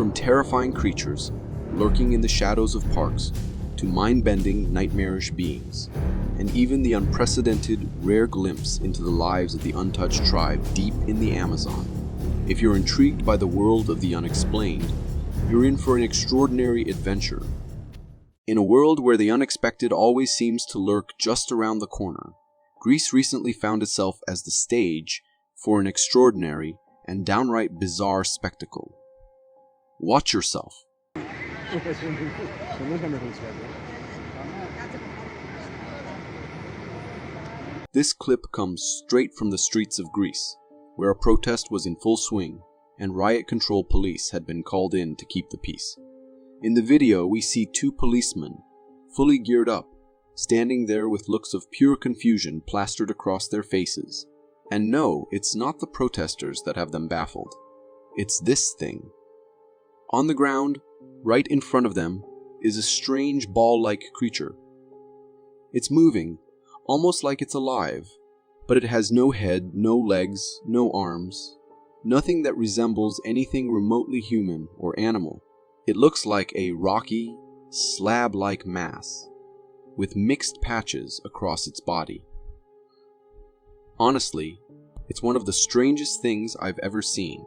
From terrifying creatures lurking in the shadows of parks to mind-bending, nightmarish beings, and even the unprecedented, rare glimpse into the lives of the untouched tribe deep in the Amazon. If you're intrigued by the world of the unexplained, you're in for an extraordinary adventure. In a world where the unexpected always seems to lurk just around the corner, Greece recently found itself as the stage for an extraordinary and downright bizarre spectacle. Watch yourself. This clip comes straight from the streets of Greece, where a protest was in full swing and riot control police had been called in to keep the peace. In the video, we see two policemen, fully geared up, standing there with looks of pure confusion plastered across their faces. And no, it's not the protesters that have them baffled. It's this thing. On the ground, right in front of them, is a strange ball-like creature. It's moving, almost like it's alive, but it has no head, no legs, no arms, nothing that resembles anything remotely human or animal. It looks like a rocky, slab-like mass, with mixed patches across its body. Honestly, it's one of the strangest things I've ever seen.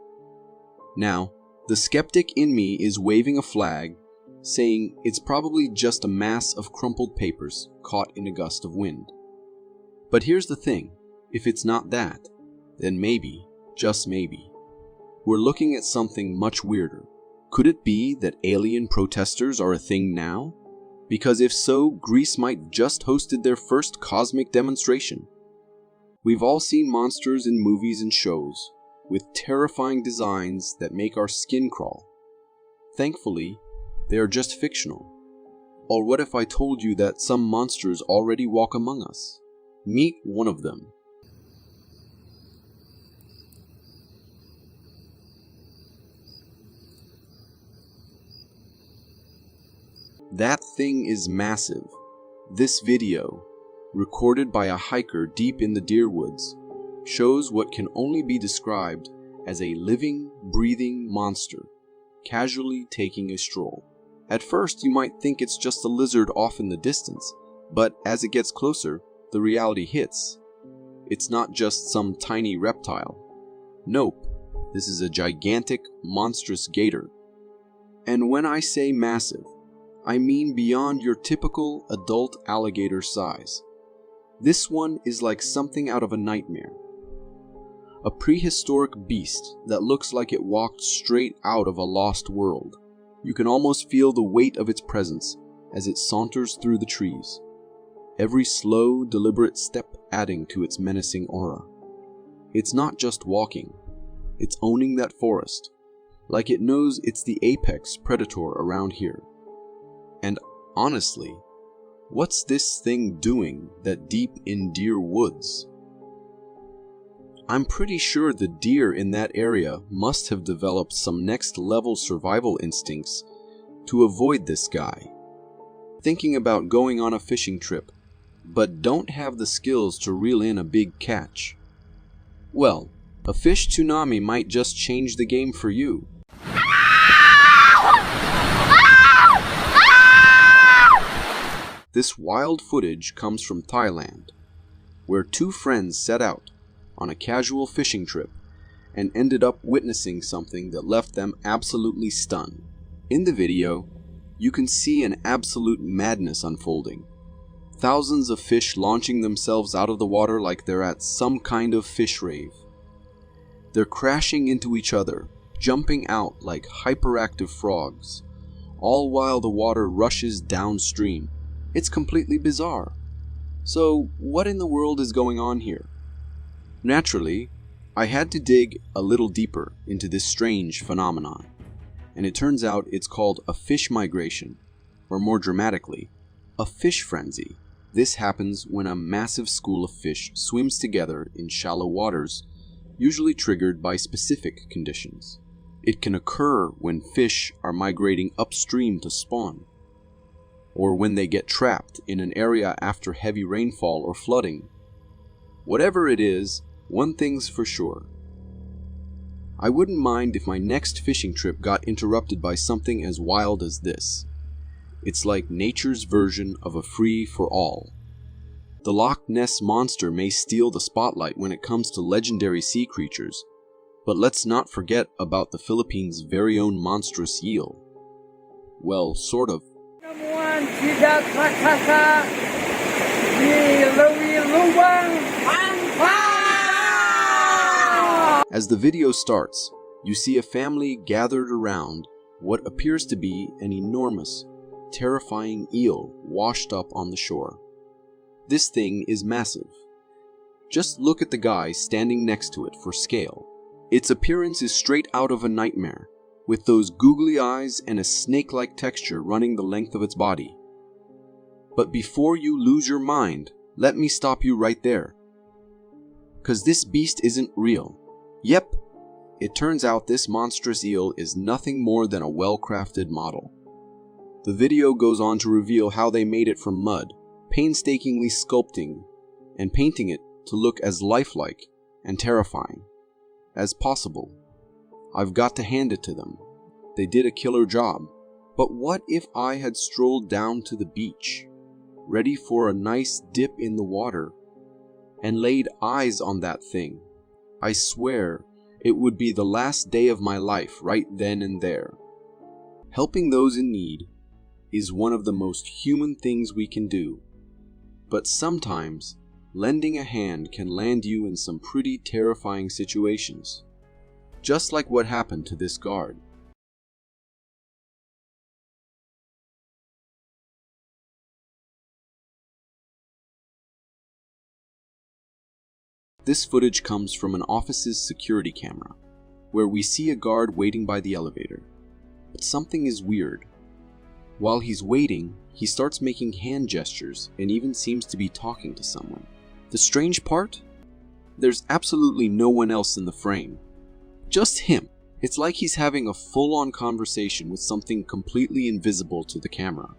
Now, the skeptic in me is waving a flag, saying it's probably just a mass of crumpled papers caught in a gust of wind. But here's the thing, if it's not that, then maybe, just maybe, we're looking at something much weirder. Could it be that alien protesters are a thing now? Because if so, Greece might just hosted their first cosmic demonstration. We've all seen monsters in movies and shows, with terrifying designs that make our skin crawl. Thankfully, they are just fictional. Or what if I told you that some monsters already walk among us? Meet one of them. That thing is massive. This video, recorded by a hiker deep in the deer woods, shows what can only be described as a living, breathing monster, casually taking a stroll. At first, you might think it's just a lizard off in the distance, but as it gets closer, the reality hits. It's not just some tiny reptile. Nope, this is a gigantic, monstrous gator. And when I say massive, I mean beyond your typical adult alligator size. This one is like something out of a nightmare. A prehistoric beast that looks like it walked straight out of a lost world. You can almost feel the weight of its presence as it saunters through the trees, every slow, deliberate step adding to its menacing aura. It's not just walking, it's owning that forest, like it knows it's the apex predator around here. And honestly, what's this thing doing that deep in deer woods? I'm pretty sure the deer in that area must have developed some next-level survival instincts to avoid this guy. Thinking about going on a fishing trip, but don't have the skills to reel in a big catch. Well, a fish tsunami might just change the game for you. This wild footage comes from Thailand, where two friends set out on a casual fishing trip and ended up witnessing something that left them absolutely stunned. In the video, you can see an absolute madness unfolding. Thousands of fish launching themselves out of the water like they're at some kind of fish rave. They're crashing into each other, jumping out like hyperactive frogs, all while the water rushes downstream. It's completely bizarre. So, what in the world is going on here? Naturally, I had to dig a little deeper into this strange phenomenon, and it turns out it's called a fish migration, or more dramatically, a fish frenzy. This happens when a massive school of fish swims together in shallow waters, usually triggered by specific conditions. It can occur when fish are migrating upstream to spawn, or when they get trapped in an area after heavy rainfall or flooding. Whatever it is, one thing's for sure. I wouldn't mind if my next fishing trip got interrupted by something as wild as this. It's like nature's version of a free-for-all. The Loch Ness Monster may steal the spotlight when it comes to legendary sea creatures, but let's not forget about the Philippines' very own monstrous eel. Well, sort of. As the video starts, you see a family gathered around what appears to be an enormous, terrifying eel washed up on the shore. This thing is massive. Just look at the guy standing next to it for scale. Its appearance is straight out of a nightmare, with those googly eyes and a snake-like texture running the length of its body. But before you lose your mind, let me stop you right there. 'Cause this beast isn't real. Yep, it turns out this monstrous eel is nothing more than a well-crafted model. The video goes on to reveal how they made it from mud, painstakingly sculpting and painting it to look as lifelike and terrifying as possible. I've got to hand it to them. They did a killer job. But what if I had strolled down to the beach, ready for a nice dip in the water, and laid eyes on that thing? I swear it would be the last day of my life right then and there. Helping those in need is one of the most human things we can do. But sometimes, lending a hand can land you in some pretty terrifying situations. Just like what happened to this guard. This footage comes from an office's security camera, where we see a guard waiting by the elevator. But something is weird. While he's waiting, he starts making hand gestures and even seems to be talking to someone. The strange part? There's absolutely no one else in the frame. Just him. It's like he's having a full-on conversation with something completely invisible to the camera.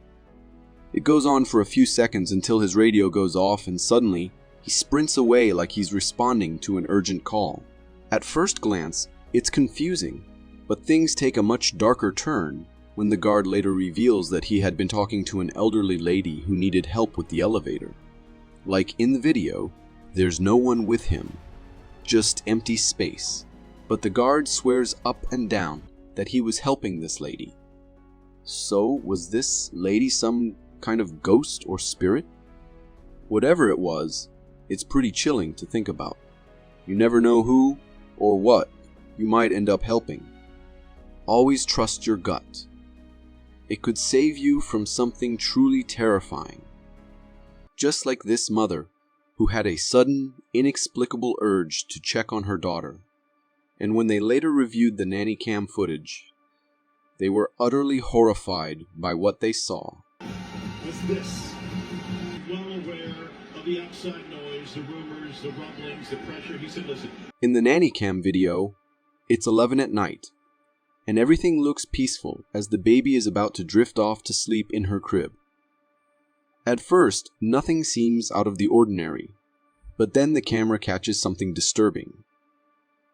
It goes on for a few seconds until his radio goes off and suddenly, he sprints away like he's responding to an urgent call. At first glance, it's confusing, but things take a much darker turn when the guard later reveals that he had been talking to an elderly lady who needed help with the elevator. Like in the video, there's no one with him, just empty space. But the guard swears up and down that he was helping this lady. So, was this lady some kind of ghost or spirit? Whatever it was, it's pretty chilling to think about. You never know who or what you might end up helping. Always trust your gut. It could save you from something truly terrifying. Just like this mother, who had a sudden, inexplicable urge to check on her daughter. And when they later reviewed the nanny cam footage, they were utterly horrified by what they saw. What's this? Well aware of the outside noise, the rumors, the rumblings, the pressure. He said, listen. In the nanny cam video, it's 11 at night, and everything looks peaceful as the baby is about to drift off to sleep in her crib. At first, nothing seems out of the ordinary, but then the camera catches something disturbing.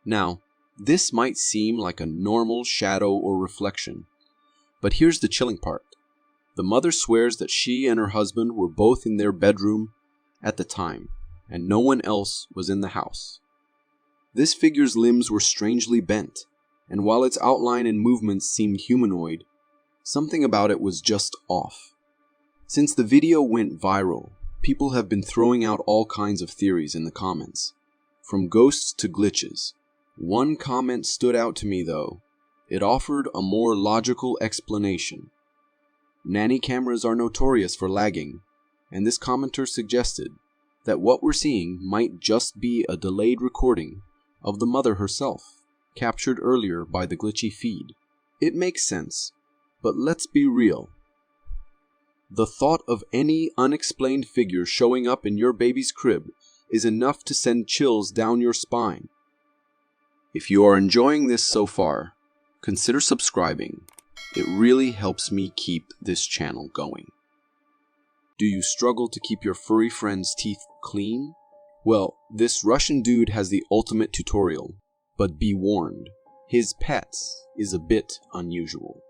Now, this might seem like a normal shadow or reflection, but here's the chilling part. The mother swears that she and her husband were both in their bedroom at the time, and no one else was in the house. This figure's limbs were strangely bent, and while its outline and movements seemed humanoid, something about it was just off. Since the video went viral, people have been throwing out all kinds of theories in the comments, from ghosts to glitches. One comment stood out to me though. It offered a more logical explanation. Nanny cameras are notorious for lagging, and this commenter suggested that what we're seeing might just be a delayed recording of the mother herself, captured earlier by the glitchy feed. It makes sense, but let's be real. The thought of any unexplained figure showing up in your baby's crib is enough to send chills down your spine. If you are enjoying this so far, consider subscribing. It really helps me keep this channel going. Do you struggle to keep your furry friend's teeth clean? Well, this Russian dude has the ultimate tutorial, but be warned, his pets is a bit unusual.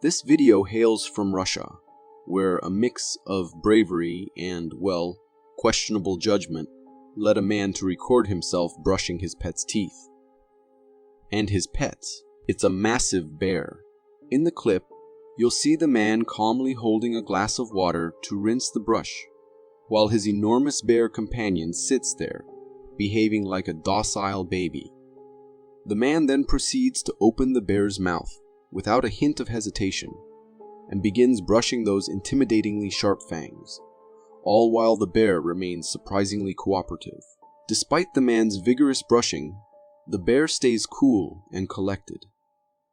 This video hails from Russia, where a mix of bravery and, well, questionable judgment led a man to record himself brushing his pet's teeth. And his pet, it's a massive bear. In the clip, you'll see the man calmly holding a glass of water to rinse the brush, while his enormous bear companion sits there, behaving like a docile baby. The man then proceeds to open the bear's mouth without a hint of hesitation, and begins brushing those intimidatingly sharp fangs, all while the bear remains surprisingly cooperative. Despite the man's vigorous brushing, the bear stays cool and collected.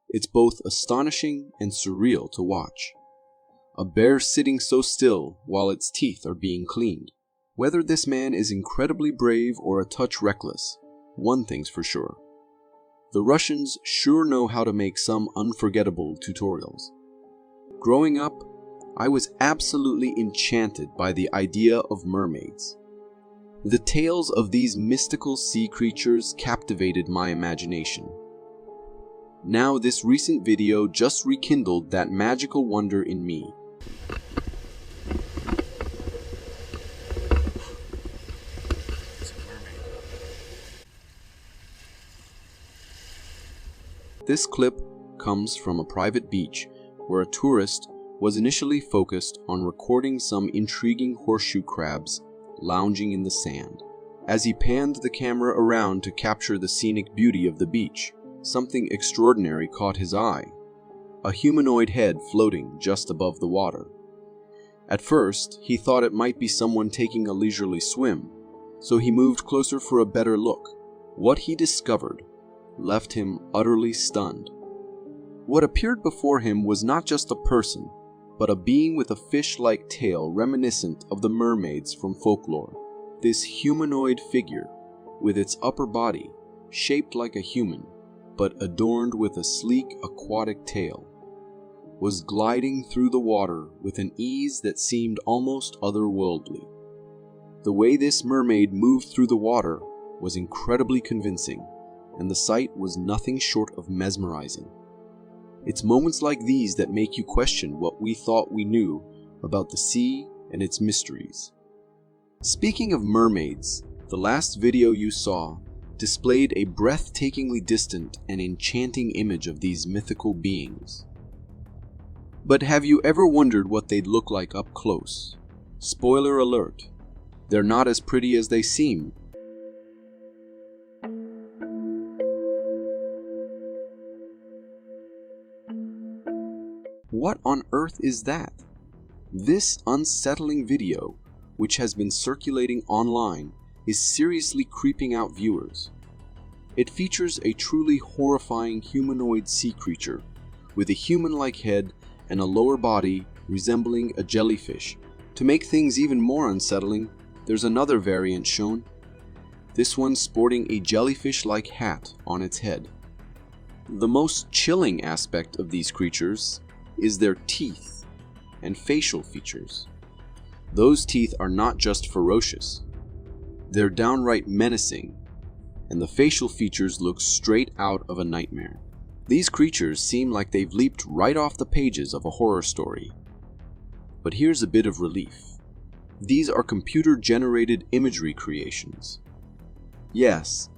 It's both astonishing and surreal to watch. A bear sitting so still while its teeth are being cleaned. Whether this man is incredibly brave or a touch reckless, one thing's for sure. The Russians sure know how to make some unforgettable tutorials. Growing up, I was absolutely enchanted by the idea of mermaids. The tales of these mystical sea creatures captivated my imagination. Now this recent video just rekindled that magical wonder in me. This clip comes from a private beach where a tourist was initially focused on recording some intriguing horseshoe crabs lounging in the sand. As he panned the camera around to capture the scenic beauty of the beach, something extraordinary caught his eye: a humanoid head floating just above the water. At first, he thought it might be someone taking a leisurely swim, so he moved closer for a better look. What he discovered left him utterly stunned. What appeared before him was not just a person, but a being with a fish-like tail reminiscent of the mermaids from folklore. This humanoid figure, with its upper body shaped like a human, but adorned with a sleek aquatic tail, was gliding through the water with an ease that seemed almost otherworldly. The way this mermaid moved through the water was incredibly convincing, and the sight was nothing short of mesmerizing. It's moments like these that make you question what we thought we knew about the sea and its mysteries. Speaking of mermaids, the last video you saw displayed a breathtakingly distant and enchanting image of these mythical beings. But have you ever wondered what they'd look like up close? Spoiler alert, they're not as pretty as they seem. What on earth is that? This unsettling video, which has been circulating online, is seriously creeping out viewers. It features a truly horrifying humanoid sea creature with a human-like head and a lower body resembling a jellyfish. To make things even more unsettling, there's another variant shown. This one sporting a jellyfish-like hat on its head. The most chilling aspect of these creatures is their teeth and facial features. Those teeth are not just ferocious, they're downright menacing, and the facial features look straight out of a nightmare. These creatures seem like they've leaped right off the pages of a horror story. But here's a bit of relief. These are computer-generated imagery creations. Yes,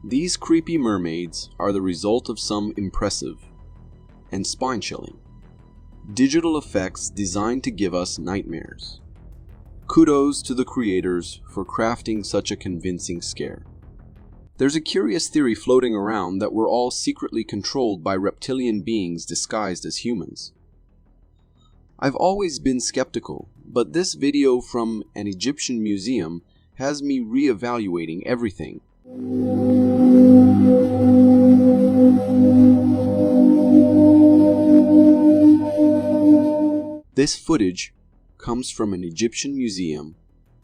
these creepy mermaids are the result of some impressive and spine-chilling digital effects designed to give us nightmares. Kudos to the creators for crafting such a convincing scare. There's a curious theory floating around that we're all secretly controlled by reptilian beings disguised as humans. I've always been skeptical, but this video from an Egyptian museum has me re-evaluating everything. This footage comes from an Egyptian museum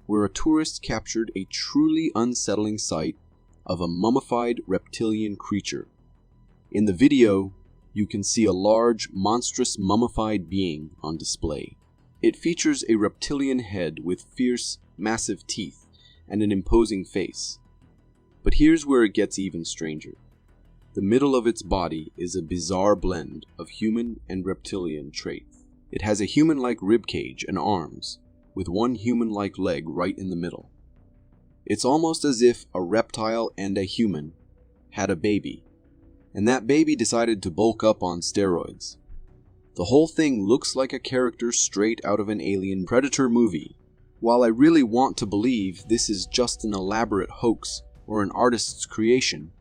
where a tourist captured a truly unsettling sight of a mummified reptilian creature. In the video, you can see a large, monstrous mummified being on display. It features a reptilian head with fierce, massive teeth, and an imposing face. But here's where it gets even stranger. The middle of its body is a bizarre blend of human and reptilian traits. It has a human-like ribcage and arms, with one human-like leg right in the middle. It's almost as if a reptile and a human had a baby, and that baby decided to bulk up on steroids. The whole thing looks like a character straight out of an alien predator movie. While I really want to believe this is just an elaborate hoax or an artist's creation,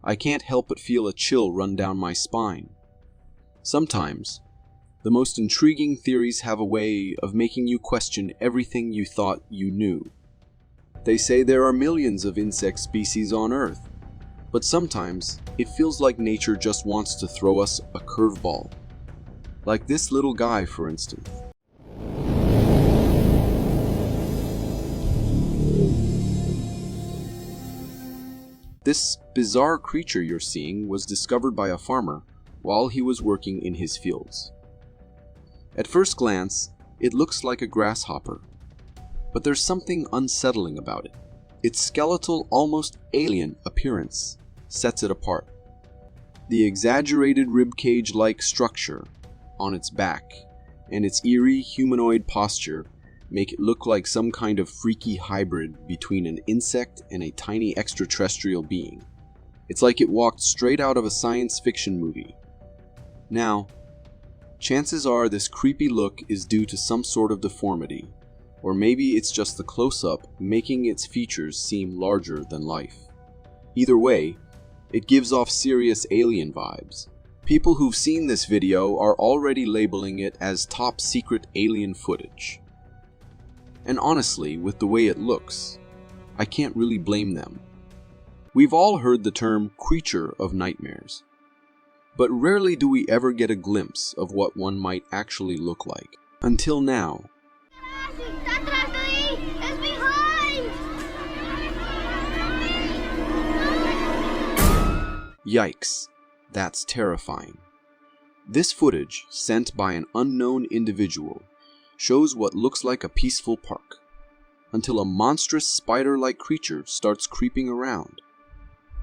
I can't help but feel a chill run down my spine. Sometimes, the most intriguing theories have a way of making you question everything you thought you knew. They say there are millions of insect species on Earth, but sometimes it feels like nature just wants to throw us a curveball. Like this little guy, for instance. This bizarre creature you're seeing was discovered by a farmer while he was working in his fields. At first glance, it looks like a grasshopper, but there's something unsettling about it. Its skeletal, almost alien appearance sets it apart. The exaggerated ribcage-like structure on its back and its eerie humanoid posture make it look like some kind of freaky hybrid between an insect and a tiny extraterrestrial being. It's like it walked straight out of a science fiction movie. Now, chances are this creepy look is due to some sort of deformity, or maybe it's just the close-up making its features seem larger than life. Either way, it gives off serious alien vibes. People who've seen this video are already labeling it as top secret alien footage. And honestly, with the way it looks, I can't really blame them. We've all heard the term creature of nightmares, but rarely do we ever get a glimpse of what one might actually look like. Until now. Yikes, that's terrifying. This footage, sent by an unknown individual, shows what looks like a peaceful park, until a monstrous spider-like creature starts creeping around.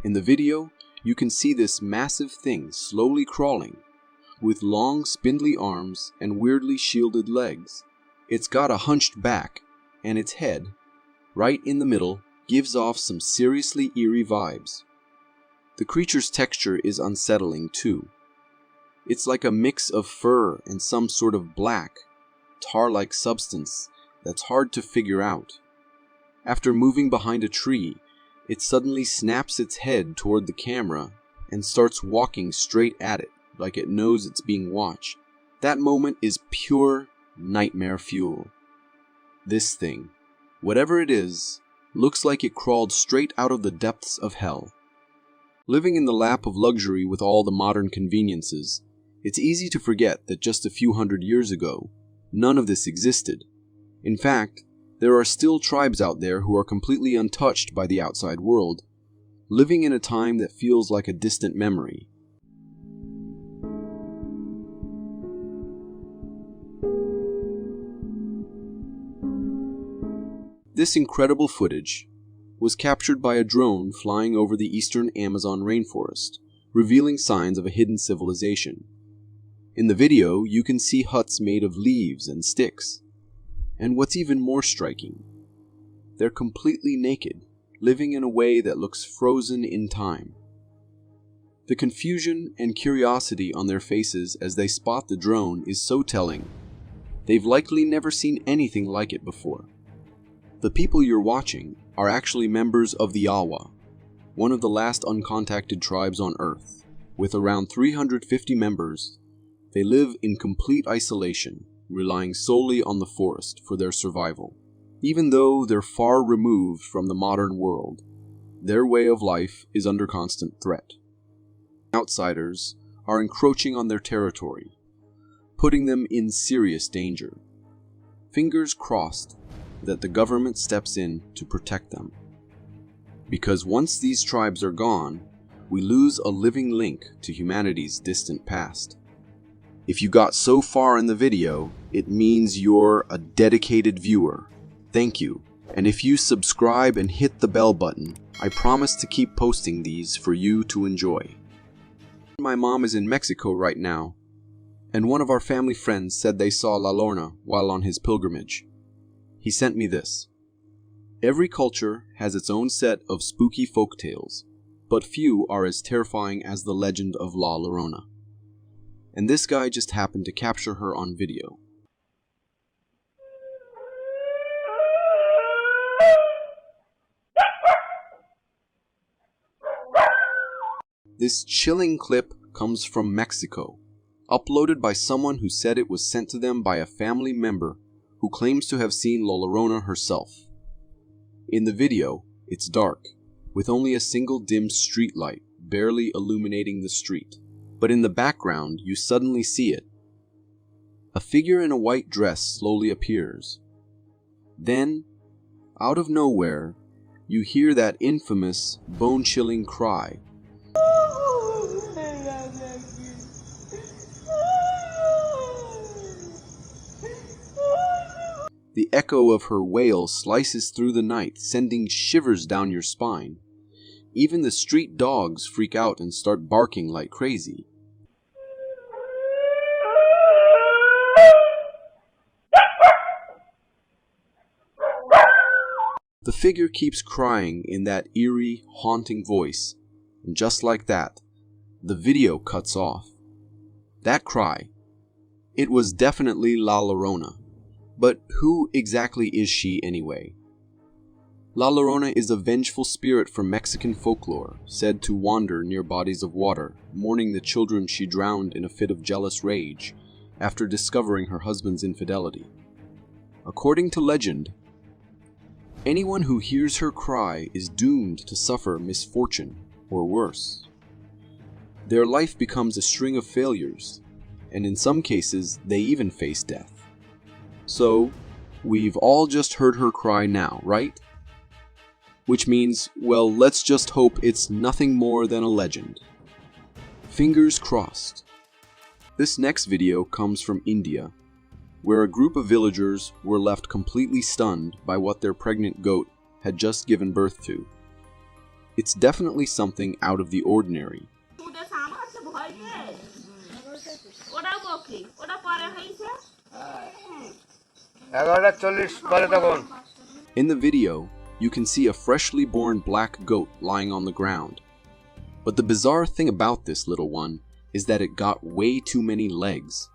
In the video, you can see this massive thing slowly crawling, with long spindly arms and weirdly shielded legs. It's got a hunched back, and its head, right in the middle, gives off some seriously eerie vibes. The creature's texture is unsettling too. It's like a mix of fur and some sort of black, tar-like substance that's hard to figure out. After moving behind a tree, it suddenly snaps its head toward the camera and starts walking straight at it, like it knows it's being watched. That moment is pure nightmare fuel. This thing, whatever it is, looks like it crawled straight out of the depths of hell. Living in the lap of luxury with all the modern conveniences, it's easy to forget that just a few hundred years ago, none of this existed. In fact, there are still tribes out there who are completely untouched by the outside world, living in a time that feels like a distant memory. This incredible footage was captured by a drone flying over the eastern Amazon rainforest, revealing signs of a hidden civilization. In the video, you can see huts made of leaves and sticks. And what's even more striking, they're completely naked, living in a way that looks frozen in time. The confusion and curiosity on their faces as they spot the drone is so telling. They've likely never seen anything like it before. The people you're watching are actually members of the Awa, one of the last uncontacted tribes on Earth. With around 350 members, they live in complete isolation, relying solely on the forest for their survival. Even though they're far removed from the modern world, their way of life is under constant threat. Outsiders are encroaching on their territory, putting them in serious danger. Fingers crossed that the government steps in to protect them. Because once these tribes are gone, we lose a living link to humanity's distant past. If you got so far in the video, it means you're a dedicated viewer. Thank you. And if you subscribe and hit the bell button, I promise to keep posting these for you to enjoy. My mom is in Mexico right now, and one of our family friends said they saw La Llorona while on his pilgrimage. He sent me this. Every culture has its own set of spooky folktales, but few are as terrifying as the legend of La Llorona. And this guy just happened to capture her on video. This chilling clip comes from Mexico, uploaded by someone who said it was sent to them by a family member who claims to have seen La Llorona herself. In the video, it's dark, with only a single dim street light barely illuminating the street. But in the background, you suddenly see it. A figure in a white dress slowly appears. Then, out of nowhere, you hear that infamous, bone-chilling cry. The echo of her wail slices through the night, sending shivers down your spine. Even the street dogs freak out and start barking like crazy. The figure keeps crying in that eerie, haunting voice, and just like that, the video cuts off. That cry, it was definitely La Llorona. But who exactly is she anyway? La Llorona is a vengeful spirit from Mexican folklore, said to wander near bodies of water, mourning the children she drowned in a fit of jealous rage after discovering her husband's infidelity. According to legend, anyone who hears her cry is doomed to suffer misfortune or worse. Their life becomes a string of failures, and in some cases, they even face death. So, we've all just heard her cry now, right? Which means, well, let's just hope it's nothing more than a legend. Fingers crossed. This next video comes from India, where a group of villagers were left completely stunned by what their pregnant goat had just given birth to. It's definitely something out of the ordinary. In the video, you can see a freshly born black goat lying on the ground. But the bizarre thing about this little one is that it got way too many legs.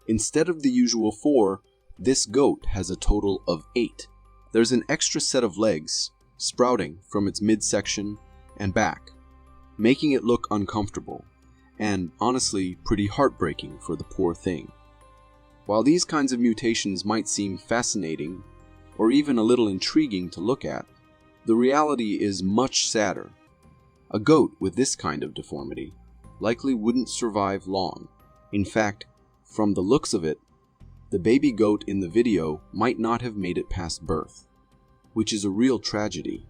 Instead of the usual 4, this goat has a total of 8. There's an extra set of legs sprouting from its midsection and back, making it look uncomfortable, and honestly pretty heartbreaking for the poor thing. While these kinds of mutations might seem fascinating, or even a little intriguing to look at, the reality is much sadder. A goat with this kind of deformity likely wouldn't survive long. In fact, from the looks of it, the baby goat in the video might not have made it past birth, which is a real tragedy.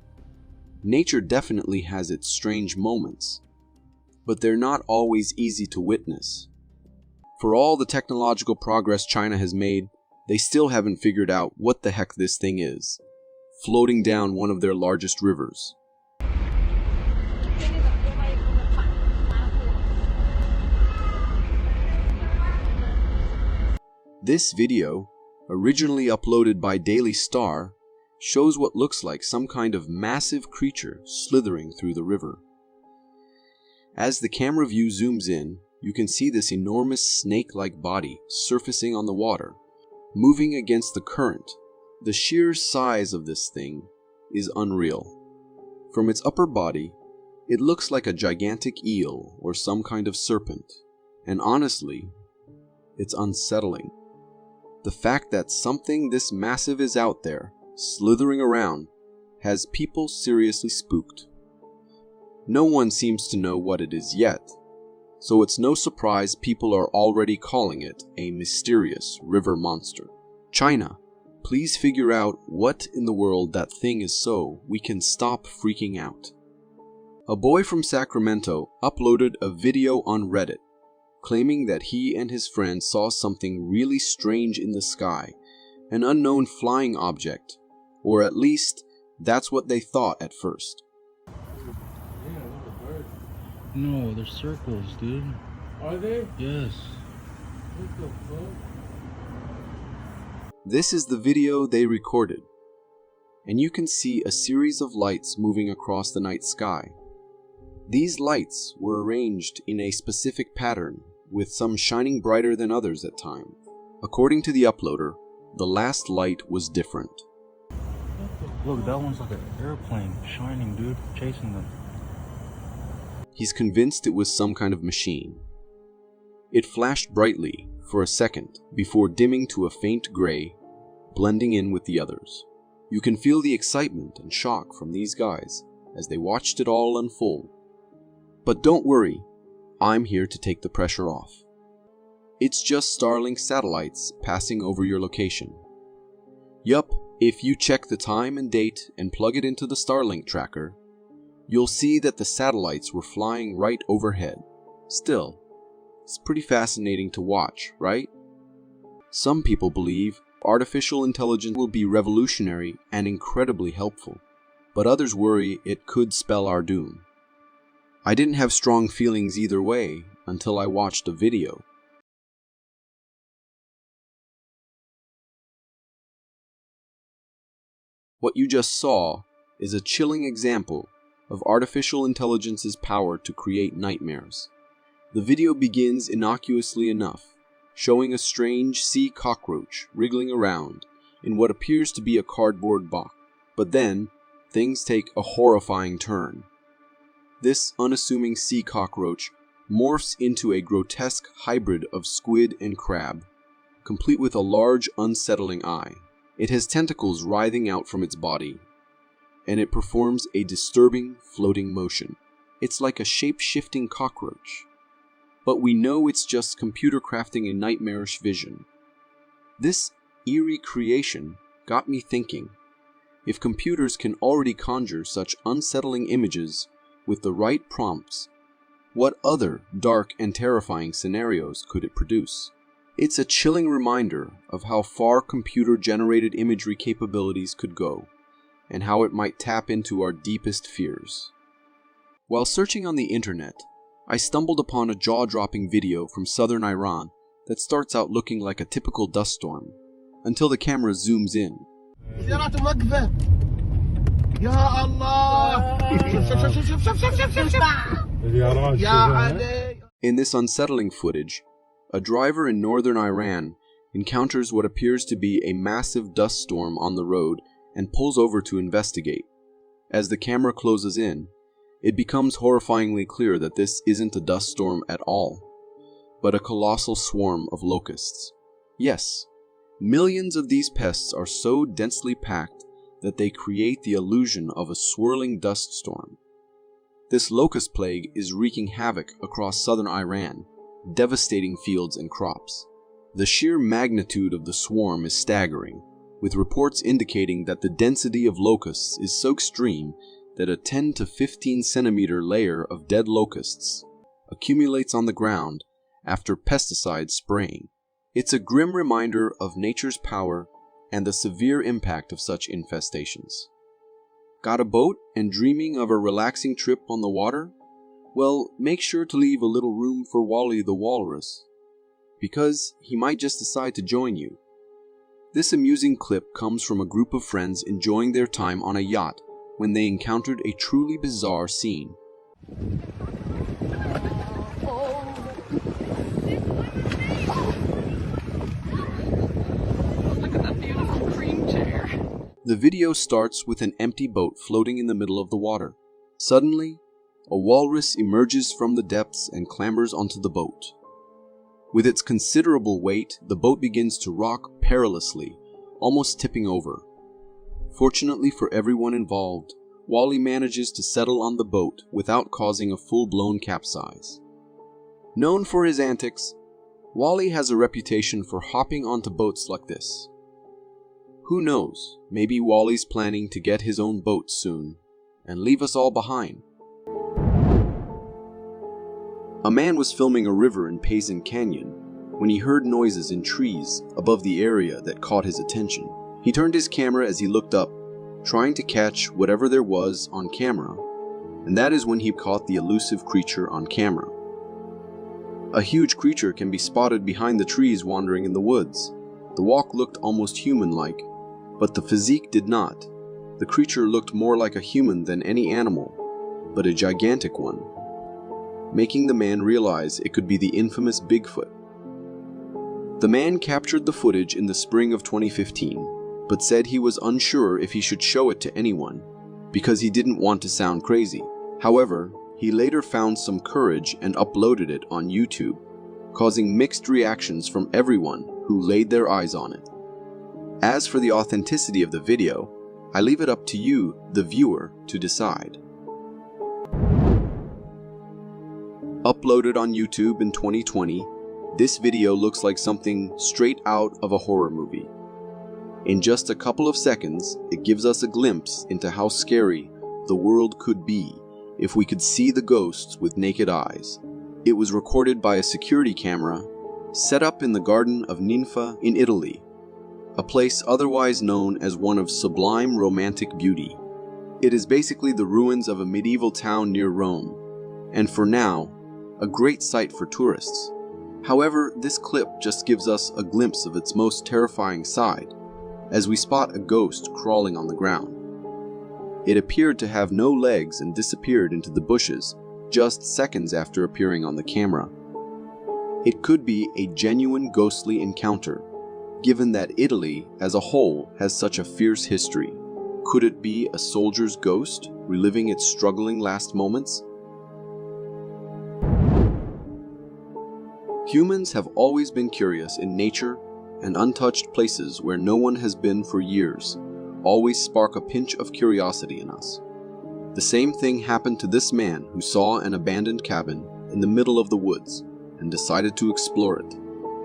Nature definitely has its strange moments, but they're not always easy to witness. For all the technological progress China has made, they still haven't figured out what the heck this thing is, floating down one of their largest rivers. This video, originally uploaded by Daily Star, shows what looks like some kind of massive creature slithering through the river. As the camera view zooms in, you can see this enormous snake-like body surfacing on the water, moving against the current. The sheer size of this thing is unreal. From its upper body, it looks like a gigantic eel or some kind of serpent, and honestly, it's unsettling. The fact that something this massive is out there, slithering around, has people seriously spooked. No one seems to know what it is yet, so it's no surprise people are already calling it a mysterious river monster. China, please figure out what in the world that thing is so we can stop freaking out. A boy from Sacramento uploaded a video on Reddit claiming that he and his friend saw something really strange in the sky, an unknown flying object, Or at least, that's what they thought at first. No, they're circles, dude. Are they? Yes. What the fuck? This is the video they recorded, and you can see a series of lights moving across the night sky. These lights were arranged in a specific pattern, with some shining brighter than others at times. According to the uploader, the last light was different. Look, that one's like an airplane shining, dude, chasing them. He's convinced it was some kind of machine. It flashed brightly for a second before dimming to a faint gray, blending in with the others. You can feel the excitement and shock from these guys as they watched it all unfold. But don't worry, I'm here to take the pressure off. It's just Starlink satellites passing over your location. Yup, if you check the time and date and plug it into the Starlink tracker, you'll see that the satellites were flying right overhead. Still, it's pretty fascinating to watch, right? Some people believe artificial intelligence will be revolutionary and incredibly helpful, but others worry it could spell our doom. I didn't have strong feelings either way until I watched a video. What you just saw is a chilling example of artificial intelligence's power to create nightmares. The video begins innocuously enough, showing a strange sea cockroach wriggling around in what appears to be a cardboard box. But then, things take a horrifying turn. This unassuming sea cockroach morphs into a grotesque hybrid of squid and crab, complete with a large, unsettling eye. It has tentacles writhing out from its body, and it performs a disturbing, floating motion. It's like a shape-shifting cockroach. But we know it's just computer crafting a nightmarish vision. This eerie creation got me thinking, if computers can already conjure such unsettling images with the right prompts, what other dark and terrifying scenarios could it produce? It's a chilling reminder of how far computer-generated imagery capabilities could go, and how it might tap into our deepest fears. While searching on the internet, I stumbled upon a jaw-dropping video from southern Iran that starts out looking like a typical dust storm, until the camera zooms in. In this unsettling footage, a driver in northern Iran encounters what appears to be a massive dust storm on the road and pulls over to investigate. As the camera closes in, it becomes horrifyingly clear that this isn't a dust storm at all, but a colossal swarm of locusts. Yes, millions of these pests are so densely packed that they create the illusion of a swirling dust storm. This locust plague is wreaking havoc across southern Iran, devastating fields and crops. The sheer magnitude of the swarm is staggering, with reports indicating that the density of locusts is so extreme that a 10 to 15 centimeter layer of dead locusts accumulates on the ground after pesticide spraying. It's a grim reminder of nature's power and the severe impact of such infestations. Got a boat and dreaming of a relaxing trip on the water? Well, make sure to leave a little room for Wally the walrus, because he might just decide to join you. This amusing clip comes from a group of friends enjoying their time on a yacht when they encountered a truly bizarre scene. Look at that beautiful cream chair. The video starts with an empty boat floating in the middle of the water. Suddenly, a walrus emerges from the depths and clambers onto the boat. With its considerable weight, the boat begins to rock perilously, almost tipping over. Fortunately for everyone involved, Wally manages to settle on the boat without causing a full-blown capsize. Known for his antics, Wally has a reputation for hopping onto boats like this. Who knows, maybe Wally's planning to get his own boat soon and leave us all behind. A man was filming a river in Payson Canyon when he heard noises in trees above the area that caught his attention. He turned his camera as he looked up trying to catch whatever there was on camera, and that is when he caught the elusive creature on camera. A huge creature can be spotted behind the trees wandering in the woods. The walk looked almost human-like, but the physique did not. The creature looked more like a human than any animal, but a gigantic one, making the man realize it could be the infamous Bigfoot. The man captured the footage in the spring of 2015, but said he was unsure if he should show it to anyone, because he didn't want to sound crazy. However, he later found some courage and uploaded it on YouTube, causing mixed reactions from everyone who laid their eyes on it. As for the authenticity of the video, I leave it up to you, the viewer, to decide. Uploaded on YouTube in 2020, this video looks like something straight out of a horror movie. In just a couple of seconds, it gives us a glimpse into how scary the world could be if we could see the ghosts with naked eyes. It was recorded by a security camera set up in the Garden of Ninfa in Italy, a place otherwise known as one of sublime romantic beauty. It is basically the ruins of a medieval town near Rome, and for now, a great sight for tourists. However, this clip just gives us a glimpse of its most terrifying side, as we spot a ghost crawling on the ground. It appeared to have no legs and disappeared into the bushes just seconds after appearing on the camera. It could be a genuine ghostly encounter, given that Italy as a whole has such a fierce history. Could it be a soldier's ghost reliving its struggling last moments? Humans have always been curious in nature, and untouched places where no one has been for years always spark a pinch of curiosity in us. The same thing happened to this man who saw an abandoned cabin in the middle of the woods and decided to explore it,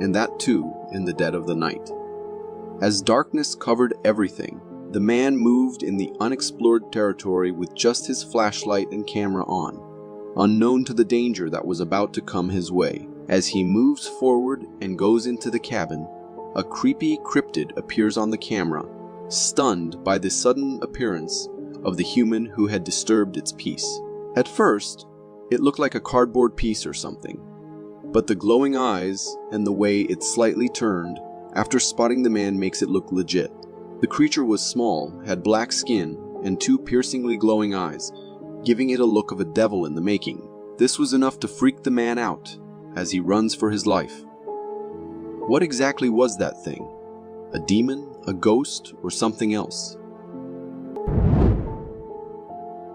and that too in the dead of the night. As darkness covered everything, the man moved in the unexplored territory with just his flashlight and camera on, unknown to the danger that was about to come his way. As he moves forward and goes into the cabin, a creepy cryptid appears on the camera, stunned by the sudden appearance of the human who had disturbed its peace. At first, it looked like a cardboard piece or something, but the glowing eyes and the way it slightly turned after spotting the man makes it look legit. The creature was small, had black skin, and two piercingly glowing eyes, giving it a look of a devil in the making. This was enough to freak the man out as he runs for his life. What exactly was that thing? A demon, a ghost, or something else?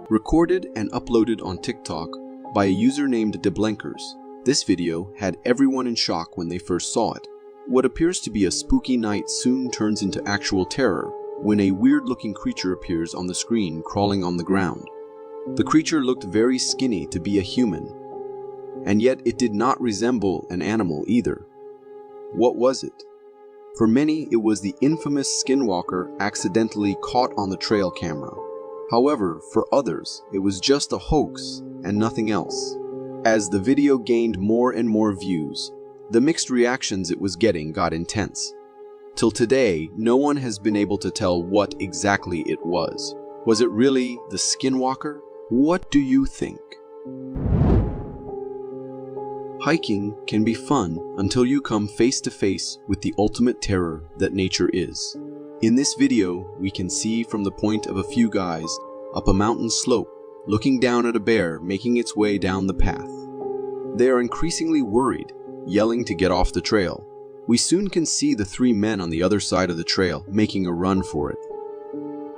Recorded and uploaded on TikTok by a user named DeBlankers, this video had everyone in shock when they first saw it. What appears to be a spooky night soon turns into actual terror when a weird-looking creature appears on the screen crawling on the ground. The creature looked very skinny to be a human, and yet it did not resemble an animal either. What was it? For many, it was the infamous skinwalker accidentally caught on the trail camera. However, for others, it was just a hoax and nothing else. As the video gained more and more views, the mixed reactions it was getting got intense. Till today, no one has been able to tell what exactly it was. Was it really the skinwalker? What do you think? Hiking can be fun until you come face to face with the ultimate terror that nature is. In this video, we can see from the point of a few guys up a mountain slope, looking down at a bear making its way down the path. They are increasingly worried, yelling to get off the trail. We soon can see the three men on the other side of the trail making a run for it.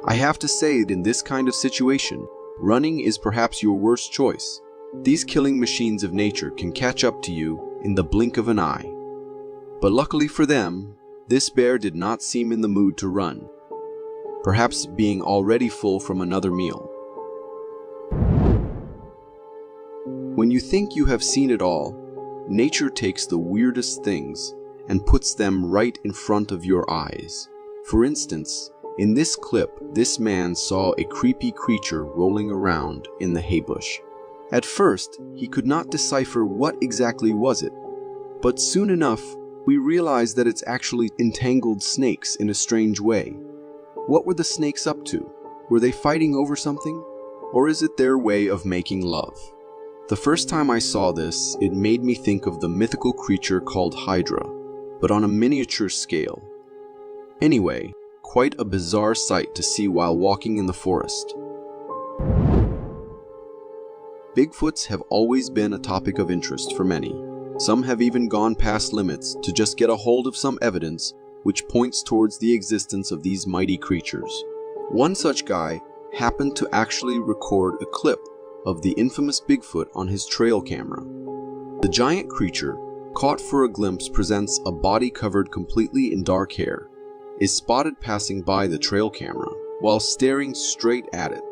I have to say that in this kind of situation, running is perhaps your worst choice. These killing machines of nature can catch up to you in the blink of an eye. But luckily for them, this bear did not seem in the mood to run, perhaps being already full from another meal. When you think you have seen it all, nature takes the weirdest things and puts them right in front of your eyes. For instance, in this clip, this man saw a creepy creature rolling around in the hay bush. At first, he could not decipher what exactly was it, but soon enough, we realized that it's actually entangled snakes in a strange way. What were the snakes up to? Were they fighting over something? Or is it their way of making love? The first time I saw this, it made me think of the mythical creature called Hydra, but on a miniature scale. Anyway, quite a bizarre sight to see while walking in the forest. Bigfoots have always been a topic of interest for many. Some have even gone past limits to just get a hold of some evidence which points towards the existence of these mighty creatures. One such guy happened to actually record a clip of the infamous Bigfoot on his trail camera. The giant creature, caught for a glimpse, presents a body covered completely in dark hair, is spotted passing by the trail camera while staring straight at it.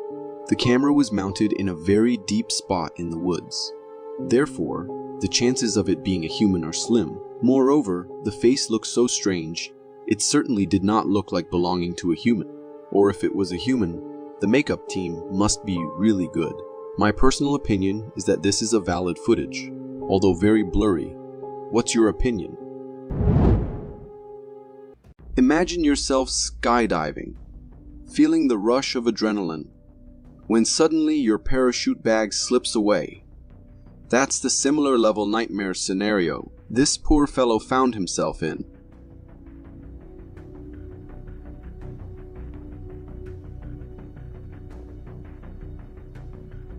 The camera was mounted in a very deep spot in the woods. Therefore, the chances of it being a human are slim. Moreover, the face looks so strange, it certainly did not look like belonging to a human. Or if it was a human, the makeup team must be really good. My personal opinion is that this is a valid footage, although very blurry. What's your opinion? Imagine yourself skydiving, feeling the rush of adrenaline, when suddenly your parachute bag slips away. That's the similar level nightmare scenario this poor fellow found himself in.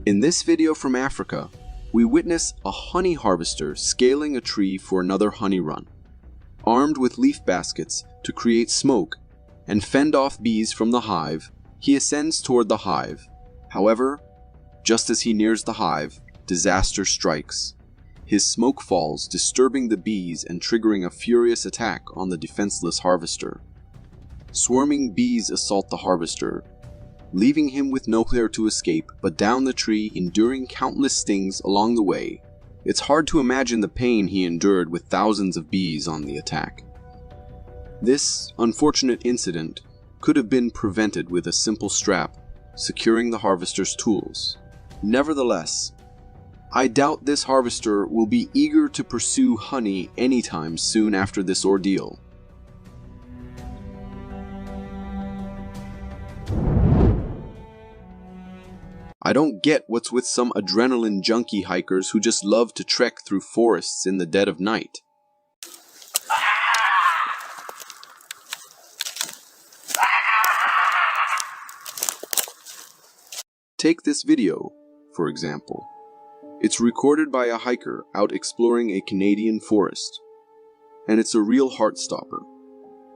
In this video from Africa, we witness a honey harvester scaling a tree for another honey run. Armed with leaf baskets to create smoke and fend off bees from the hive, he ascends toward the hive. However, just as he nears the hive, disaster strikes. His smoke falls, disturbing the bees and triggering a furious attack on the defenseless harvester. Swarming bees assault the harvester, leaving him with nowhere to escape but down the tree, enduring countless stings along the way. It's hard to imagine the pain he endured with thousands of bees on the attack. This unfortunate incident could have been prevented with a simple strap securing the harvester's tools. Nevertheless, I doubt this harvester will be eager to pursue honey anytime soon after this ordeal. I don't get what's with some adrenaline junkie hikers who just love to trek through forests in the dead of night. Take this video, for example. It's recorded by a hiker out exploring a Canadian forest, and it's a real heart-stopper.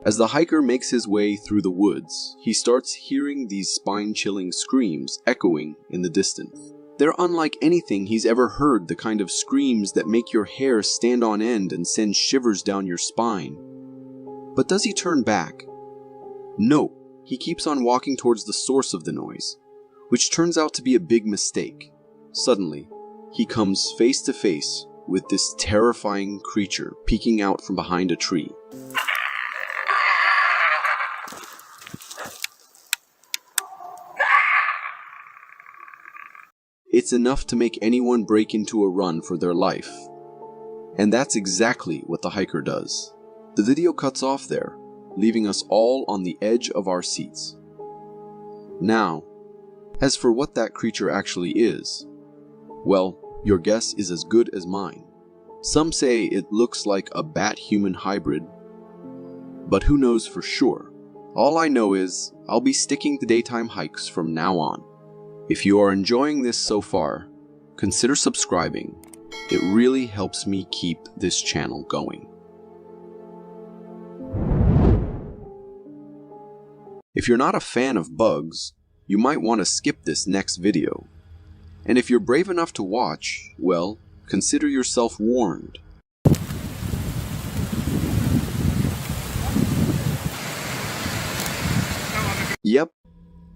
As the hiker makes his way through the woods, he starts hearing these spine-chilling screams echoing in the distance. They're unlike anything he's ever heard, the kind of screams that make your hair stand on end and send shivers down your spine. But does he turn back? No, he keeps on walking towards the source of the noise, which turns out to be a big mistake. Suddenly, he comes face to face with this terrifying creature peeking out from behind a tree. It's enough to make anyone break into a run for their life. And that's exactly what the hiker does. The video cuts off there, leaving us all on the edge of our seats. Now, as for what that creature actually is, well, your guess is as good as mine. Some say it looks like a bat-human hybrid, but who knows for sure? All I know is I'll be sticking to daytime hikes from now on. If you are enjoying this so far, consider subscribing. It really helps me keep this channel going. If you're not a fan of bugs, you might want to skip this next video. And if you're brave enough to watch, well, consider yourself warned. Yep,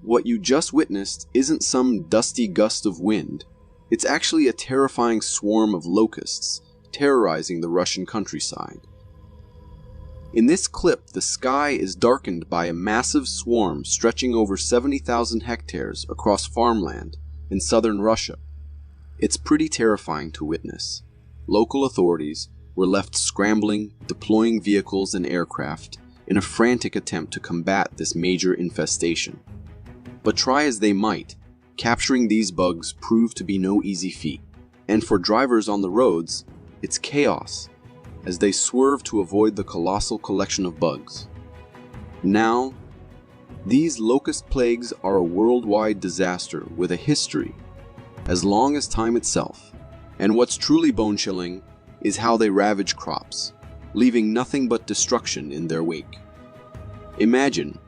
what you just witnessed isn't some dusty gust of wind. It's actually a terrifying swarm of locusts terrorizing the Russian countryside. In this clip, the sky is darkened by a massive swarm stretching over 70,000 hectares across farmland in southern Russia. It's pretty terrifying to witness. Local authorities were left scrambling, deploying vehicles and aircraft in a frantic attempt to combat this major infestation. But try as they might, capturing these bugs proved to be no easy feat. And for drivers on the roads, it's chaos as they swerve to avoid the colossal collection of bugs. Now, these locust plagues are a worldwide disaster with a history as long as time itself. And what's truly bone-chilling is how they ravage crops, leaving nothing but destruction in their wake. Imagine,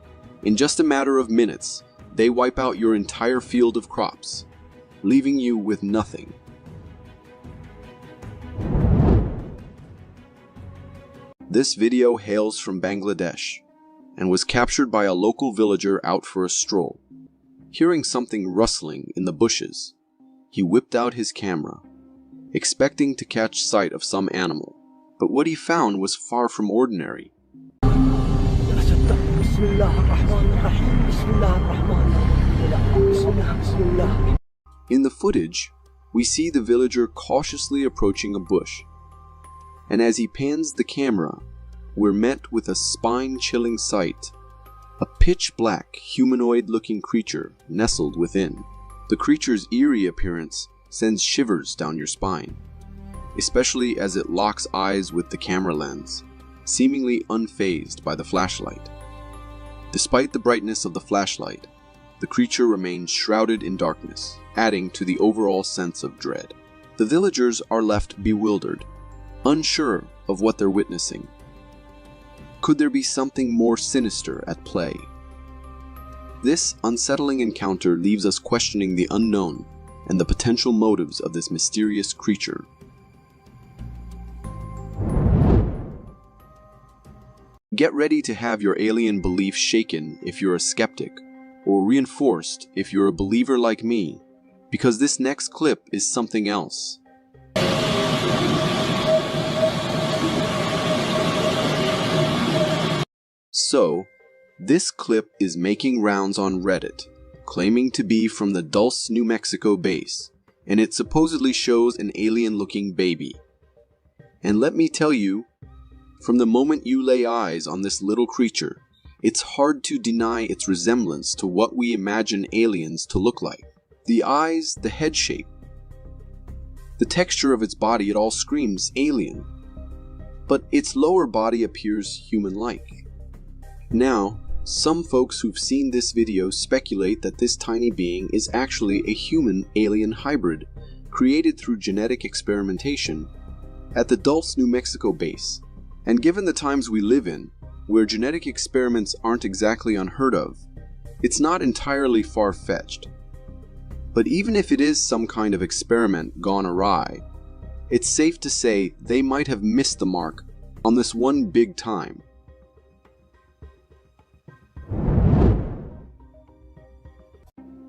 in just a matter of minutes, they wipe out your entire field of crops, leaving you with nothing. This video hails from Bangladesh and was captured by a local villager out for a stroll. Hearing something rustling in the bushes, he whipped out his camera, expecting to catch sight of some animal. But what he found was far from ordinary. In the footage, we see the villager cautiously approaching a bush. And as he pans the camera, we're met with a spine-chilling sight. A pitch-black, humanoid-looking creature nestled within. The creature's eerie appearance sends shivers down your spine, especially as it locks eyes with the camera lens, seemingly unfazed by the flashlight. Despite the brightness of the flashlight, the creature remains shrouded in darkness, adding to the overall sense of dread. The villagers are left bewildered, unsure of what they're witnessing. Could there be something more sinister at play? This unsettling encounter leaves us questioning the unknown and the potential motives of this mysterious creature. Get ready to have your alien belief shaken if you're a skeptic, or reinforced if you're a believer like me, because this next clip is something else. So, this clip is making rounds on Reddit, claiming to be from the Dulce, New Mexico base, and it supposedly shows an alien-looking baby. And let me tell you, from the moment you lay eyes on this little creature, it's hard to deny its resemblance to what we imagine aliens to look like. The eyes, the head shape, the texture of its body, it all screams alien. But its lower body appears human-like. Now, some folks who've seen this video speculate that this tiny being is actually a human-alien hybrid created through genetic experimentation at the Dulce, New Mexico base. And given the times we live in, where genetic experiments aren't exactly unheard of, it's not entirely far-fetched. But even if it is some kind of experiment gone awry, it's safe to say they might have missed the mark on this one big time.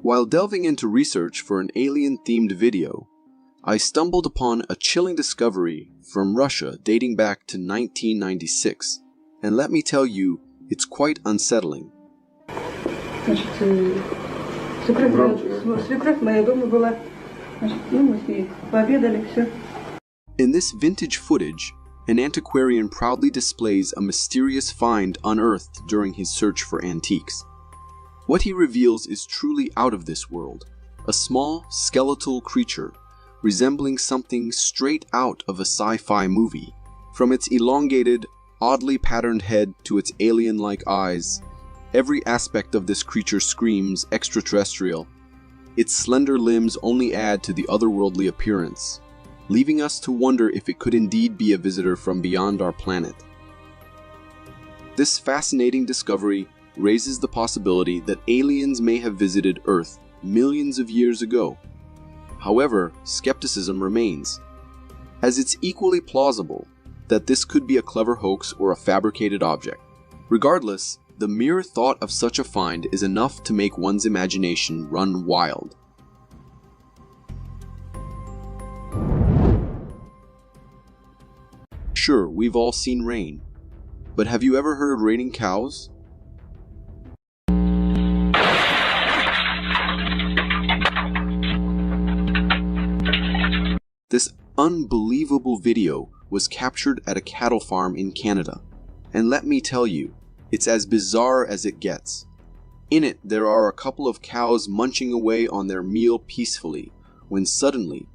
While delving into research for an alien-themed video, I stumbled upon a chilling discovery from Russia dating back to 1996, and let me tell you, it's quite unsettling. In this vintage footage, an antiquarian proudly displays a mysterious find unearthed during his search for antiques. What he reveals is truly out of this world, a small, skeletal creature resembling something straight out of a sci-fi movie. From its elongated, oddly patterned head to its alien-like eyes, every aspect of this creature screams extraterrestrial. Its slender limbs only add to the otherworldly appearance, leaving us to wonder if it could indeed be a visitor from beyond our planet. This fascinating discovery raises the possibility that aliens may have visited Earth millions of years ago. However, skepticism remains, as it's equally plausible that this could be a clever hoax or a fabricated object. Regardless, the mere thought of such a find is enough to make one's imagination run wild. Sure, we've all seen rain, but have you ever heard of raining cows? This unbelievable video was captured at a cattle farm in Canada, and let me tell you, it's as bizarre as it gets. In it, there are a couple of cows munching away on their meal peacefully, when suddenly,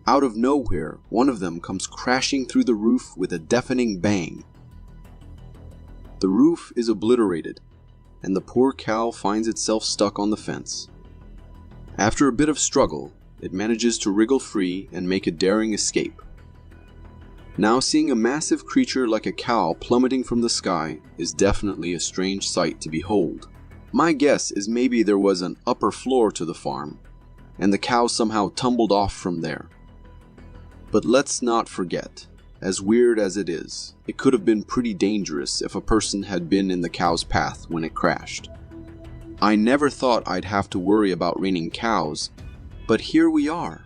out of nowhere, one of them comes crashing through the roof with a deafening bang. The roof is obliterated, and the poor cow finds itself stuck on the fence. After a bit of struggle, it manages to wriggle free and make a daring escape. Now, seeing a massive creature like a cow plummeting from the sky is definitely a strange sight to behold. My guess is maybe there was an upper floor to the farm, and the cow somehow tumbled off from there. But let's not forget, as weird as it is, it could have been pretty dangerous if a person had been in the cow's path when it crashed. I never thought I'd have to worry about raining cows, but here we are.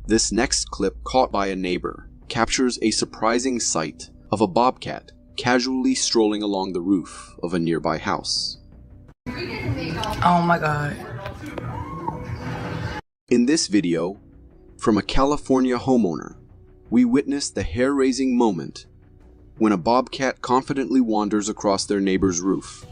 This next clip, caught by a neighbor, captures a surprising sight of a bobcat casually strolling along the roof of a nearby house. Oh my God. In this video, from a California homeowner, we witness the hair-raising moment when a bobcat confidently wanders across their neighbor's roof.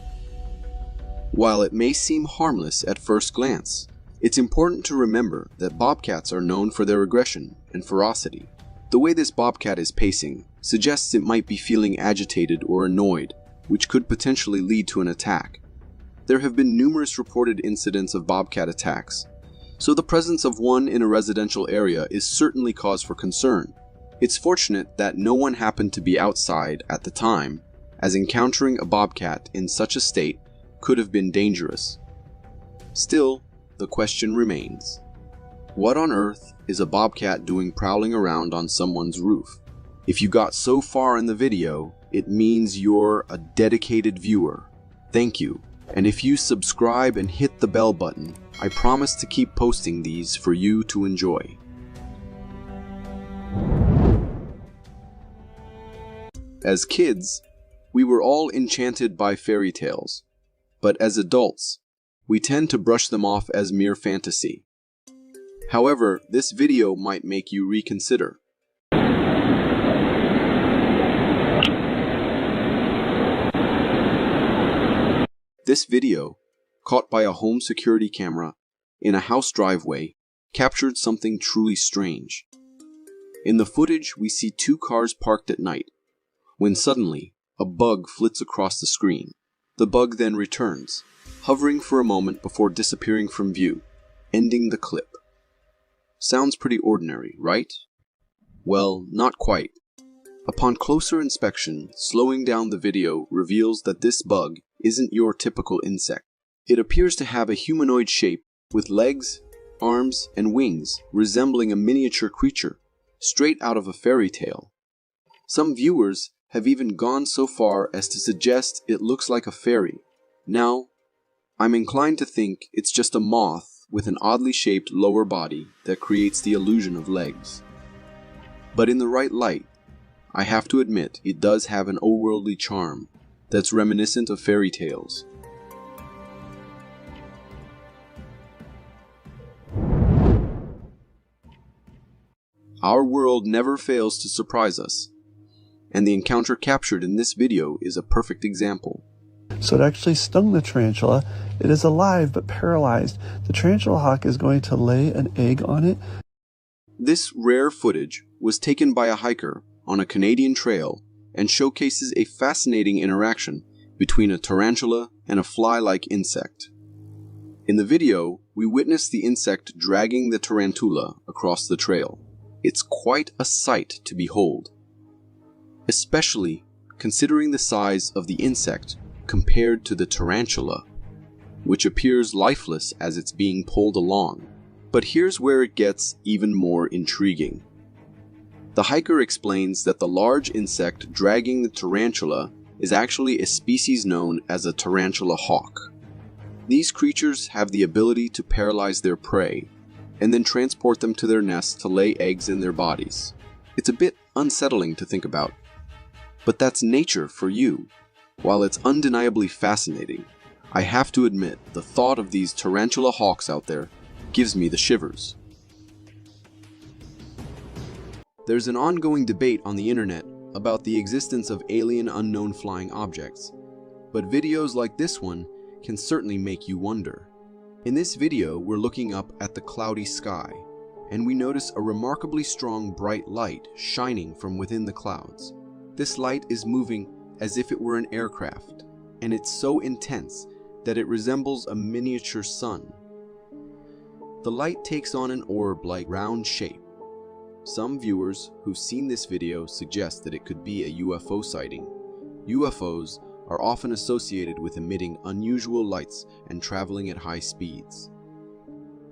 While it may seem harmless at first glance, it's important to remember that bobcats are known for their aggression and ferocity. The way this bobcat is pacing suggests it might be feeling agitated or annoyed, which could potentially lead to an attack. There have been numerous reported incidents of bobcat attacks, so the presence of one in a residential area is certainly cause for concern. It's fortunate that no one happened to be outside at the time, as encountering a bobcat in such a state could have been dangerous. Still, the question remains: what on earth is a bobcat doing prowling around on someone's roof? If you got so far in the video, it means you're a dedicated viewer. Thank you. And if you subscribe and hit the bell button, I promise to keep posting these for you to enjoy. As kids, we were all enchanted by fairy tales, but as adults, we tend to brush them off as mere fantasy. However, this video might make you reconsider. This video, caught by a home security camera in a house driveway, captured something truly strange. In the footage, we see two cars parked at night, when suddenly, a bug flits across the screen. The bug then returns, hovering for a moment before disappearing from view, ending the clip. Sounds pretty ordinary, right? Well, not quite. Upon closer inspection, slowing down the video reveals that this bug isn't your typical insect. It appears to have a humanoid shape with legs, arms, and wings resembling a miniature creature, straight out of a fairy tale. Some viewers have even gone so far as to suggest it looks like a fairy. Now, I'm inclined to think it's just a moth with an oddly shaped lower body that creates the illusion of legs. But in the right light, I have to admit it does have an overworldly charm that's reminiscent of fairy tales. Our world never fails to surprise us, and the encounter captured in this video is a perfect example. So it actually stung the tarantula. It is alive but paralyzed. The tarantula hawk is going to lay an egg on it. This rare footage was taken by a hiker on a Canadian trail and showcases a fascinating interaction between a tarantula and a fly-like insect. In the video, we witness the insect dragging the tarantula across the trail. It's quite a sight to behold, especially considering the size of the insect compared to the tarantula, which appears lifeless as it's being pulled along. But here's where it gets even more intriguing. The hiker explains that the large insect dragging the tarantula is actually a species known as a tarantula hawk. These creatures have the ability to paralyze their prey and then transport them to their nests to lay eggs in their bodies. It's a bit unsettling to think about, but that's nature for you. While it's undeniably fascinating, I have to admit the thought of these tarantula hawks out there gives me the shivers. There's an ongoing debate on the internet about the existence of alien unknown flying objects, but videos like this one can certainly make you wonder. In this video, we're looking up at the cloudy sky, and we notice a remarkably strong bright light shining from within the clouds. This light is moving as if it were an aircraft, and it's so intense that it resembles a miniature sun. The light takes on an orb-like round shape. Some viewers who've seen this video suggest that it could be a UFO sighting. UFOs are often associated with emitting unusual lights and traveling at high speeds.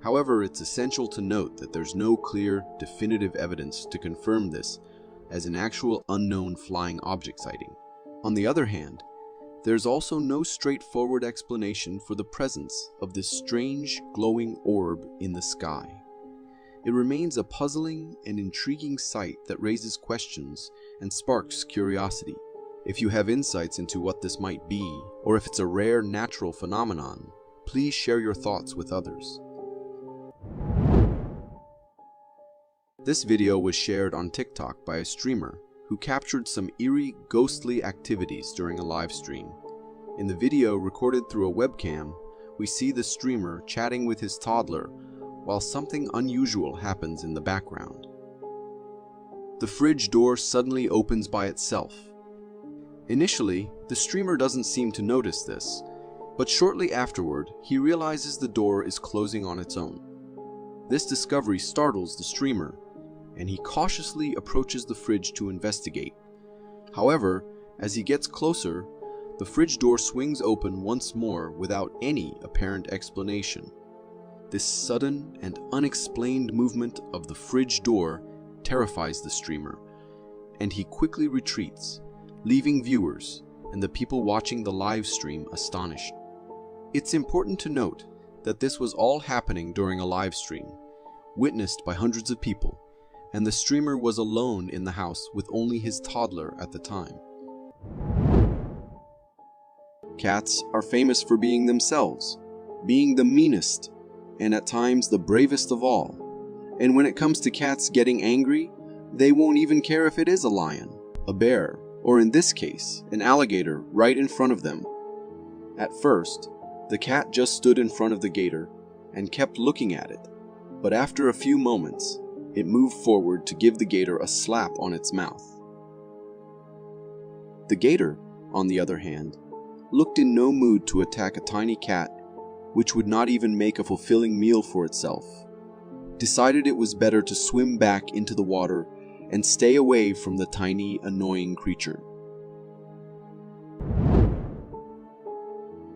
However, it's essential to note that there's no clear, definitive evidence to confirm this as an actual unknown flying object sighting. On the other hand, there's also no straightforward explanation for the presence of this strange, glowing orb in the sky. It remains a puzzling and intriguing sight that raises questions and sparks curiosity. If you have insights into what this might be, or if it's a rare natural phenomenon, please share your thoughts with others. This video was shared on TikTok by a streamer who captured some eerie, ghostly activities during a live stream. In the video recorded through a webcam, we see the streamer chatting with his toddler while something unusual happens in the background. The fridge door suddenly opens by itself. Initially, the streamer doesn't seem to notice this, but shortly afterward, he realizes the door is closing on its own. This discovery startles the streamer, and he cautiously approaches the fridge to investigate. However, as he gets closer, the fridge door swings open once more without any apparent explanation. This sudden and unexplained movement of the fridge door terrifies the streamer, and he quickly retreats, leaving viewers and the people watching the live stream astonished. It's important to note that this was all happening during a live stream, witnessed by hundreds of people, and the streamer was alone in the house with only his toddler at the time. Cats are famous for being themselves, being the meanest, and at times the bravest of all. And when it comes to cats getting angry, they won't even care if it is a lion, a bear, or in this case, an alligator right in front of them. At first, the cat just stood in front of the gator and kept looking at it, but after a few moments, it moved forward to give the gator a slap on its mouth. The gator, on the other hand, looked in no mood to attack a tiny cat, which would not even make a fulfilling meal for itself, decided it was better to swim back into the water and stay away from the tiny, annoying creature.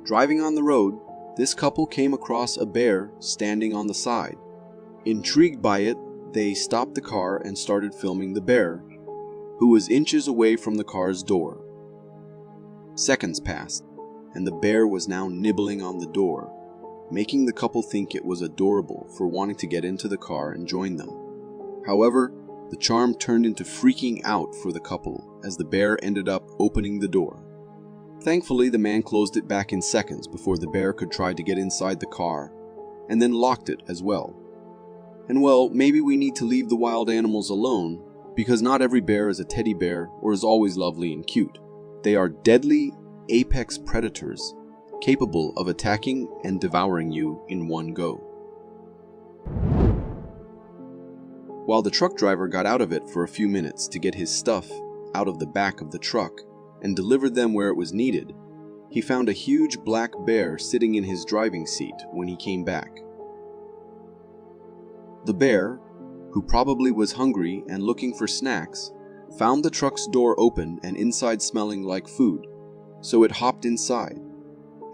Driving on the road, this couple came across a bear standing on the side. Intrigued by it, they stopped the car and started filming the bear, who was inches away from the car's door. Seconds passed, and the bear was now nibbling on the door, making the couple think it was adorable for wanting to get into the car and join them. However, the charm turned into freaking out for the couple as the bear ended up opening the door. Thankfully, the man closed it back in seconds before the bear could try to get inside the car, and then locked it as well. And well, maybe we need to leave the wild animals alone, because not every bear is a teddy bear or is always lovely and cute. They are deadly, apex predators, capable of attacking and devouring you in one go. While the truck driver got out of it for a few minutes to get his stuff out of the back of the truck and delivered them where it was needed, he found a huge black bear sitting in his driving seat when he came back. The bear, who probably was hungry and looking for snacks, found the truck's door open and inside smelling like food, so it hopped inside.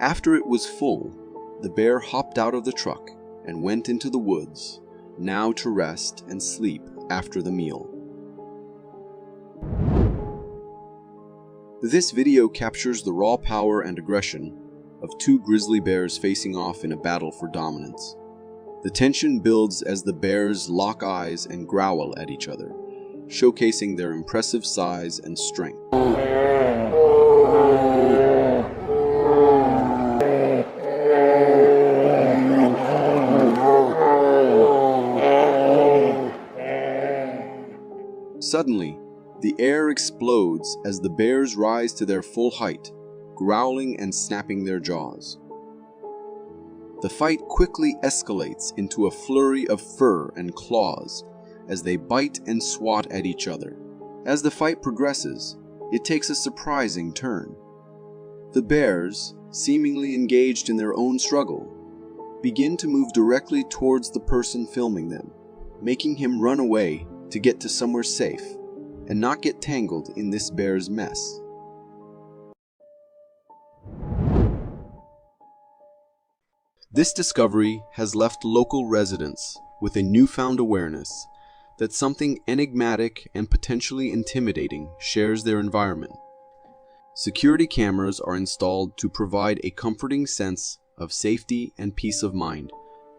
After it was full, the bear hopped out of the truck and went into the woods, now to rest and sleep after the meal. This video captures the raw power and aggression of two grizzly bears facing off in a battle for dominance. The tension builds as the bears lock eyes and growl at each other, showcasing their impressive size and strength. Suddenly, The air explodes as the bears rise to their full height, growling and snapping their jaws. The fight quickly escalates into a flurry of fur and claws as they bite and swat at each other. As the fight progresses, it takes a surprising turn. The bears, seemingly engaged in their own struggle, begin to move directly towards the person filming them, making him run away to get to somewhere safe and not get tangled in this bear's mess. This discovery has left local residents with a newfound awareness that something enigmatic and potentially intimidating shares their environment. Security cameras are installed to provide a comforting sense of safety and peace of mind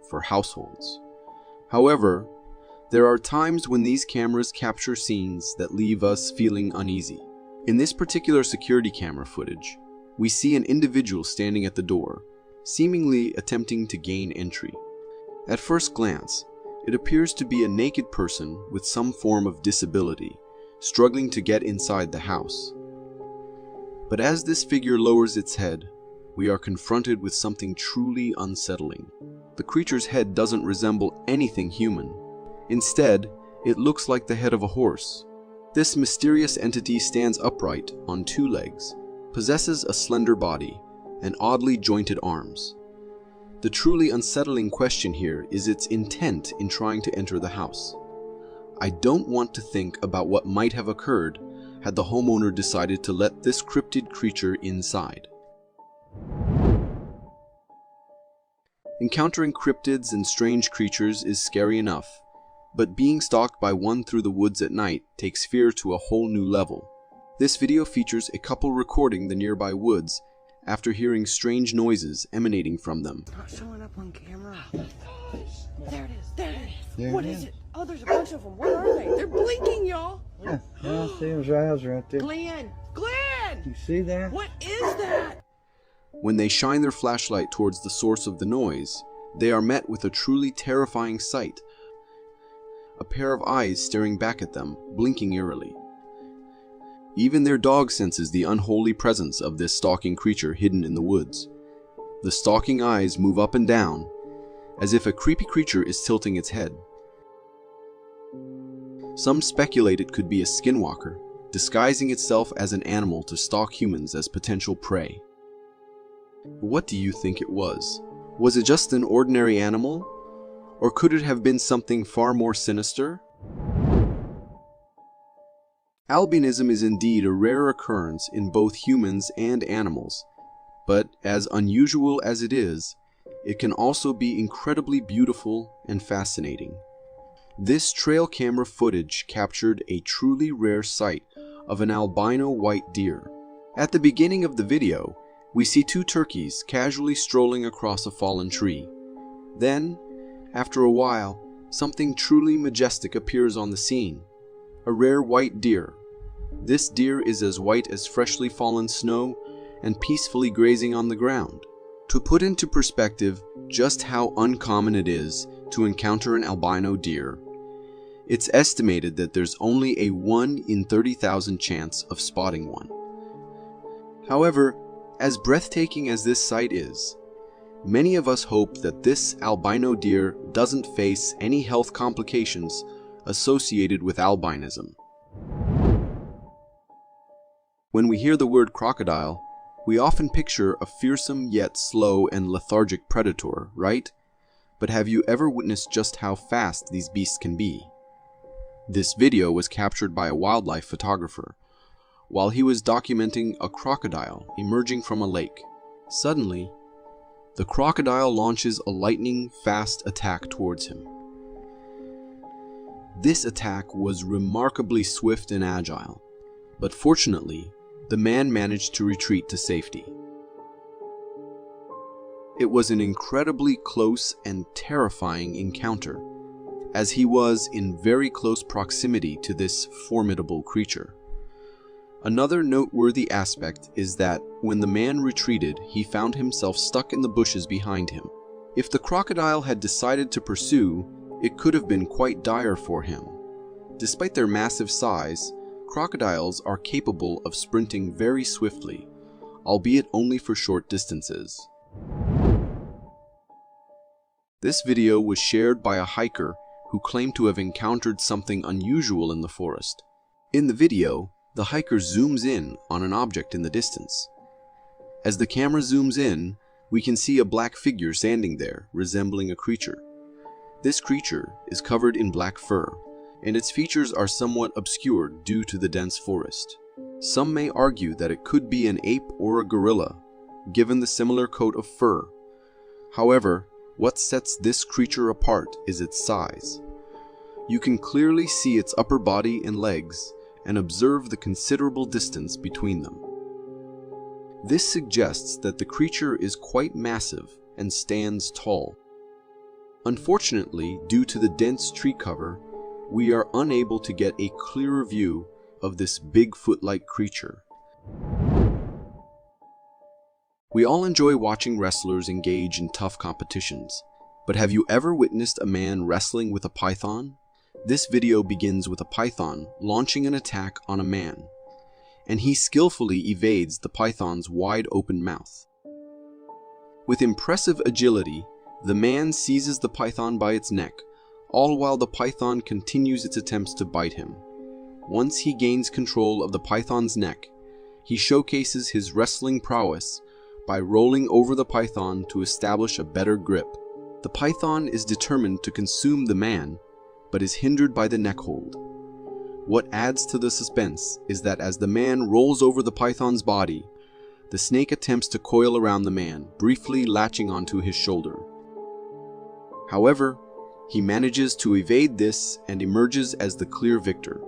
for households. However, there are times when these cameras capture scenes that leave us feeling uneasy. In this particular security camera footage, we see an individual standing at the door, seemingly attempting to gain entry. At first glance, it appears to be a naked person with some form of disability, struggling to get inside the house. But as this figure lowers its head, we are confronted with something truly unsettling. The creature's head doesn't resemble anything human. Instead, it looks like the head of a horse. This mysterious entity stands upright on two legs, possesses a slender body, and oddly jointed arms. The truly unsettling question here is its intent in trying to enter the house. I don't want to think about what might have occurred had the homeowner decided to let this cryptid creature inside. Encountering cryptids and strange creatures is scary enough, but being stalked by one through the woods at night takes fear to a whole new level. This video features a couple recording the nearby woods after hearing strange noises emanating from them. Not showing up on camera. There it is. There it is. What is it? Oh, there's a bunch of them. What are they? They're blinking, y'all. Yeah, I see his eyes right there. Glenn! Glenn! You see that? What is that? When they shine their flashlight towards the source of the noise, they are met with a truly terrifying sight. A pair of eyes staring back at them, blinking eerily. Even their dog senses the unholy presence of this stalking creature hidden in the woods. The stalking eyes move up and down, as if a creepy creature is tilting its head. Some speculate it could be a skinwalker, disguising itself as an animal to stalk humans as potential prey. What do you think it was? Was it just an ordinary animal? Or could it have been something far more sinister? Albinism is indeed a rare occurrence in both humans and animals, but as unusual as it is, it can also be incredibly beautiful and fascinating. This trail camera footage captured a truly rare sight of an albino white deer. At the beginning of the video, we see two turkeys casually strolling across a fallen tree. Then, after a while, something truly majestic appears on the scene. A rare white deer. This deer is as white as freshly fallen snow and peacefully grazing on the ground. To put into perspective just how uncommon it is to encounter an albino deer, it's estimated that there's only a 1 in 30,000 chance of spotting one. However, as breathtaking as this sight is, many of us hope that this albino deer doesn't face any health complications associated with albinism. When we hear the word crocodile, we often picture a fearsome yet slow and lethargic predator, right? But have you ever witnessed just how fast these beasts can be? This video was captured by a wildlife photographer while he was documenting a crocodile emerging from a lake. Suddenly, the crocodile launches a lightning-fast attack towards him. This attack was remarkably swift and agile, but fortunately, the man managed to retreat to safety. It was an incredibly close and terrifying encounter, as he was in very close proximity to this formidable creature. Another noteworthy aspect is that when the man retreated, he found himself stuck in the bushes behind him. If the crocodile had decided to pursue, it could have been quite dire for him. Despite their massive size, crocodiles are capable of sprinting very swiftly, albeit only for short distances. This video was shared by a hiker who claimed to have encountered something unusual in the forest. In the video, the hiker zooms in on an object in the distance. As the camera zooms in, we can see a black figure standing there, resembling a creature. This creature is covered in black fur, and its features are somewhat obscured due to the dense forest. Some may argue that it could be an ape or a gorilla, given the similar coat of fur. However, what sets this creature apart is its size. You can clearly see its upper body and legs, and observe the considerable distance between them. This suggests that the creature is quite massive and stands tall. Unfortunately, due to the dense tree cover, we are unable to get a clearer view of this Bigfoot-like creature. We all enjoy watching wrestlers engage in tough competitions, but have you ever witnessed a man wrestling with a python? This video begins with a python launching an attack on a man, and he skillfully evades the python's wide open mouth. With impressive agility, the man seizes the python by its neck, all while the python continues its attempts to bite him. Once he gains control of the python's neck, he showcases his wrestling prowess by rolling over the python to establish a better grip. The python is determined to consume the man, but is hindered by the neck hold. What adds to the suspense is that as the man rolls over the python's body, the snake attempts to coil around the man, briefly latching onto his shoulder. However, he manages to evade this and emerges as the clear victor.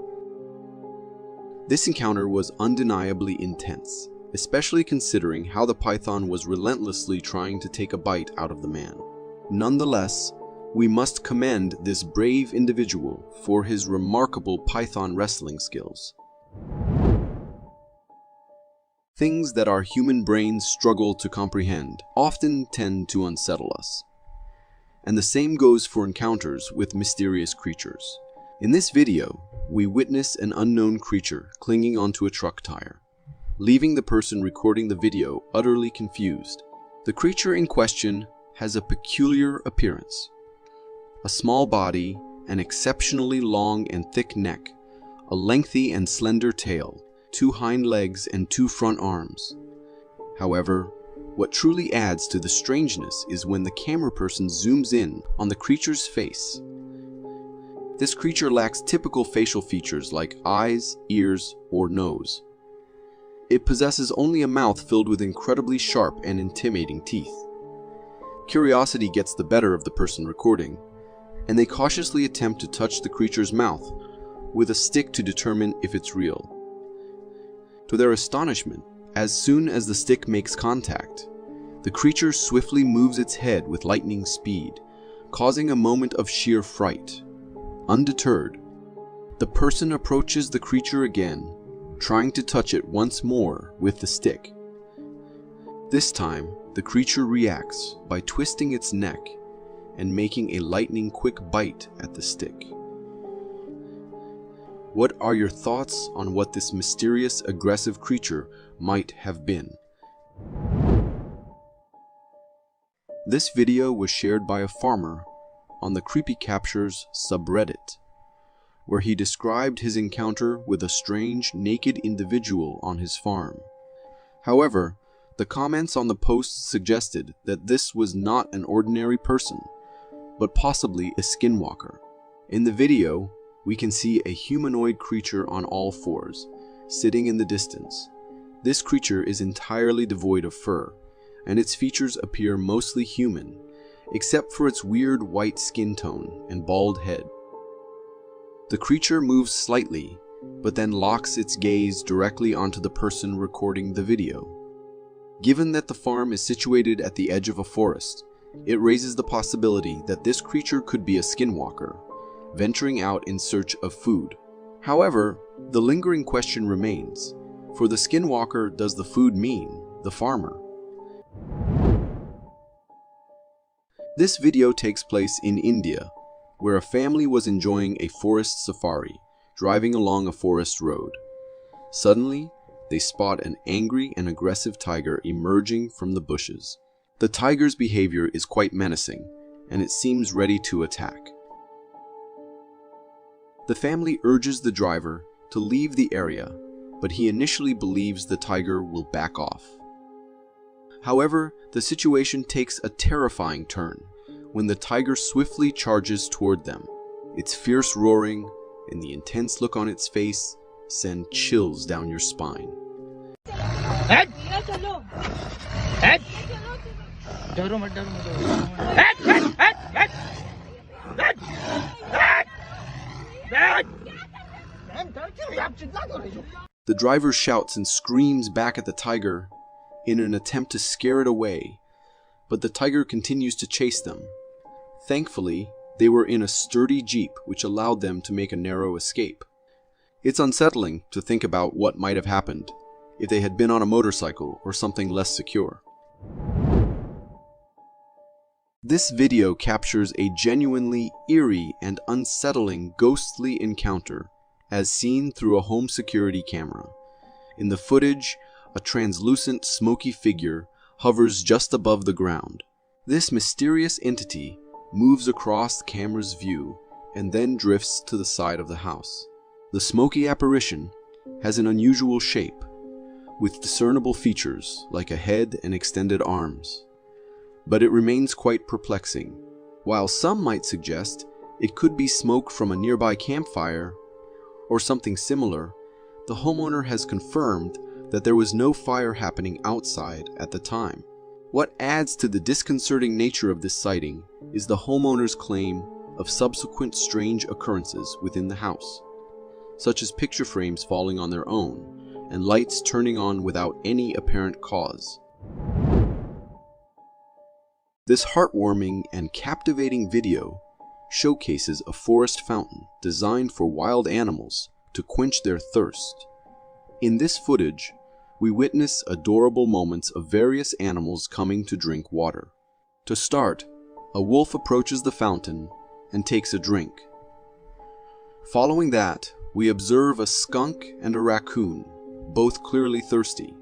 This encounter was undeniably intense, especially considering how the python was relentlessly trying to take a bite out of the man. Nonetheless, we must commend this brave individual for his remarkable python wrestling skills. Things that our human brains struggle to comprehend often tend to unsettle us. And the same goes for encounters with mysterious creatures. In this video, we witness an unknown creature clinging onto a truck tire, leaving the person recording the video utterly confused. The creature in question has a peculiar appearance. A small body, an exceptionally long and thick neck, a lengthy and slender tail, 2 hind legs and 2 front arms. However, what truly adds to the strangeness is when the camera person zooms in on the creature's face. This creature lacks typical facial features like eyes, ears, or nose. It possesses only a mouth filled with incredibly sharp and intimidating teeth. Curiosity gets the better of the person recording, and they cautiously attempt to touch the creature's mouth with a stick to determine if it's real. To their astonishment, as soon as the stick makes contact, the creature swiftly moves its head with lightning speed, causing a moment of sheer fright. Undeterred, the person approaches the creature again, trying to touch it once more with the stick. This time, the creature reacts by twisting its neck and making a lightning-quick bite at the stick. What are your thoughts on what this mysterious, aggressive creature might have been? This video was shared by a farmer on the Creepy Captures subreddit, where he described his encounter with a strange, naked individual on his farm. However, the comments on the post suggested that this was not an ordinary person, but possibly a skinwalker. In the video, we can see a humanoid creature on all fours, sitting in the distance. This creature is entirely devoid of fur, and its features appear mostly human, except for its weird white skin tone and bald head. The creature moves slightly, but then locks its gaze directly onto the person recording the video. Given that the farm is situated at the edge of a forest, it raises the possibility that this creature could be a skinwalker, venturing out in search of food. However, the lingering question remains, for the skinwalker, does the food mean the farmer? This video takes place in India, where a family was enjoying a forest safari, driving along a forest road. Suddenly, they spot an angry and aggressive tiger emerging from the bushes. The tiger's behavior is quite menacing, and it seems ready to attack. The family urges the driver to leave the area, but he initially believes the tiger will back off. However, the situation takes a terrifying turn when the tiger swiftly charges toward them. Its fierce roaring and the intense look on its face send chills down your spine. The driver shouts and screams back at the tiger in an attempt to scare it away, but the tiger continues to chase them. Thankfully, they were in a sturdy jeep which allowed them to make a narrow escape. It's unsettling to think about what might have happened if they had been on a motorcycle or something less secure. This video captures a genuinely eerie and unsettling ghostly encounter as seen through a home security camera. In the footage, a translucent, smoky figure hovers just above the ground. This mysterious entity moves across the camera's view and then drifts to the side of the house. The smoky apparition has an unusual shape, with discernible features like a head and extended arms. But it remains quite perplexing. While some might suggest it could be smoke from a nearby campfire or something similar, the homeowner has confirmed that there was no fire happening outside at the time. What adds to the disconcerting nature of this sighting is the homeowner's claim of subsequent strange occurrences within the house, such as picture frames falling on their own and lights turning on without any apparent cause. This heartwarming and captivating video showcases a forest fountain designed for wild animals to quench their thirst. In this footage, we witness adorable moments of various animals coming to drink water. To start, a wolf approaches the fountain and takes a drink. Following that, we observe a skunk and a raccoon, both clearly thirsty,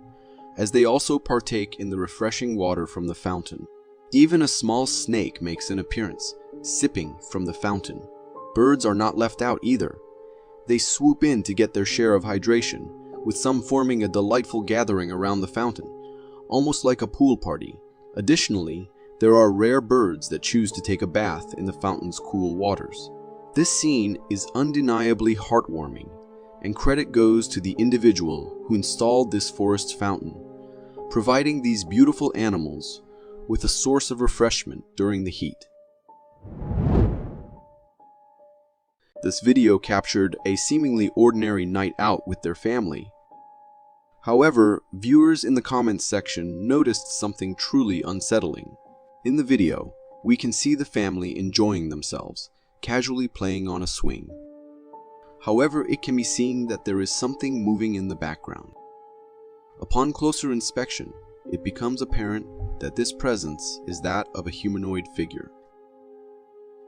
as they also partake in the refreshing water from the fountain. Even a small snake makes an appearance, sipping from the fountain. Birds are not left out either. They swoop in to get their share of hydration, with some forming a delightful gathering around the fountain, almost like a pool party. Additionally, there are rare birds that choose to take a bath in the fountain's cool waters. This scene is undeniably heartwarming, and credit goes to the individual who installed this forest fountain, providing these beautiful animals with a source of refreshment during the heat. This video captured a seemingly ordinary night out with their family. However, viewers in the comments section noticed something truly unsettling. In the video, we can see the family enjoying themselves, casually playing on a swing. However, it can be seen that there is something moving in the background. Upon closer inspection, it becomes apparent that this presence is that of a humanoid figure.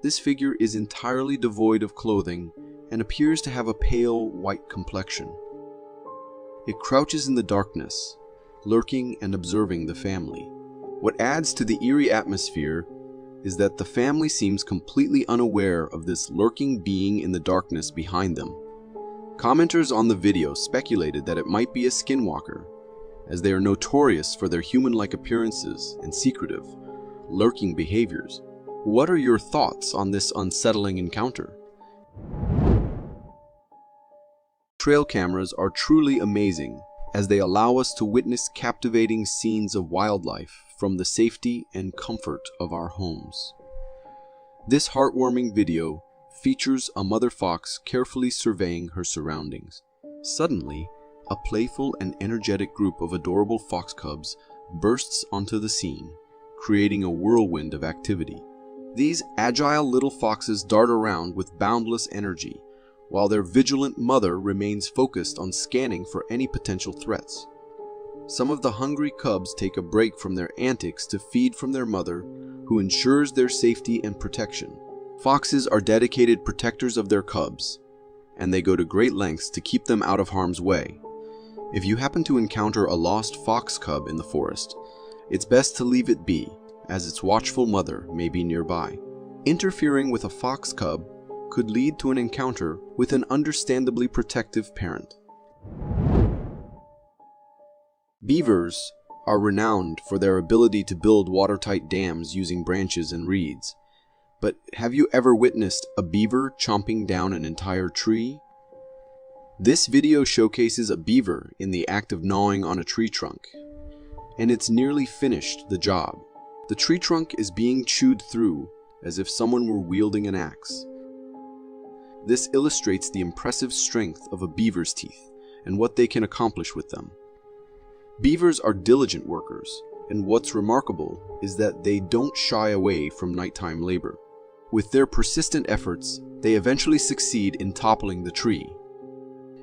This figure is entirely devoid of clothing and appears to have a pale white complexion. It crouches in the darkness, lurking and observing the family. What adds to the eerie atmosphere is that the family seems completely unaware of this lurking being in the darkness behind them. Commenters on the video speculated that it might be a skinwalker, as they are notorious for their human-like appearances and secretive, lurking behaviors. What are your thoughts on this unsettling encounter? Trail cameras are truly amazing, as they allow us to witness captivating scenes of wildlife from the safety and comfort of our homes. This heartwarming video features a mother fox carefully surveying her surroundings. Suddenly, a playful and energetic group of adorable fox cubs bursts onto the scene, creating a whirlwind of activity. These agile little foxes dart around with boundless energy, while their vigilant mother remains focused on scanning for any potential threats. Some of the hungry cubs take a break from their antics to feed from their mother, who ensures their safety and protection. Foxes are dedicated protectors of their cubs, and they go to great lengths to keep them out of harm's way. If you happen to encounter a lost fox cub in the forest, it's best to leave it be, as its watchful mother may be nearby. Interfering with a fox cub could lead to an encounter with an understandably protective parent. Beavers are renowned for their ability to build watertight dams using branches and reeds. But have you ever witnessed a beaver chomping down an entire tree? This video showcases a beaver in the act of gnawing on a tree trunk, and it's nearly finished the job. The tree trunk is being chewed through as if someone were wielding an axe. This illustrates the impressive strength of a beaver's teeth and what they can accomplish with them. Beavers are diligent workers, and what's remarkable is that they don't shy away from nighttime labor. With their persistent efforts, they eventually succeed in toppling the tree.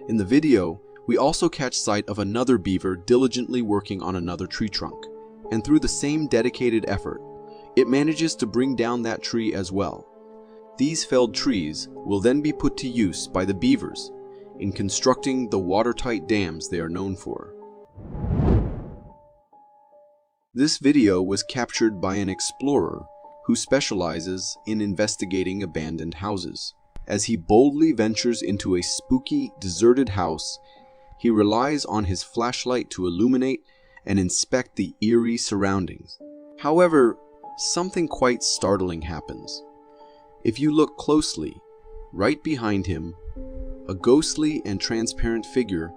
In the video, we also catch sight of another beaver diligently working on another tree trunk, and through the same dedicated effort, it manages to bring down that tree as well. These felled trees will then be put to use by the beavers in constructing the watertight dams they are known for. This video was captured by an explorer who specializes in investigating abandoned houses. As he boldly ventures into a spooky, deserted house, he relies on his flashlight to illuminate and inspect the eerie surroundings. However, something quite startling happens. If you look closely, right behind him, a ghostly and transparent figure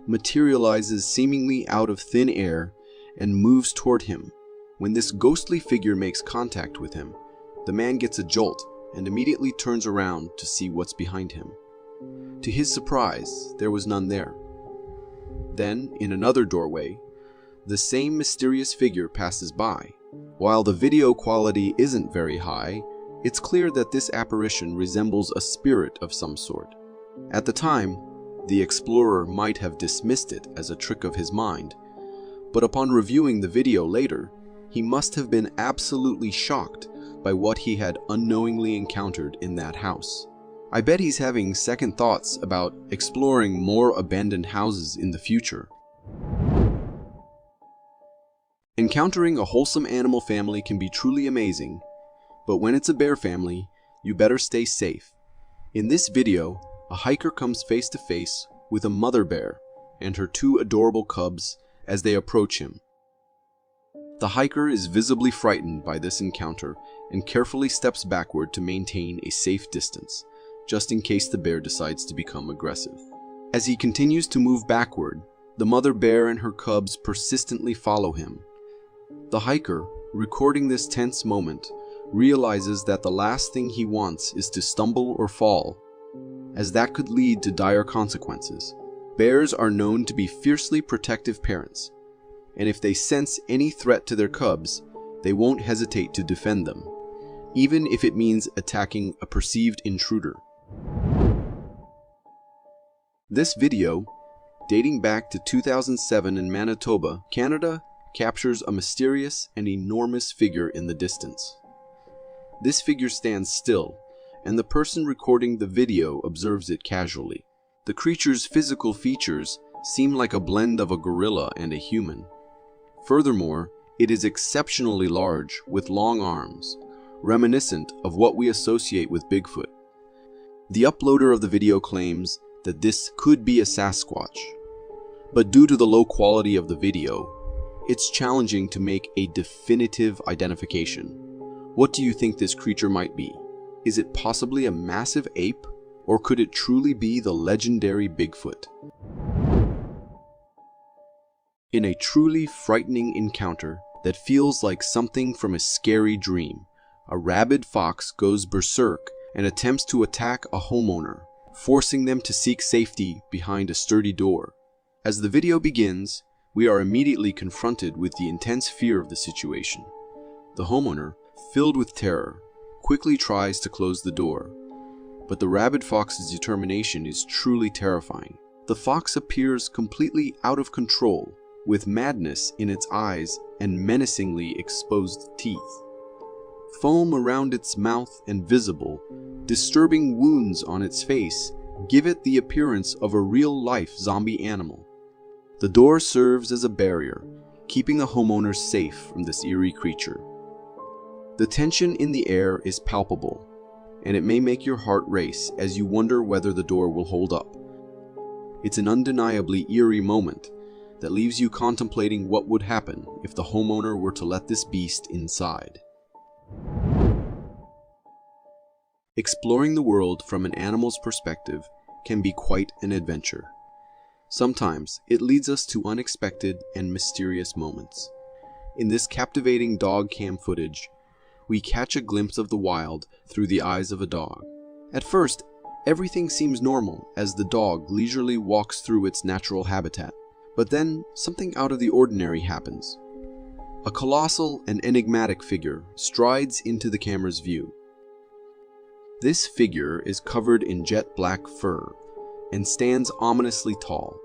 materializes seemingly out of thin air and moves toward him. When this ghostly figure makes contact with him, the man gets a jolt and immediately turns around to see what's behind him. To his surprise, there was none there. Then, in another doorway, the same mysterious figure passes by. While the video quality isn't very high, it's clear that this apparition resembles a spirit of some sort. At the time, the explorer might have dismissed it as a trick of his mind, but upon reviewing the video later, he must have been absolutely shocked by what he had unknowingly encountered in that house. I bet he's having second thoughts about exploring more abandoned houses in the future. Encountering a wholesome animal family can be truly amazing, but when it's a bear family, you better stay safe. In this video, a hiker comes face to face with a mother bear and her two adorable cubs as they approach him. The hiker is visibly frightened by this encounter and carefully steps backward to maintain a safe distance, just in case the bear decides to become aggressive. As he continues to move backward, the mother bear and her cubs persistently follow him. The hiker, recording this tense moment, realizes that the last thing he wants is to stumble or fall, as that could lead to dire consequences. Bears are known to be fiercely protective parents, and if they sense any threat to their cubs, they won't hesitate to defend them, even if it means attacking a perceived intruder. This video, dating back to 2007 in Manitoba, Canada, captures a mysterious and enormous figure in the distance. This figure stands still, and the person recording the video observes it casually. The creature's physical features seem like a blend of a gorilla and a human. Furthermore, it is exceptionally large with long arms, reminiscent of what we associate with Bigfoot. The uploader of the video claims that this could be a Sasquatch, but due to the low quality of the video, it's challenging to make a definitive identification. What do you think this creature might be? Is it possibly a massive ape, or could it truly be the legendary Bigfoot? In a truly frightening encounter that feels like something from a scary dream, a rabid fox goes berserk and attempts to attack a homeowner, forcing them to seek safety behind a sturdy door. As the video begins, we are immediately confronted with the intense fear of the situation. The homeowner, filled with terror, quickly tries to close the door, but the rabid fox's determination is truly terrifying. The fox appears completely out of control, with madness in its eyes and menacingly exposed teeth. Foam around its mouth and visible, disturbing wounds on its face give it the appearance of a real-life zombie animal. The door serves as a barrier, keeping the homeowners safe from this eerie creature. The tension in the air is palpable, and it may make your heart race as you wonder whether the door will hold up. It's an undeniably eerie moment that leaves you contemplating what would happen if the homeowner were to let this beast inside. Exploring the world from an animal's perspective can be quite an adventure. Sometimes it leads us to unexpected and mysterious moments. In this captivating dog cam footage, we catch a glimpse of the wild through the eyes of a dog. At first, everything seems normal as the dog leisurely walks through its natural habitat. But then, something out of the ordinary happens. A colossal and enigmatic figure strides into the camera's view. This figure is covered in jet black fur and stands ominously tall.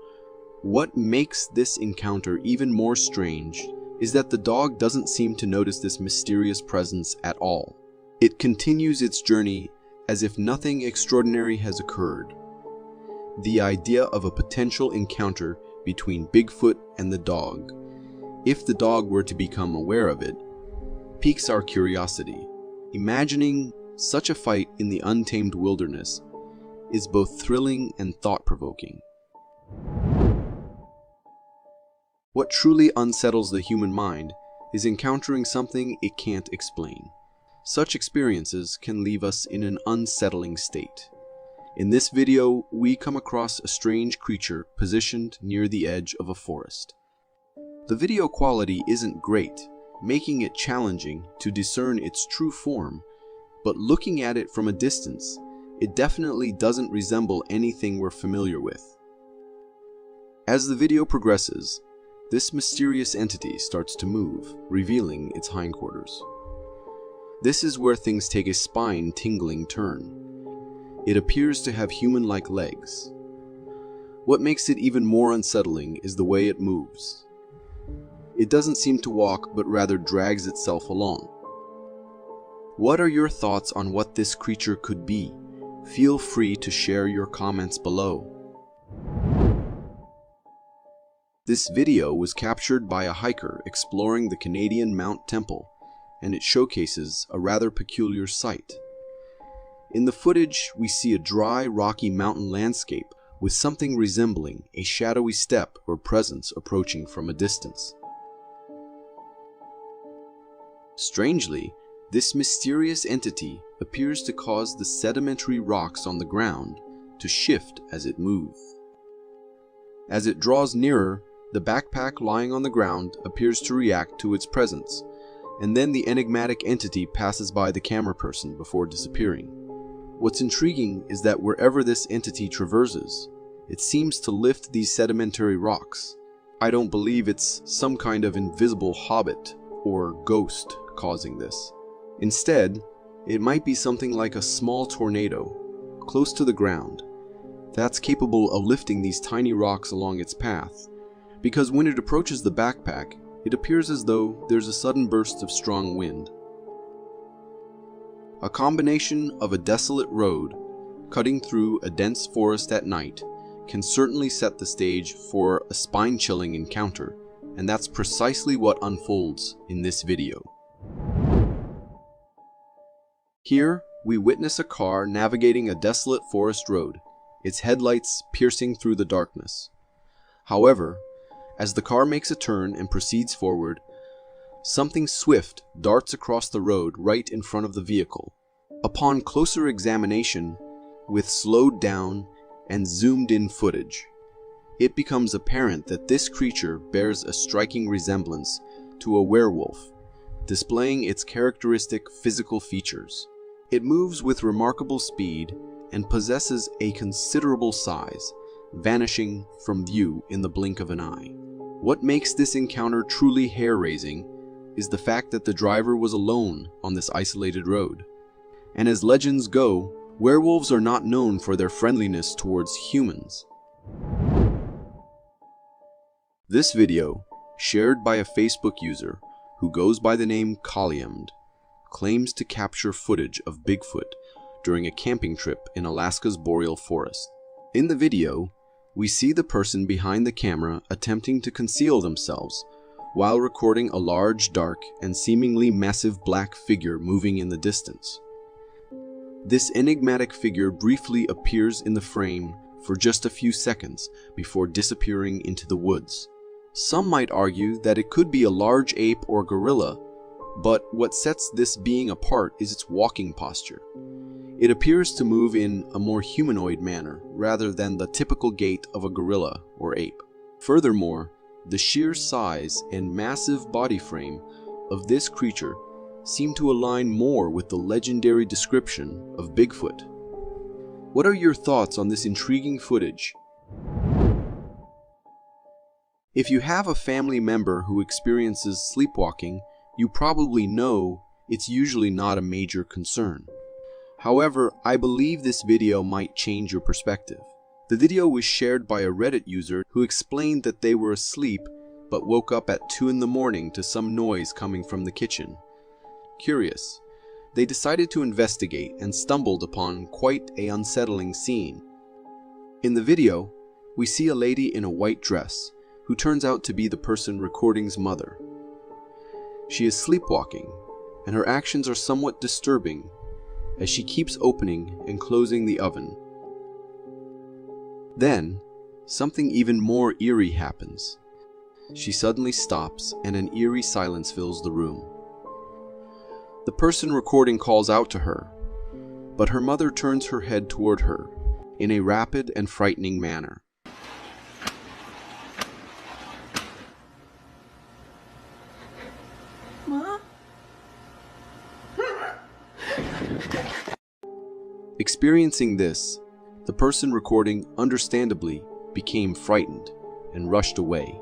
What makes this encounter even more strange is that the dog doesn't seem to notice this mysterious presence at all. It continues its journey as if nothing extraordinary has occurred. The idea of a potential encounter between Bigfoot and the dog, if the dog were to become aware of it, piques our curiosity. Imagining such a fight in the untamed wilderness is both thrilling and thought-provoking. What truly unsettles the human mind is encountering something it can't explain. Such experiences can leave us in an unsettling state. In this video, we come across a strange creature positioned near the edge of a forest. The video quality isn't great, making it challenging to discern its true form, but looking at it from a distance, it definitely doesn't resemble anything we're familiar with. As the video progresses, this mysterious entity starts to move, revealing its hindquarters. This is where things take a spine-tingling turn. It appears to have human-like legs. What makes it even more unsettling is the way it moves. It doesn't seem to walk, but rather drags itself along. What are your thoughts on what this creature could be? Feel free to share your comments below. This video was captured by a hiker exploring the Canadian Mount Temple, and it showcases a rather peculiar sight. In the footage, we see a dry, rocky mountain landscape with something resembling a shadowy step or presence approaching from a distance. Strangely, this mysterious entity appears to cause the sedimentary rocks on the ground to shift as it moves. As it draws nearer, the backpack lying on the ground appears to react to its presence, and then the enigmatic entity passes by the camera person before disappearing. What's intriguing is that wherever this entity traverses, it seems to lift these sedimentary rocks. I don't believe it's some kind of invisible hobbit or ghost causing this. Instead, it might be something like a small tornado, close to the ground, that's capable of lifting these tiny rocks along its path, because when it approaches the backpack, it appears as though there's a sudden burst of strong wind. A combination of a desolate road cutting through a dense forest at night can certainly set the stage for a spine-chilling encounter, and that's precisely what unfolds in this video. Here, we witness a car navigating a desolate forest road, its headlights piercing through the darkness. However, as the car makes a turn and proceeds forward, something swift darts across the road right in front of the vehicle. Upon closer examination, with slowed down and zoomed in footage, it becomes apparent that this creature bears a striking resemblance to a werewolf, displaying its characteristic physical features. It moves with remarkable speed and possesses a considerable size, vanishing from view in the blink of an eye. What makes this encounter truly hair-raising is the fact that the driver was alone on this isolated road. And as legends go, werewolves are not known for their friendliness towards humans. This video, shared by a Facebook user who goes by the name MlzmLndmCIA, claims to capture footage of Bigfoot during a camping trip in Alaska's boreal forest. In the video, We see the person behind the camera attempting to conceal themselves while recording a large, dark, and seemingly massive black figure moving in the distance. This enigmatic figure briefly appears in the frame for just a few seconds before disappearing into the woods. Some might argue that it could be a large ape or gorilla, but what sets this being apart is its walking posture. It appears to move in a more humanoid manner rather than the typical gait of a gorilla or ape. Furthermore, the sheer size and massive body frame of this creature seem to align more with the legendary description of Bigfoot. What are your thoughts on this intriguing footage? If you have a family member who experiences sleepwalking, you probably know it's usually not a major concern. However, I believe this video might change your perspective. The video was shared by a Reddit user who explained that they were asleep but woke up at 2 in the morning to some noise coming from the kitchen. Curious, they decided to investigate and stumbled upon quite an unsettling scene. In the video, we see a lady in a white dress who turns out to be the person recording's mother. She is sleepwalking, and her actions are somewhat disturbing as she keeps opening and closing the oven. Then, something even more eerie happens. She suddenly stops and an eerie silence fills the room. The person recording calls out to her, but her mother turns her head toward her in a rapid and frightening manner. Ma? Experiencing this, the person recording understandably became frightened and rushed away.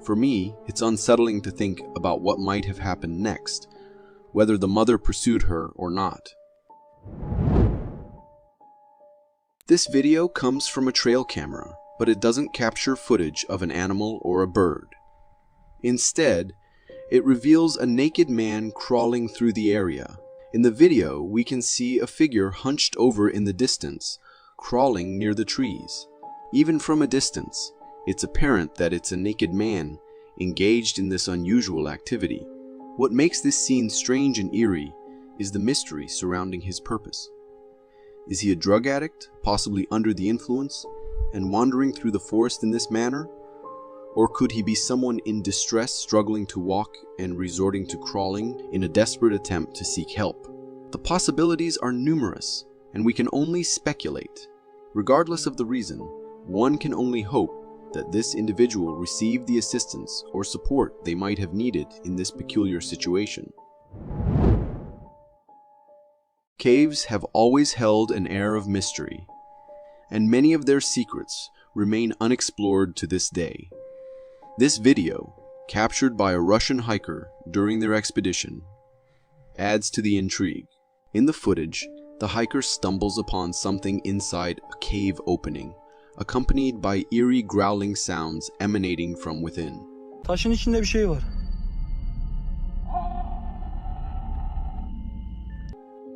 For me, it's unsettling to think about what might have happened next, whether the mother pursued her or not. This video comes from a trail camera, but it doesn't capture footage of an animal or a bird. Instead, it reveals a naked man crawling through the area. In the video, we can see a figure hunched over in the distance, crawling near the trees. Even from a distance, it's apparent that it's a naked man engaged in this unusual activity. What makes this scene strange and eerie is the mystery surrounding his purpose. Is he a drug addict, possibly under the influence, and wandering through the forest in this manner? Or could he be someone in distress struggling to walk and resorting to crawling in a desperate attempt to seek help? The possibilities are numerous, and we can only speculate. Regardless of the reason, one can only hope that this individual received the assistance or support they might have needed in this peculiar situation. Caves have always held an air of mystery, and many of their secrets remain unexplored to this day. This video, captured by a Russian hiker during their expedition, adds to the intrigue. In the footage, the hiker stumbles upon something inside a cave opening, accompanied by eerie growling sounds emanating from within. Taşın içinde bir şey var.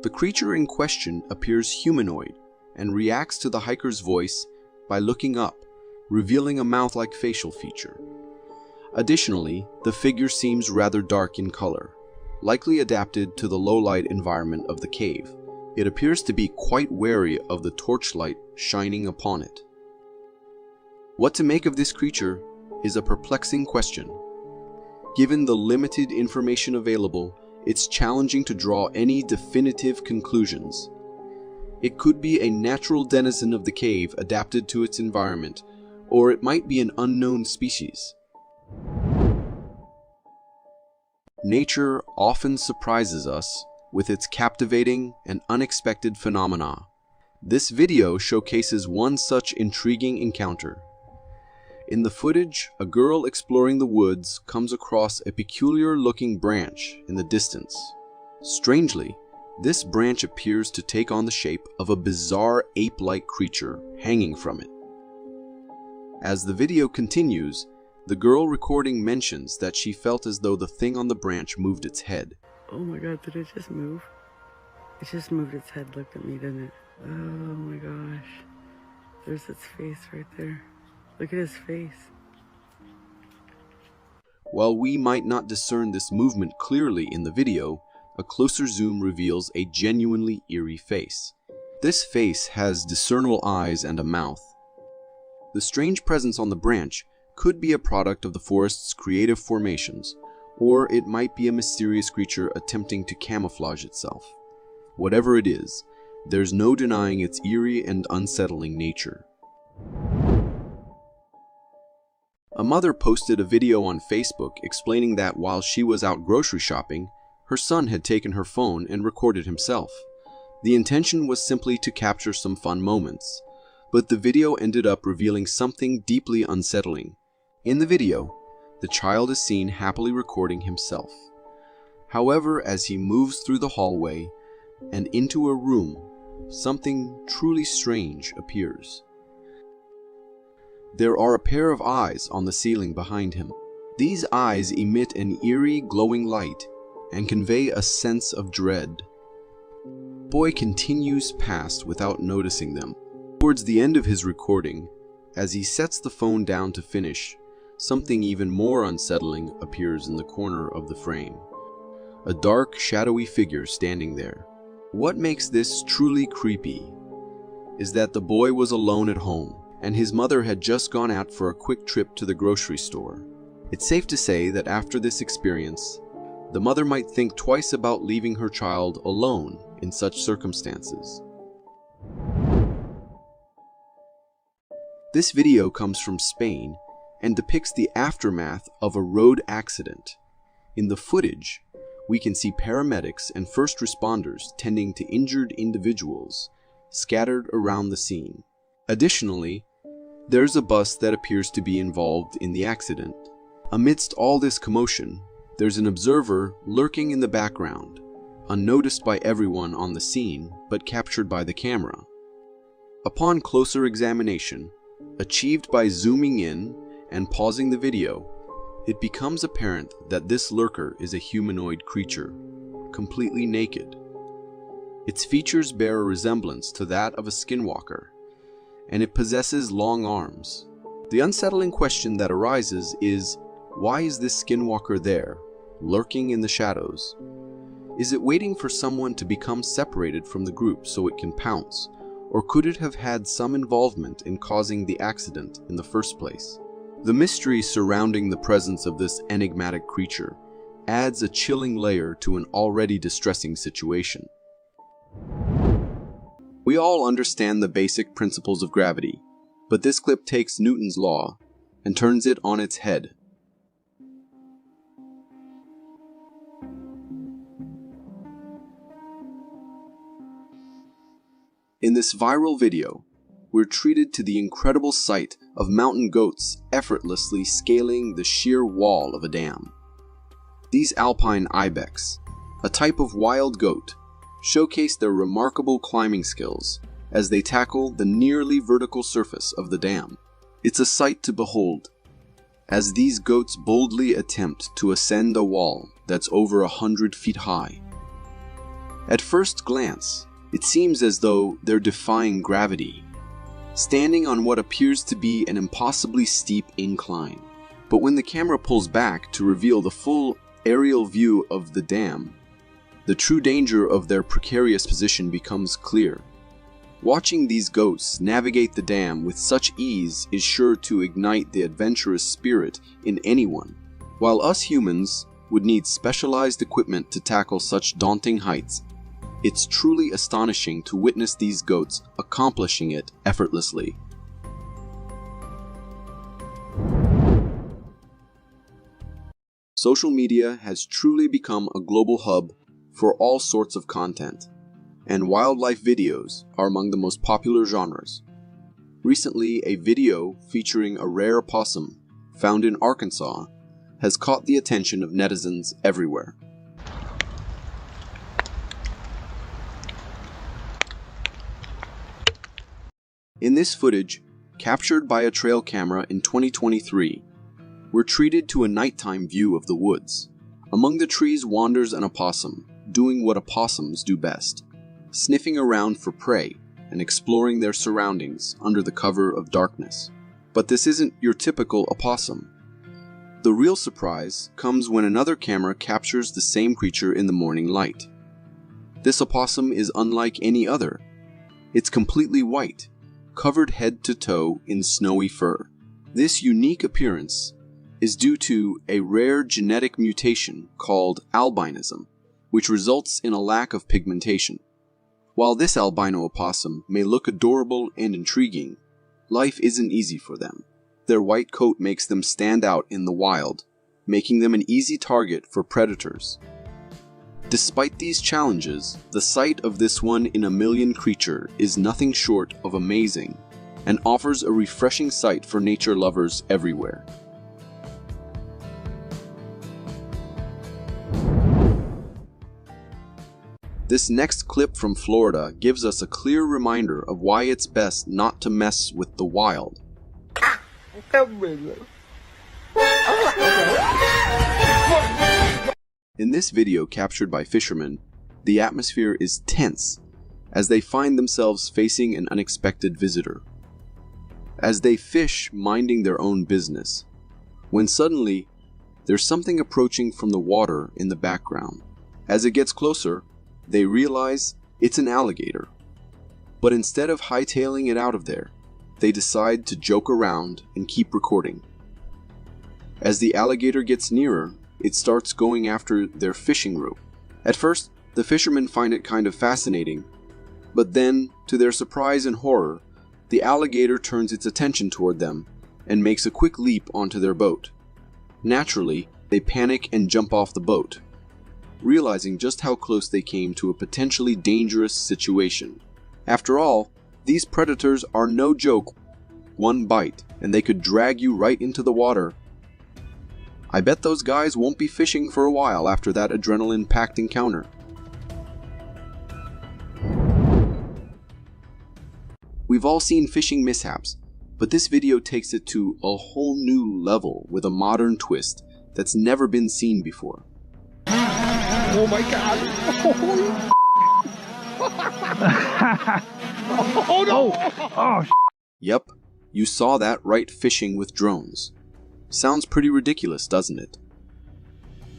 The creature in question appears humanoid and reacts to the hiker's voice by looking up, revealing a mouth-like facial feature. Additionally, the figure seems rather dark in color, likely adapted to the low-light environment of the cave. It appears to be quite wary of the torchlight shining upon it. What to make of this creature is a perplexing question. Given the limited information available, it's challenging to draw any definitive conclusions. It could be a natural denizen of the cave adapted to its environment, or it might be an unknown species. Nature often surprises us with its captivating and unexpected phenomena. This video showcases one such intriguing encounter. In the footage, a girl exploring the woods comes across a peculiar-looking branch in the distance. Strangely, this branch appears to take on the shape of a bizarre ape-like creature hanging from it. As the video continues, the girl recording mentions that she felt as though the thing on the branch moved its head. Oh my god, did it just move? It just moved its head, looked at me, didn't it? Oh my gosh. There's its face right there. Look at his face. While we might not discern this movement clearly in the video, a closer zoom reveals a genuinely eerie face. This face has discernible eyes and a mouth. The strange presence on the branch could be a product of the forest's creative formations, or it might be a mysterious creature attempting to camouflage itself. Whatever it is, there's no denying its eerie and unsettling nature. A mother posted a video on Facebook explaining that while she was out grocery shopping, her son had taken her phone and recorded himself. The intention was simply to capture some fun moments, but the video ended up revealing something deeply unsettling. In the video, the child is seen happily recording himself. However, as he moves through the hallway and into a room, something truly strange appears. There are a pair of eyes on the ceiling behind him. These eyes emit an eerie, glowing light and convey a sense of dread. Boy continues past without noticing them. Towards the end of his recording, as he sets the phone down to finish, something even more unsettling appears in the corner of the frame. A dark, shadowy figure standing there. What makes this truly creepy is that the boy was alone at home, and his mother had just gone out for a quick trip to the grocery store. It's safe to say that after this experience, the mother might think twice about leaving her child alone in such circumstances. This video comes from Spain and depicts the aftermath of a road accident. In the footage, we can see paramedics and first responders tending to injured individuals scattered around the scene. Additionally, there's a bus that appears to be involved in the accident. Amidst all this commotion, there's an observer lurking in the background, unnoticed by everyone on the scene, but captured by the camera. Upon closer examination, achieved by zooming in and pausing the video, it becomes apparent that this lurker is a humanoid creature, completely naked. Its features bear a resemblance to that of a skinwalker, and it possesses long arms. The unsettling question that arises is, why is this skinwalker there, lurking in the shadows? Is it waiting for someone to become separated from the group so it can pounce, or could it have had some involvement in causing the accident in the first place? The mystery surrounding the presence of this enigmatic creature adds a chilling layer to an already distressing situation. We all understand the basic principles of gravity, but this clip takes Newton's law and turns it on its head. In this viral video, we're treated to the incredible sight of mountain goats effortlessly scaling the sheer wall of a dam. These alpine ibex, a type of wild goat, showcase their remarkable climbing skills as they tackle the nearly vertical surface of the dam. It's a sight to behold, as these goats boldly attempt to ascend a wall that's over 100 feet high. At first glance, it seems as though they're defying gravity, standing on what appears to be an impossibly steep incline. But when the camera pulls back to reveal the full aerial view of the dam, the true danger of their precarious position becomes clear. Watching these goats navigate the dam with such ease is sure to ignite the adventurous spirit in anyone. While us humans would need specialized equipment to tackle such daunting heights, it's truly astonishing to witness these goats accomplishing it effortlessly. Social media has truly become a global hub for all sorts of content, and wildlife videos are among the most popular genres. Recently, a video featuring a rare opossum found in Arkansas has caught the attention of netizens everywhere. In this footage, captured by a trail camera in 2023, we're treated to a nighttime view of the woods. Among the trees wanders an opossum, doing what opossums do best, sniffing around for prey and exploring their surroundings under the cover of darkness. But this isn't your typical opossum. The real surprise comes when another camera captures the same creature in the morning light. This opossum is unlike any other. It's completely white, covered head to toe in snowy fur. This unique appearance is due to a rare genetic mutation called albinism, which results in a lack of pigmentation. While this albino opossum may look adorable and intriguing, life isn't easy for them. Their white coat makes them stand out in the wild, making them an easy target for predators. Despite these challenges, the sight of this one-in-a-million creature is nothing short of amazing and offers a refreshing sight for nature lovers everywhere. This next clip from Florida gives us a clear reminder of why it's best not to mess with the wild. In this video captured by fishermen, the atmosphere is tense as they find themselves facing an unexpected visitor. As they fish minding their own business, when suddenly there's something approaching from the water in the background. As it gets closer, they realize it's an alligator. But instead of hightailing it out of there, they decide to joke around and keep recording. As the alligator gets nearer, it starts going after their fishing rope. At first, the fishermen find it kind of fascinating, but then, to their surprise and horror, the alligator turns its attention toward them and makes a quick leap onto their boat. Naturally, they panic and jump off the boat, realizing just how close they came to a potentially dangerous situation. After all, these predators are no joke. One bite, and they could drag you right into the water. I bet those guys won't be fishing for a while after that adrenaline-packed encounter. We've all seen fishing mishaps, but this video takes it to a whole new level with a modern twist that's never been seen before. Oh my god! Oh no! Oh, Yep, you saw that right, fishing with drones. Sounds pretty ridiculous, doesn't it?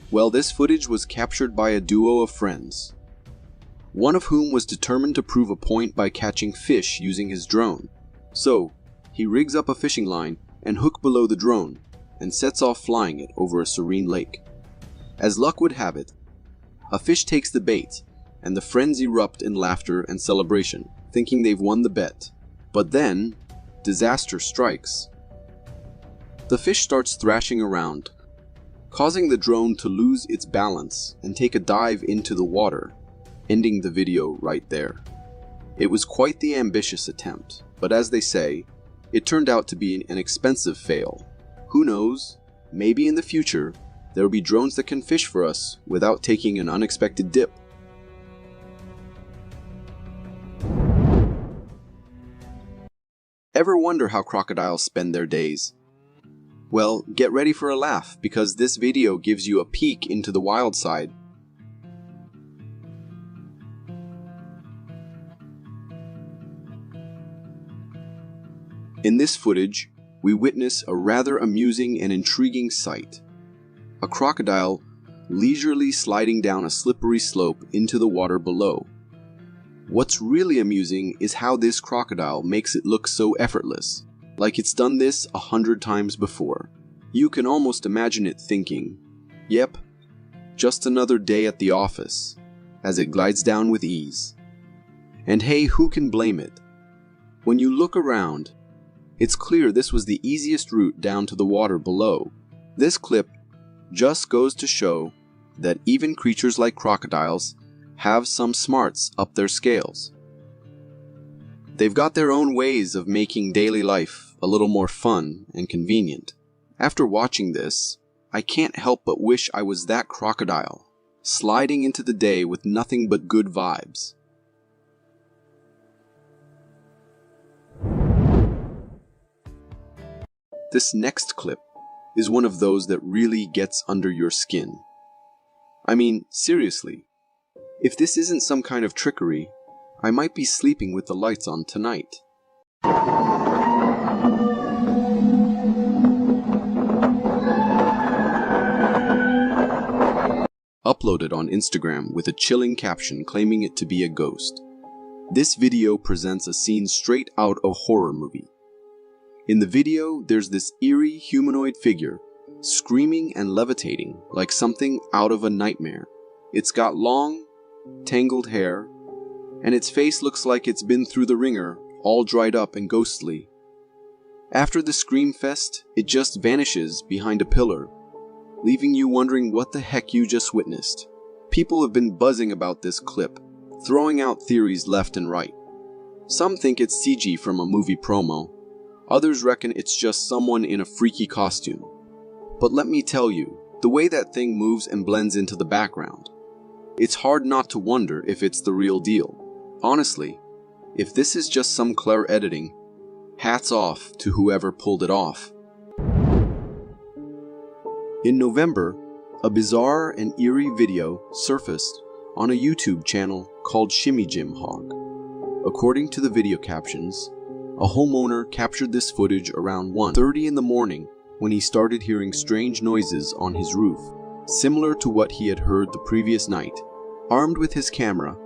Well, this footage was captured by a duo of friends, one of whom was determined to prove a point by catching fish using his drone. So, he rigs up a fishing line and hook below the drone and sets off flying it over a serene lake. As luck would have it, a fish takes the bait, and the friends erupt in laughter and celebration, thinking they've won the bet. But then, disaster strikes. The fish starts thrashing around, causing the drone to lose its balance and take a dive into the water, ending the video right there. It was quite the ambitious attempt, but as they say, it turned out to be an expensive fail. Who knows, maybe in the future, there will be drones that can fish for us without taking an unexpected dip. Ever wonder how crocodiles spend their days? Well, get ready for a laugh, because this video gives you a peek into the wild side. In this footage, we witness a rather amusing and intriguing sight. A crocodile leisurely sliding down a slippery slope into the water below. What's really amusing is how this crocodile makes it look so effortless, like it's done this 100 times before. You can almost imagine it thinking, yep, just another day at the office, as it glides down with ease. And hey, who can blame it? When you look around, it's clear this was the easiest route down to the water below. This clip just goes to show that even creatures like crocodiles have some smarts up their scales. They've got their own ways of making daily life a little more fun and convenient. After watching this, I can't help but wish I was that crocodile, sliding into the day with nothing but good vibes. This next clip is one of those that really gets under your skin. I mean, seriously, if this isn't some kind of trickery, I might be sleeping with the lights on tonight. Uploaded on Instagram with a chilling caption claiming it to be a ghost. This video presents a scene straight out of a horror movie. In the video, there's this eerie humanoid figure screaming and levitating like something out of a nightmare. It's got long, tangled hair, and its face looks like it's been through the ringer, all dried up and ghostly. After the scream fest, it just vanishes behind a pillar, leaving you wondering what the heck you just witnessed. People have been buzzing about this clip, throwing out theories left and right. Some think it's CG from a movie promo. Others reckon it's just someone in a freaky costume. But let me tell you, the way that thing moves and blends into the background, it's hard not to wonder if it's the real deal. Honestly, if this is just some clever editing, hats off to whoever pulled it off. In November, a bizarre and eerie video surfaced on a YouTube channel called Shimmy Jim Hog. According to the video captions, a homeowner captured this footage around 1:30 in the morning when he started hearing strange noises on his roof, similar to what he had heard the previous night. Armed with his camera,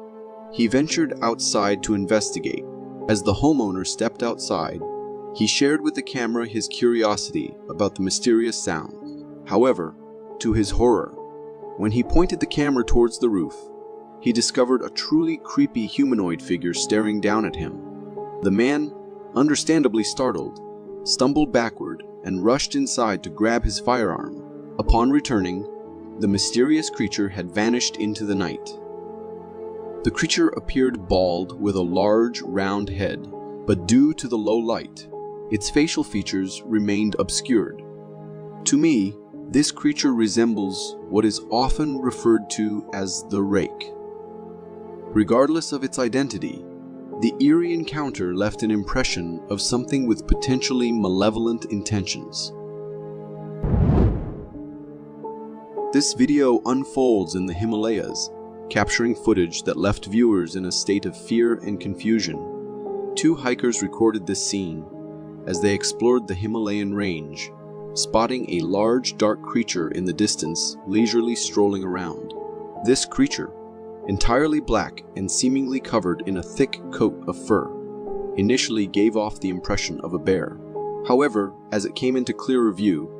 he ventured outside to investigate. As the homeowner stepped outside, he shared with the camera his curiosity about the mysterious sound. However, to his horror, when he pointed the camera towards the roof, he discovered a truly creepy humanoid figure staring down at him. The man, understandably startled, stumbled backward and rushed inside to grab his firearm. Upon returning, the mysterious creature had vanished into the night. The creature appeared bald with a large, round head, but due to the low light, its facial features remained obscured. To me, this creature resembles what is often referred to as the Rake. Regardless of its identity, the eerie encounter left an impression of something with potentially malevolent intentions. This video unfolds in the Himalayas, capturing footage that left viewers in a state of fear and confusion. Two hikers recorded this scene as they explored the Himalayan range, spotting a large dark creature in the distance leisurely strolling around. This creature, entirely black and seemingly covered in a thick coat of fur, initially gave off the impression of a bear. However, as it came into clearer view,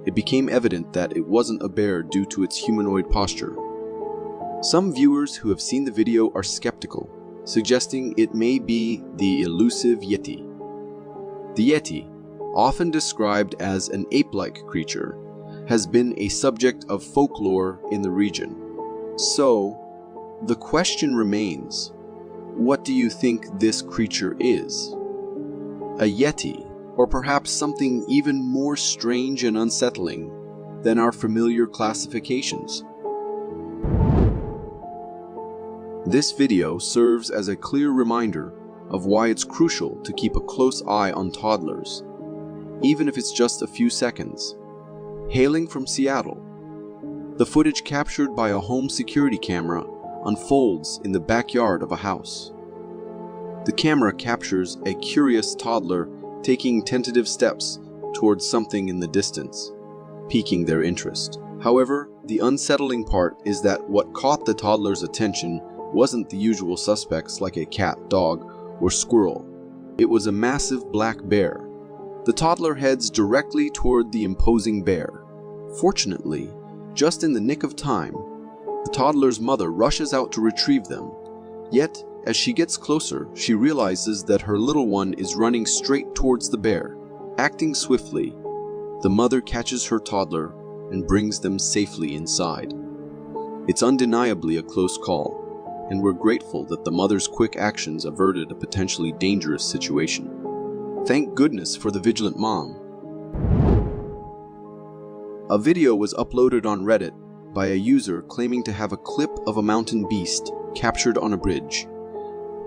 it became evident that it wasn't a bear due to its humanoid posture. Some viewers who have seen the video are skeptical, suggesting it may be the elusive Yeti. The Yeti, often described as an ape-like creature, has been a subject of folklore in the region. So, the question remains, what do you think this creature is? A Yeti, or perhaps something even more strange and unsettling than our familiar classifications? This video serves as a clear reminder of why it's crucial to keep a close eye on toddlers, even if it's just a few seconds. Hailing from Seattle, the footage captured by a home security camera unfolds in the backyard of a house. The camera captures a curious toddler taking tentative steps towards something in the distance, piquing their interest. However, the unsettling part is that what caught the toddler's attention wasn't the usual suspects like a cat, dog, or squirrel. It was a massive black bear. The toddler heads directly toward the imposing bear. Fortunately, just in the nick of time, the toddler's mother rushes out to retrieve them. Yet, as she gets closer, she realizes that her little one is running straight towards the bear. Acting swiftly, the mother catches her toddler and brings them safely inside. It's undeniably a close call, and we're grateful that the mother's quick actions averted a potentially dangerous situation. Thank goodness for the vigilant mom. A video was uploaded on Reddit by a user claiming to have a clip of a mountain beast captured on a bridge.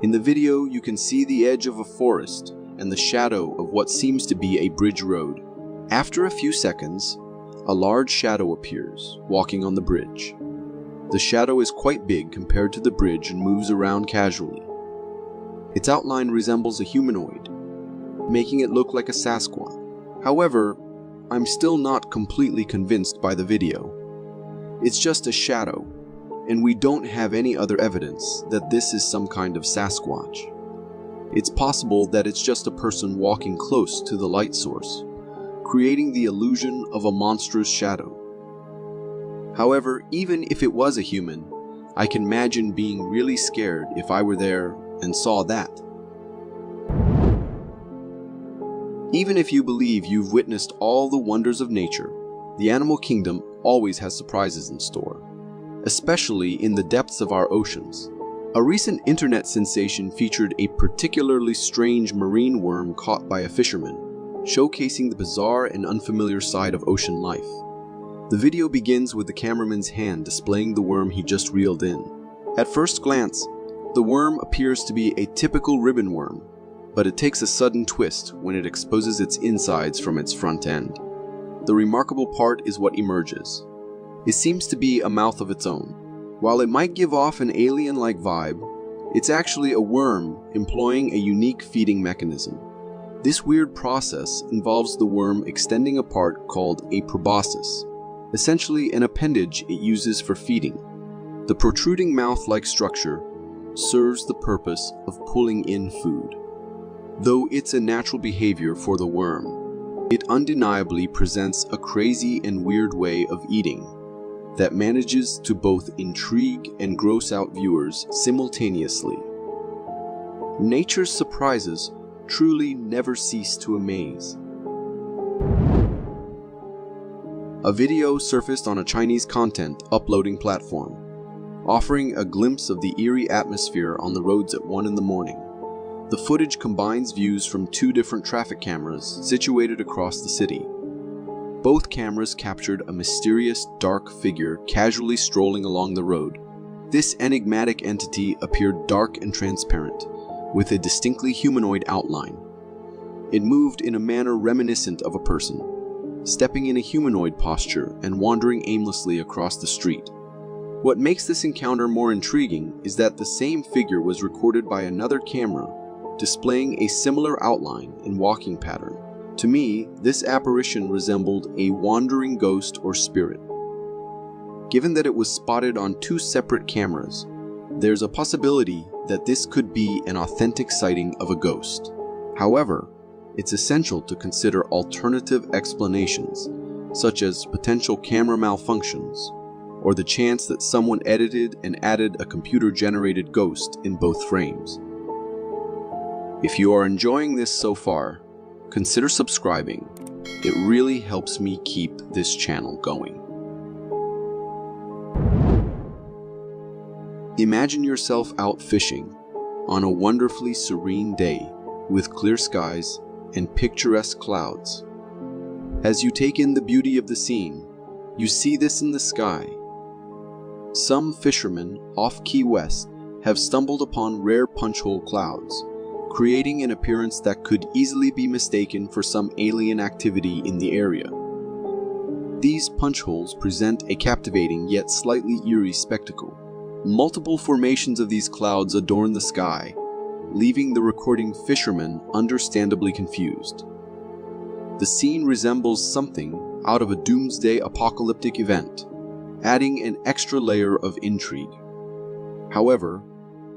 In the video, you can see the edge of a forest and the shadow of what seems to be a bridge road. After a few seconds, a large shadow appears, walking on the bridge. The shadow is quite big compared to the bridge and moves around casually. Its outline resembles a humanoid, making it look like a Sasquatch. However, I'm still not completely convinced by the video. It's just a shadow, and we don't have any other evidence that this is some kind of Sasquatch. It's possible that it's just a person walking close to the light source, creating the illusion of a monstrous shadow. However, even if it was a human, I can imagine being really scared if I were there and saw that. Even if you believe you've witnessed all the wonders of nature, the animal kingdom always has surprises in store, especially in the depths of our oceans. A recent internet sensation featured a particularly strange marine worm caught by a fisherman, showcasing the bizarre and unfamiliar side of ocean life. The video begins with the cameraman's hand displaying the worm he just reeled in. At first glance, the worm appears to be a typical ribbon worm, but it takes a sudden twist when it exposes its insides from its front end. The remarkable part is what emerges. It seems to be a mouth of its own. While it might give off an alien-like vibe, it's actually a worm employing a unique feeding mechanism. This weird process involves the worm extending a part called a proboscis, essentially an appendage it uses for feeding. The protruding mouth-like structure serves the purpose of pulling in food. Though it's a natural behavior for the worm, it undeniably presents a crazy and weird way of eating that manages to both intrigue and gross out viewers simultaneously. Nature's surprises truly never cease to amaze. A video surfaced on a Chinese content uploading platform, offering a glimpse of the eerie atmosphere on the roads at 1 in the morning. The footage combines views from 2 different traffic cameras situated across the city. Both cameras captured a mysterious, dark figure casually strolling along the road. This enigmatic entity appeared dark and transparent, with a distinctly humanoid outline. It moved in a manner reminiscent of a person, stepping in a humanoid posture and wandering aimlessly across the street. What makes this encounter more intriguing is that the same figure was recorded by another camera, displaying a similar outline and walking pattern. To me, this apparition resembled a wandering ghost or spirit. Given that it was spotted on 2 separate cameras, there's a possibility that this could be an authentic sighting of a ghost. However, it's essential to consider alternative explanations, such as potential camera malfunctions, or the chance that someone edited and added a computer-generated ghost in both frames. If you are enjoying this so far, consider subscribing. It really helps me keep this channel going. Imagine yourself out fishing on a wonderfully serene day with clear skies and picturesque clouds. As you take in the beauty of the scene, you see this in the sky. Some fishermen off Key West have stumbled upon rare punch-hole clouds, creating an appearance that could easily be mistaken for some alien activity in the area. These punch holes present a captivating yet slightly eerie spectacle. Multiple formations of these clouds adorn the sky, leaving the recording fisherman understandably confused. The scene resembles something out of a doomsday apocalyptic event, adding an extra layer of intrigue. However,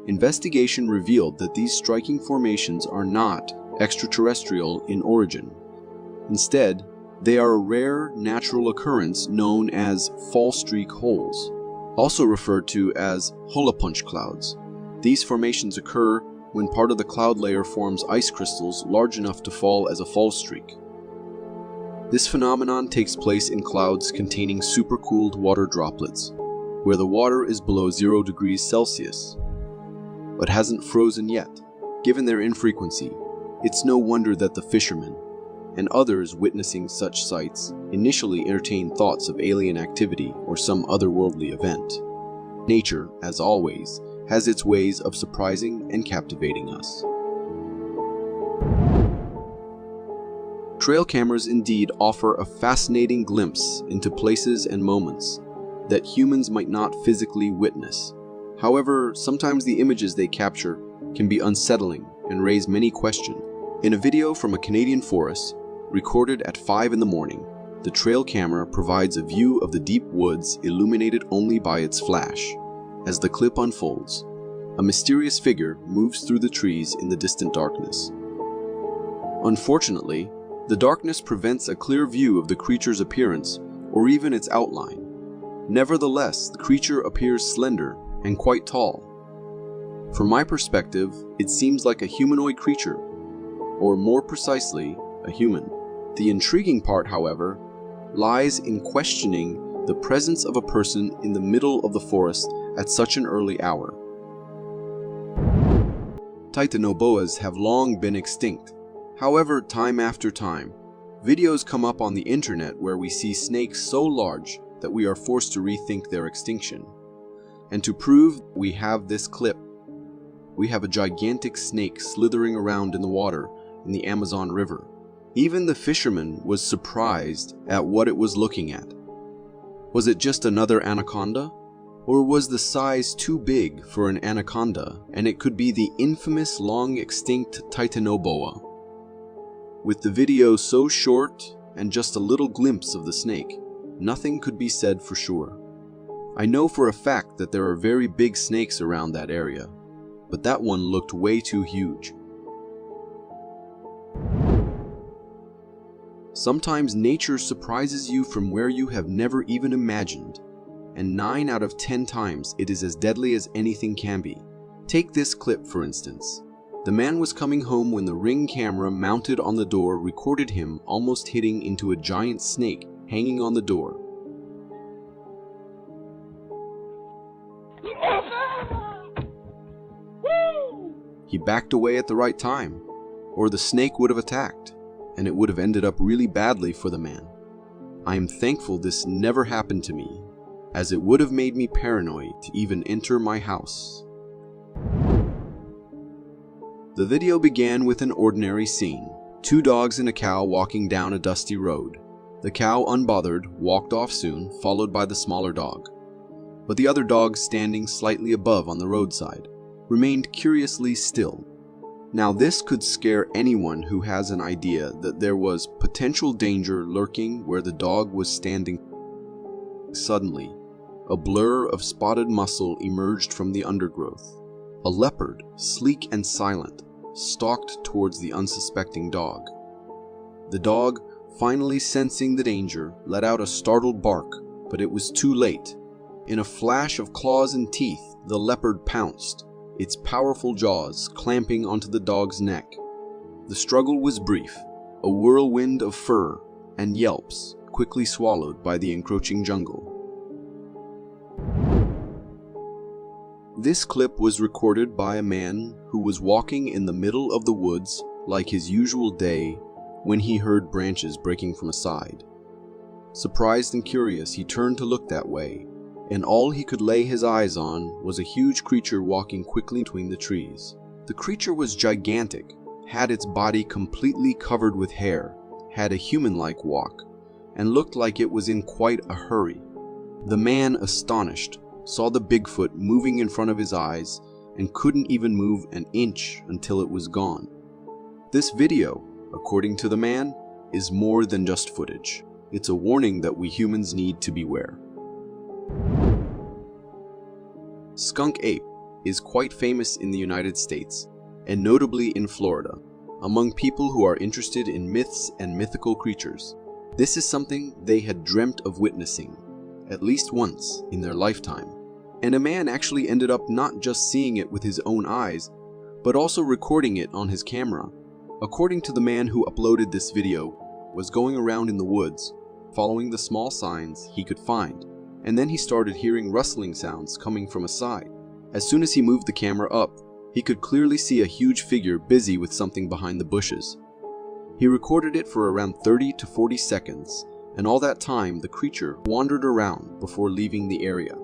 investigation revealed that these striking formations are not extraterrestrial in origin. Instead, they are a rare natural occurrence known as fall streak holes, also referred to as holopunch clouds. These formations occur when part of the cloud layer forms ice crystals large enough to fall as a fall streak. This phenomenon takes place in clouds containing supercooled water droplets, where the water is below 0 degrees Celsius, but hasn't frozen yet. Given their infrequency, it's no wonder that the fishermen and others witnessing such sights initially entertain thoughts of alien activity or some otherworldly event. Nature, as always, has its ways of surprising and captivating us. Trail cameras indeed offer a fascinating glimpse into places and moments that humans might not physically witness. However, sometimes the images they capture can be unsettling and raise many questions. In a video from a Canadian forest, recorded at 5 in the morning, the trail camera provides a view of the deep woods illuminated only by its flash. As the clip unfolds, a mysterious figure moves through the trees in the distant darkness. Unfortunately, the darkness prevents a clear view of the creature's appearance or even its outline. Nevertheless, the creature appears slender and quite tall. From my perspective, it seems like a humanoid creature, or more precisely, a human. The intriguing part, however, lies in questioning the presence of a person in the middle of the forest at such an early hour. Titanoboas have long been extinct. However, time after time, videos come up on the internet where we see snakes so large that we are forced to rethink their extinction. And to prove we have this clip, we have a gigantic snake slithering around in the water in the Amazon River. Even the fisherman was surprised at what it was looking at. Was it just another anaconda? Or was the size too big for an anaconda and it could be the infamous long-extinct Titanoboa? With the video so short and just a little glimpse of the snake, nothing could be said for sure. I know for a fact that there are very big snakes around that area, but that one looked way too huge. Sometimes nature surprises you from where you have never even imagined, and 9 out of 10 times it is as deadly as anything can be. Take this clip for instance. The man was coming home when the Ring camera mounted on the door recorded him almost hitting into a giant snake hanging on the door. He backed away at the right time, or the snake would have attacked, and it would have ended up really badly for the man. I am thankful this never happened to me, as it would have made me paranoid to even enter my house. The video began with an ordinary scene. 2 dogs and a cow walking down a dusty road. The cow, unbothered, walked off soon, followed by the smaller dog. But the other dog, standing slightly above on the roadside, remained curiously still. Now this could scare anyone who has an idea that there was potential danger lurking where the dog was standing. Suddenly, a blur of spotted muscle emerged from the undergrowth. A leopard, sleek and silent, stalked towards the unsuspecting dog. The dog, finally sensing the danger, let out a startled bark, but it was too late. In a flash of claws and teeth, the leopard pounced, its powerful jaws clamping onto the dog's neck. The struggle was brief, a whirlwind of fur and yelps quickly swallowed by the encroaching jungle. This clip was recorded by a man who was walking in the middle of the woods like his usual day when he heard branches breaking from a side. Surprised and curious, he turned to look that way, and all he could lay his eyes on was a huge creature walking quickly between the trees. The creature was gigantic, had its body completely covered with hair, had a human-like walk, and looked like it was in quite a hurry. The man, astonished, saw the Bigfoot moving in front of his eyes and couldn't even move an inch until it was gone. This video, according to the man, is more than just footage. It's a warning that we humans need to beware. Skunk ape is quite famous in the United States, and notably in Florida, among people who are interested in myths and mythical creatures. This is something they had dreamt of witnessing, at least once in their lifetime. And a man actually ended up not just seeing it with his own eyes, but also recording it on his camera. According to the man who uploaded this video, was going around in the woods, following the small signs he could find, and then he started hearing rustling sounds coming from a side. As soon as he moved the camera up, he could clearly see a huge figure busy with something behind the bushes. He recorded it for around 30 to 40 seconds, and all that time the creature wandered around before leaving the area.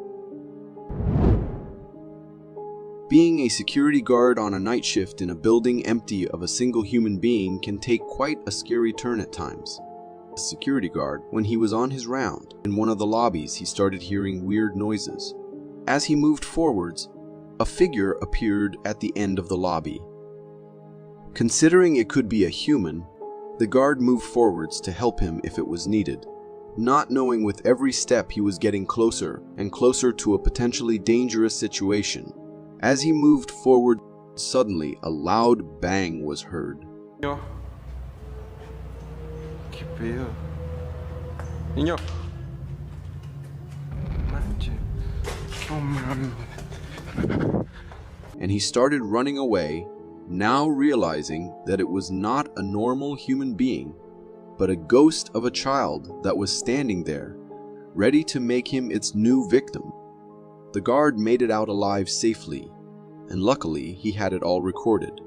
Being a security guard on a night shift in a building empty of a single human being can take quite a scary turn at times. The security guard, when he was on his round, in one of the lobbies he started hearing weird noises. As he moved forwards, a figure appeared at the end of the lobby. Considering it could be a human, the guard moved forwards to help him if it was needed, not knowing with every step he was getting closer and closer to a potentially dangerous situation. As he moved forward, suddenly a loud bang was heard. Niño. ¿Qué pedo? Niño. Manche. Oh, man. And he started running away, now realizing that it was not a normal human being, but a ghost of a child that was standing there, ready to make him its new victim. The guard made it out alive safely, and luckily he had it all recorded.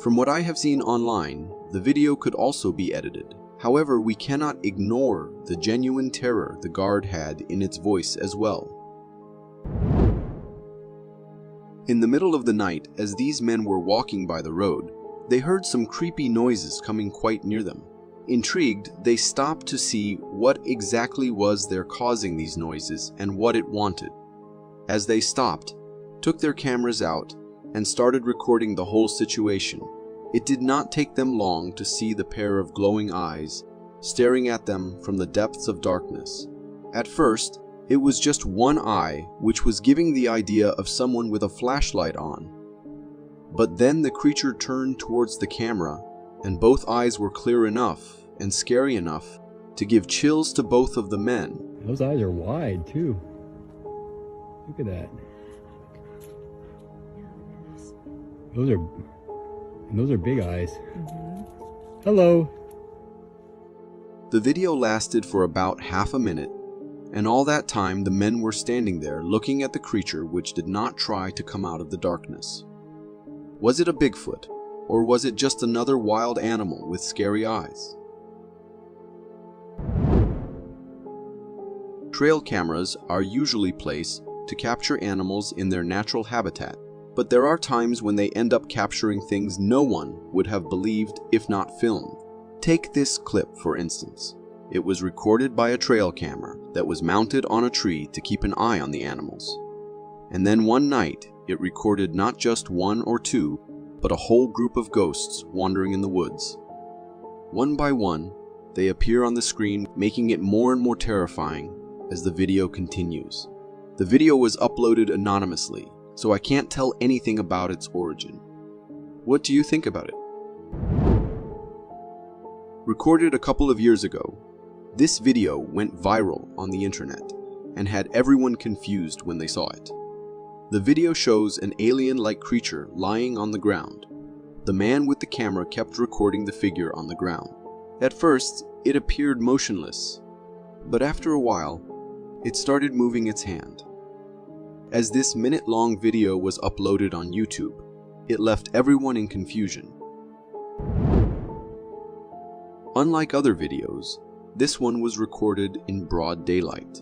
From what I have seen online, the video could also be edited. However, we cannot ignore the genuine terror the guard had in its voice as well. In the middle of the night, as these men were walking by the road, they heard some creepy noises coming quite near them. Intrigued, they stopped to see what exactly was there causing these noises and what it wanted. As they stopped, took their cameras out, and started recording the whole situation. It did not take them long to see the pair of glowing eyes staring at them from the depths of darkness. At first, it was just one eye, which was giving the idea of someone with a flashlight on. But then the creature turned towards the camera, and both eyes were clear enough and scary enough to give chills to both of the men. Those eyes are wide too. Look at that. Those are big eyes. Hello. The video lasted for about half a minute, and all that time the men were standing there looking at the creature, which did not try to come out of the darkness. Was it a Bigfoot, or was it just another wild animal with scary eyes? Trail cameras are usually placed to capture animals in their natural habitat, but there are times when they end up capturing things no one would have believed if not filmed. Take this clip for instance. It was recorded by a trail camera that was mounted on a tree to keep an eye on the animals. And then one night, it recorded not just one or two, but a whole group of ghosts wandering in the woods. One by one, they appear on the screen, making it more and more terrifying as the video continues. The video was uploaded anonymously, so I can't tell anything about its origin. What do you think about it? Recorded a couple of years ago, this video went viral on the internet and had everyone confused when they saw it. The video shows an alien-like creature lying on the ground. The man with the camera kept recording the figure on the ground. At first, it appeared motionless, but after a while, it started moving its hand. As this minute-long video was uploaded on YouTube, it left everyone in confusion. Unlike other videos, this one was recorded in broad daylight,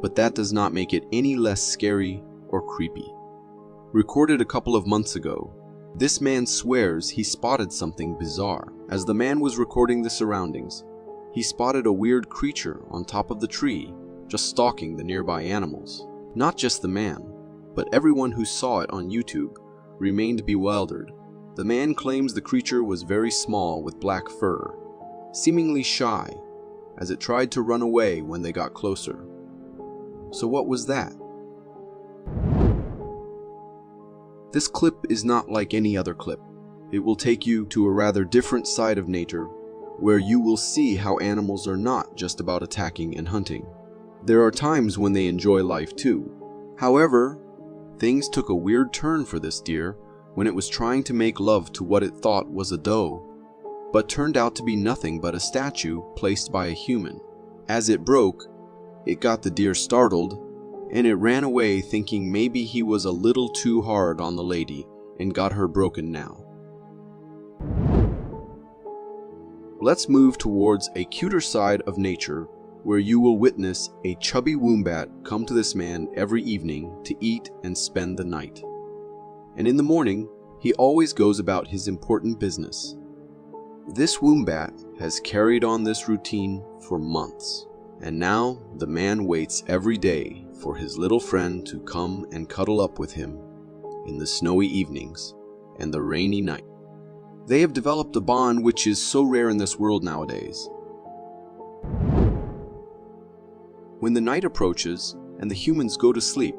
but that does not make it any less scary or creepy. Recorded a couple of months ago, this man swears he spotted something bizarre. As the man was recording the surroundings, he spotted a weird creature on top of the tree, just stalking the nearby animals. Not just the man, but everyone who saw it on YouTube remained bewildered. The man claims the creature was very small with black fur, seemingly shy, as it tried to run away when they got closer. So what was that? This clip is not like any other clip. It will take you to a rather different side of nature, where you will see how animals are not just about attacking and hunting. There are times when they enjoy life too. However, things took a weird turn for this deer when it was trying to make love to what it thought was a doe, but turned out to be nothing but a statue placed by a human. As it broke, it got the deer startled, and it ran away thinking maybe he was a little too hard on the lady and got her broken now. Let's move towards a cuter side of nature, where you will witness a chubby wombat come to this man every evening to eat and spend the night. And in the morning, he always goes about his important business. This wombat has carried on this routine for months, and now the man waits every day for his little friend to come and cuddle up with him in the snowy evenings and the rainy night. They have developed a bond which is so rare in this world nowadays. When the night approaches and the humans go to sleep,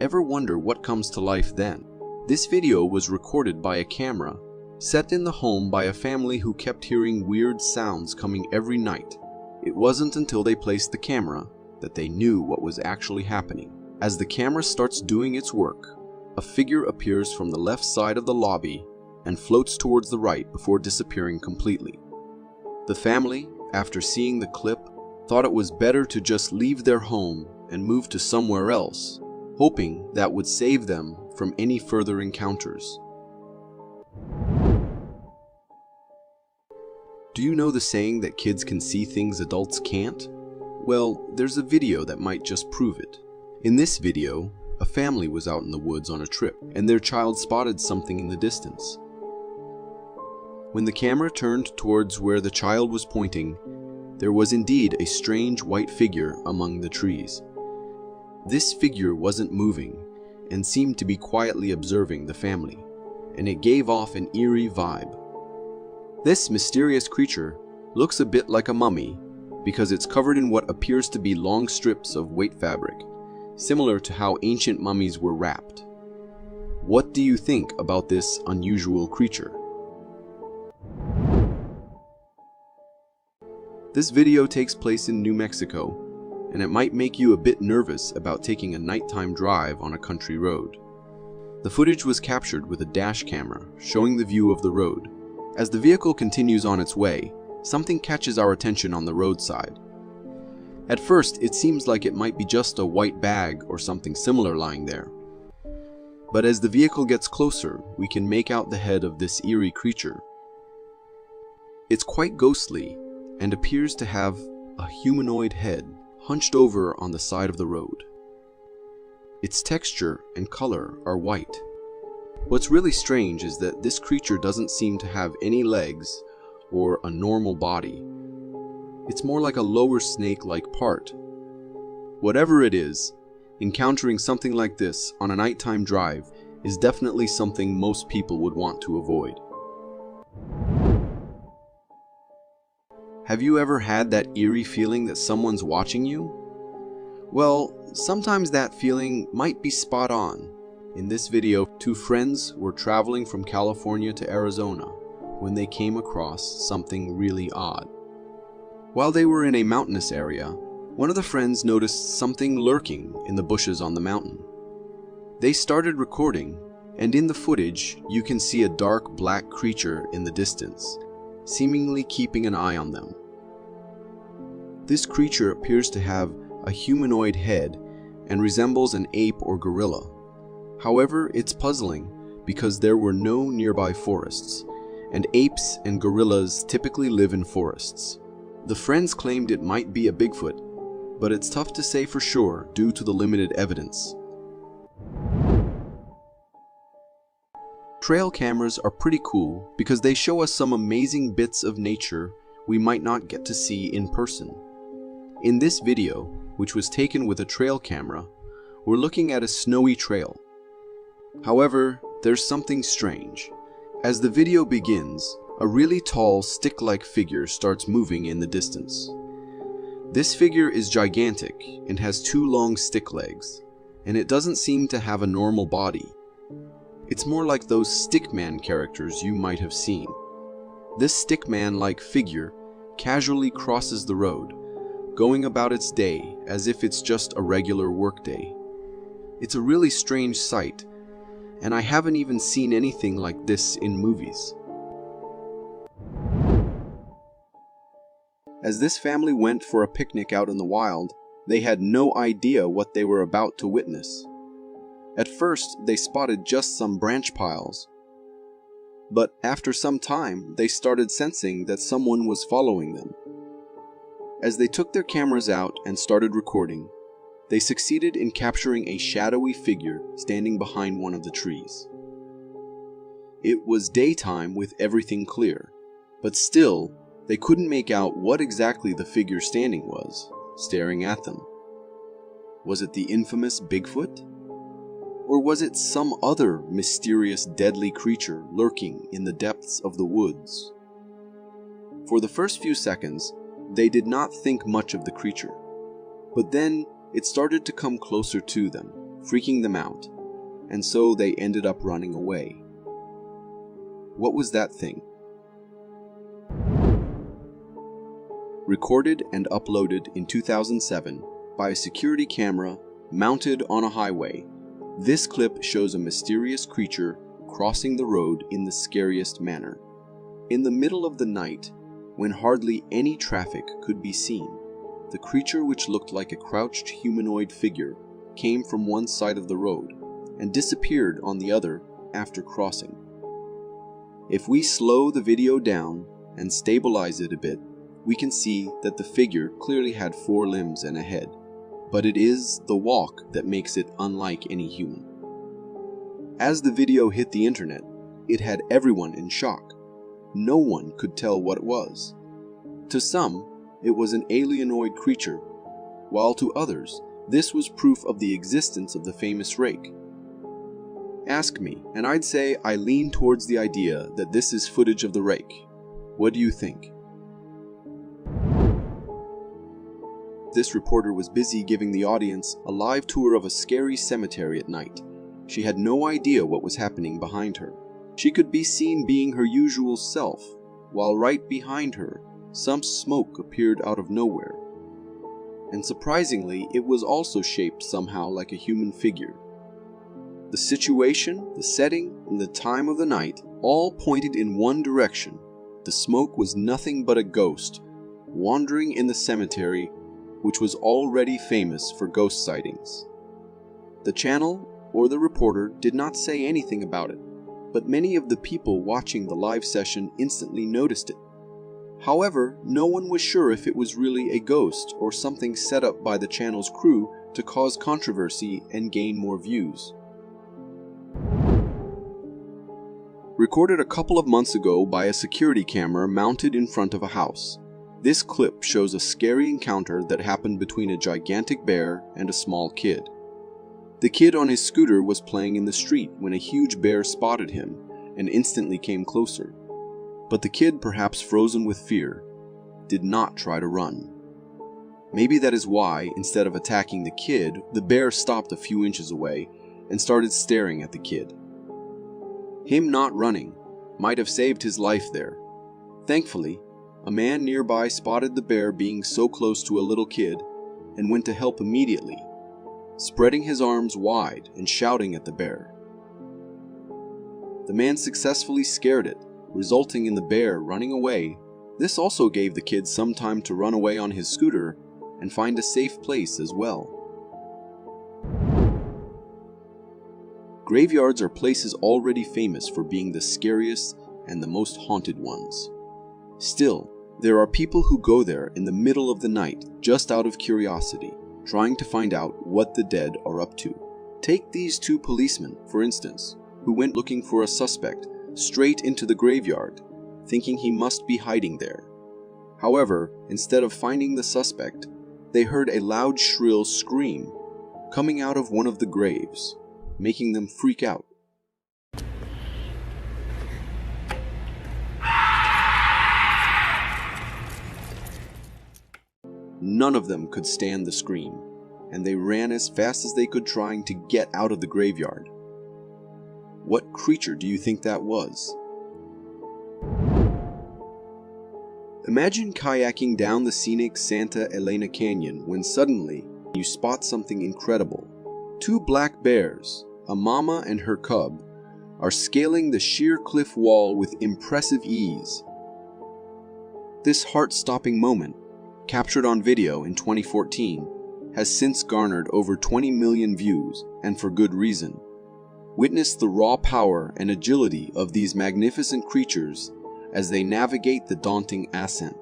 ever wonder what comes to life then? This video was recorded by a camera set in the home by a family who kept hearing weird sounds coming every night. It wasn't until they placed the camera that they knew what was actually happening. As the camera starts doing its work, a figure appears from the left side of the lobby and floats towards the right before disappearing completely. The family, after seeing the clip, thought it was better to just leave their home and move to somewhere else, hoping that would save them from any further encounters. Do you know the saying that kids can see things adults can't? Well, there's a video that might just prove it. In this video, a family was out in the woods on a trip, and their child spotted something in the distance. When the camera turned towards where the child was pointing, there was indeed a strange white figure among the trees. This figure wasn't moving and seemed to be quietly observing the family, and it gave off an eerie vibe. This mysterious creature looks a bit like a mummy because it's covered in what appears to be long strips of weight fabric, similar to how ancient mummies were wrapped. What do you think about this unusual creature? This video takes place in New Mexico, and it might make you a bit nervous about taking a nighttime drive on a country road. The footage was captured with a dash camera showing the view of the road. As the vehicle continues on its way, something catches our attention on the roadside. At first, it seems like it might be just a white bag or something similar lying there. But as the vehicle gets closer, we can make out the head of this eerie creature. It's quite ghostly and appears to have a humanoid head hunched over on the side of the road. Its texture and color are white. What's really strange is that this creature doesn't seem to have any legs or a normal body. It's more like a lower snake-like part. Whatever it is, encountering something like this on a nighttime drive is definitely something most people would want to avoid. Have you ever had that eerie feeling that someone's watching you? Well, sometimes that feeling might be spot on. In this video, two friends were traveling from California to Arizona when they came across something really odd. While they were in a mountainous area, one of the friends noticed something lurking in the bushes on the mountain. They started recording, and in the footage, you can see a dark black creature in the distance, seemingly keeping an eye on them. This creature appears to have a humanoid head and resembles an ape or gorilla. However, it's puzzling because there were no nearby forests, and apes and gorillas typically live in forests. The friends claimed it might be a Bigfoot, but it's tough to say for sure due to the limited evidence. Trail cameras are pretty cool because they show us some amazing bits of nature we might not get to see in person. In this video, which was taken with a trail camera, we're looking at a snowy trail. However, there's something strange. As the video begins, a really tall stick-like figure starts moving in the distance. This figure is gigantic and has two long stick legs, and it doesn't seem to have a normal body. It's more like those stickman characters you might have seen. This stickman-like figure casually crosses the road, going about its day as if it's just a regular workday. It's a really strange sight, and I haven't even seen anything like this in movies. As this family went for a picnic out in the wild, they had no idea what they were about to witness. At first, they spotted just some branch piles, but after some time, they started sensing that someone was following them. As they took their cameras out and started recording, they succeeded in capturing a shadowy figure standing behind one of the trees. It was daytime with everything clear, but still, they couldn't make out what exactly the figure standing was, staring at them. Was it the infamous Bigfoot? Or was it some other mysterious deadly creature lurking in the depths of the woods? For the first few seconds, they did not think much of the creature. But then it started to come closer to them, freaking them out, and so they ended up running away. What was that thing? Recorded and uploaded in 2007 by a security camera mounted on a highway, this clip shows a mysterious creature crossing the road in the scariest manner. In the middle of the night, when hardly any traffic could be seen, the creature, which looked like a crouched humanoid figure, came from one side of the road and disappeared on the other after crossing. If we slow the video down and stabilize it a bit, we can see that the figure clearly had 4 limbs and a head, but it is the walk that makes it unlike any human. As the video hit the internet, it had everyone in shock. No one could tell what it was. To some, it was an alienoid creature, while to others, this was proof of the existence of the famous rake. Ask me, and I'd say I lean towards the idea that this is footage of the rake. What do you think? This reporter was busy giving the audience a live tour of a scary cemetery at night. She had no idea what was happening behind her. She could be seen being her usual self, while right behind her, some smoke appeared out of nowhere. And surprisingly, it was also shaped somehow like a human figure. The situation, the setting, and the time of the night all pointed in one direction. The smoke was nothing but a ghost, wandering in the cemetery, which was already famous for ghost sightings. The channel or the reporter did not say anything about it, but many of the people watching the live session instantly noticed it. However, no one was sure if it was really a ghost or something set up by the channel's crew to cause controversy and gain more views. Recorded a couple of months ago by a security camera mounted in front of a house, this clip shows a scary encounter that happened between a gigantic bear and a small kid. The kid on his scooter was playing in the street when a huge bear spotted him and instantly came closer. But the kid, perhaps frozen with fear, did not try to run. Maybe that is why, instead of attacking the kid, the bear stopped a few inches away and started staring at the kid. Him not running might have saved his life there. Thankfully, a man nearby spotted the bear being so close to a little kid and went to help immediately, spreading his arms wide and shouting at the bear. The man successfully scared it, resulting in the bear running away. This also gave the kid some time to run away on his scooter and find a safe place as well. Graveyards are places already famous for being the scariest and the most haunted ones. Still, there are people who go there in the middle of the night just out of curiosity, trying to find out what the dead are up to. Take these 2 policemen, for instance, who went looking for a suspect straight into the graveyard, thinking he must be hiding there. However, instead of finding the suspect, they heard a loud, shrill scream coming out of one of the graves, making them freak out. None of them could stand the scream, and they ran as fast as they could, trying to get out of the graveyard. What creature do you think that was? Imagine kayaking down the scenic Santa Elena Canyon when suddenly you spot something incredible. 2 black bears, a mama and her cub, are scaling the sheer cliff wall with impressive ease. This heart-stopping moment, captured on video in 2014, has since garnered over 20 million views, and for good reason. Witness the raw power and agility of these magnificent creatures as they navigate the daunting ascent.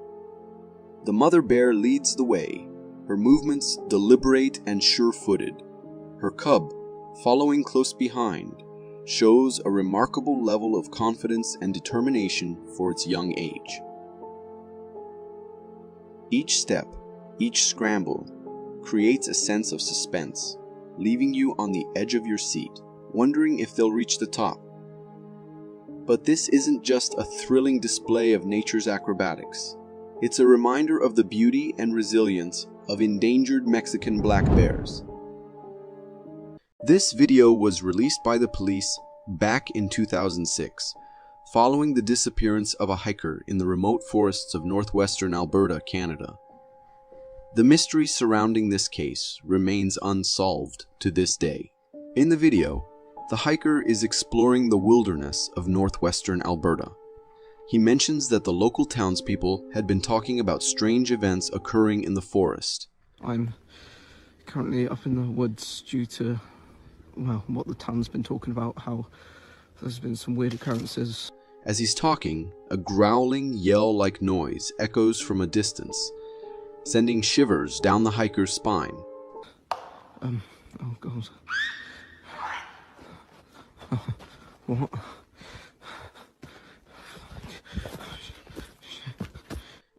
The mother bear leads the way, her movements deliberate and sure-footed. Her cub, following close behind, shows a remarkable level of confidence and determination for its young age. Each step, each scramble, creates a sense of suspense, leaving you on the edge of your seat, wondering if they'll reach the top. But this isn't just a thrilling display of nature's acrobatics. It's a reminder of the beauty and resilience of endangered Mexican black bears. This video was released by the police back in 2006, following the disappearance of a hiker in the remote forests of northwestern Alberta, Canada. The mystery surrounding this case remains unsolved to this day. In the video, the hiker is exploring the wilderness of northwestern Alberta. He mentions that the local townspeople had been talking about strange events occurring in the forest. I'm currently up in the woods due to, well, what the town's been talking about, how there's been some weird occurrences. As he's talking, a growling, yell-like noise echoes from a distance, sending shivers down the hiker's spine. Oh God. What?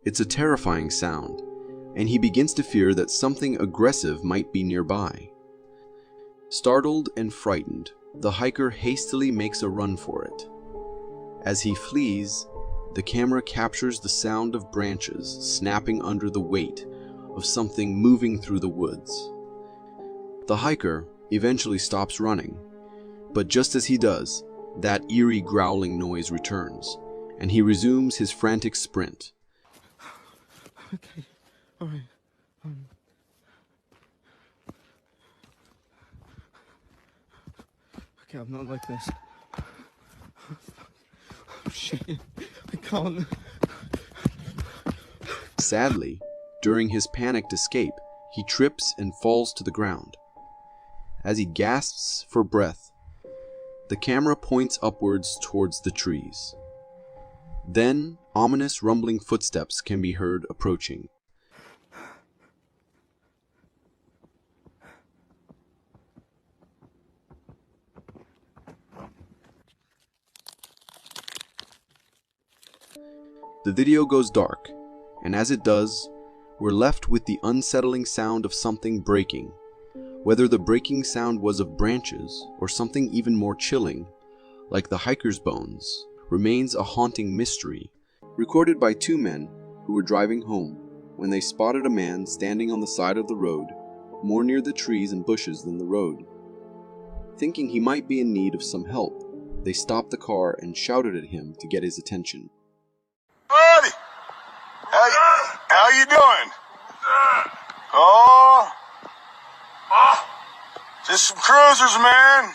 It's a terrifying sound, and he begins to fear that something aggressive might be nearby. Startled and frightened, the hiker hastily makes a run for it. As he flees, the camera captures the sound of branches snapping under the weight of something moving through the woods. The hiker eventually stops running, but just as he does, that eerie growling noise returns, and he resumes his frantic sprint. Okay, alright. Okay, I'm not like this. Oh, shit, I can't. Sadly, during his panicked escape, he trips and falls to the ground. As he gasps for breath, the camera points upwards towards the trees. Then, ominous rumbling footsteps can be heard approaching. The video goes dark, and as it does, we're left with the unsettling sound of something breaking. Whether the breaking sound was of branches or something even more chilling, like the hiker's bones, remains a haunting mystery. Recorded by two men who were driving home when they spotted a man standing on the side of the road, more near the trees and bushes than the road. Thinking he might be in need of some help, they stopped the car and shouted at him to get his attention. Buddy! How you doing? Oh! Just some cruisers, man.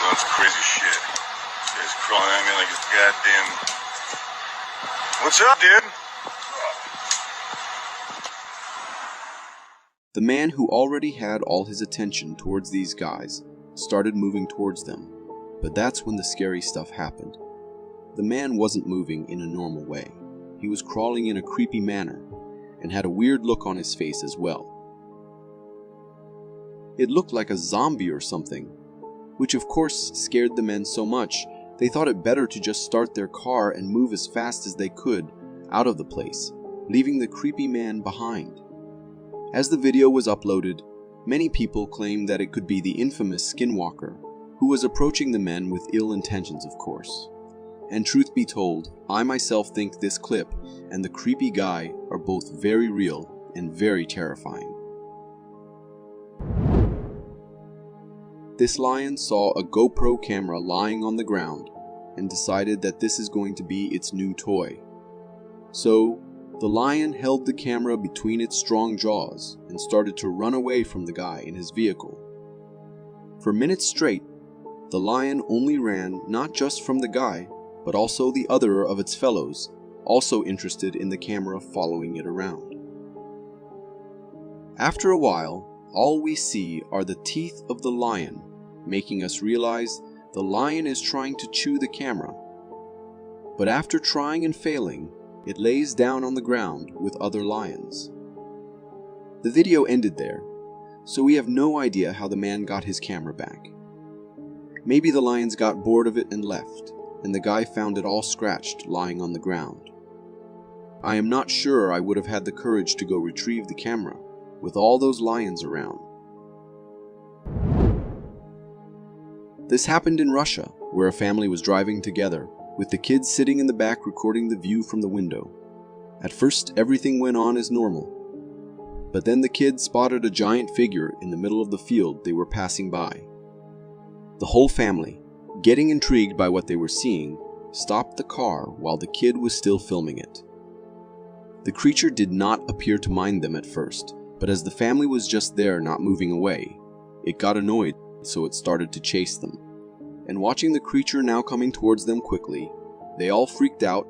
That's crazy shit. This guy's crawling at me like it's goddamn... What's up, dude? The man who already had all his attention towards these guys started moving towards them, but that's when the scary stuff happened. The man wasn't moving in a normal way. He was crawling in a creepy manner, and had a weird look on his face as well. It looked like a zombie or something, which of course scared the men so much they thought it better to just start their car and move as fast as they could out of the place, leaving the creepy man behind. As the video was uploaded, many people claimed that it could be the infamous Skinwalker, who was approaching the men with ill intentions, of course. And truth be told, I myself think this clip and the creepy guy are both very real and very terrifying. This lion saw a GoPro camera lying on the ground and decided that this is going to be its new toy. So, the lion held the camera between its strong jaws and started to run away from the guy in his vehicle. For minutes straight, the lion only ran not just from the guy, but also the other of its fellows, also interested in the camera following it around. After a while, all we see are the teeth of the lion, making us realize the lion is trying to chew the camera. But after trying and failing, it lays down on the ground with other lions. The video ended there, so we have no idea how the man got his camera back. Maybe the lions got bored of it and left, and the guy found it all scratched lying on the ground. I am not sure I would have had the courage to go retrieve the camera, with all those lions around. This happened in Russia, where a family was driving together, with the kids sitting in the back recording the view from the window. At first, everything went on as normal. But then the kids spotted a giant figure in the middle of the field they were passing by. The whole family, getting intrigued by what they were seeing, stopped the car while the kid was still filming it. The creature did not appear to mind them at first, but as the family was just there not moving away, it got annoyed, so it started to chase them. And watching the creature now coming towards them quickly, they all freaked out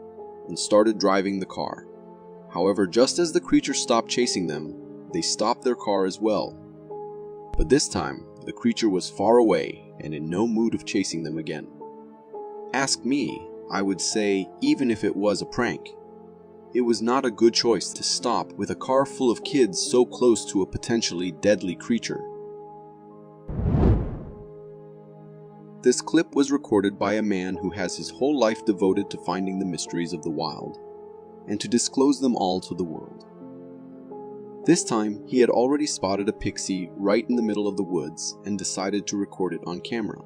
and started driving the car. However, just as the creature stopped chasing them, they stopped their car as well. But this time, the creature was far away and in no mood of chasing them again. Ask me, I would say, even if it was a prank, it was not a good choice to stop with a car full of kids so close to a potentially deadly creature. This clip was recorded by a man who has his whole life devoted to finding the mysteries of the wild, and to disclose them all to the world. This time, he had already spotted a pixie right in the middle of the woods and decided to record it on camera.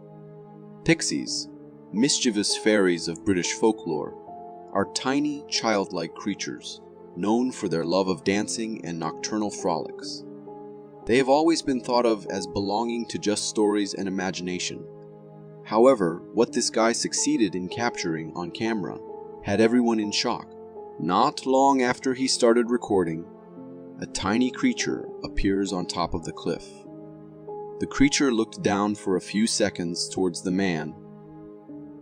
Pixies, mischievous fairies of British folklore, are tiny, childlike creatures, known for their love of dancing and nocturnal frolics. They have always been thought of as belonging to just stories and imagination. However, what this guy succeeded in capturing on camera had everyone in shock. Not long after he started recording, a tiny creature appears on top of the cliff. The creature looked down for a few seconds towards the man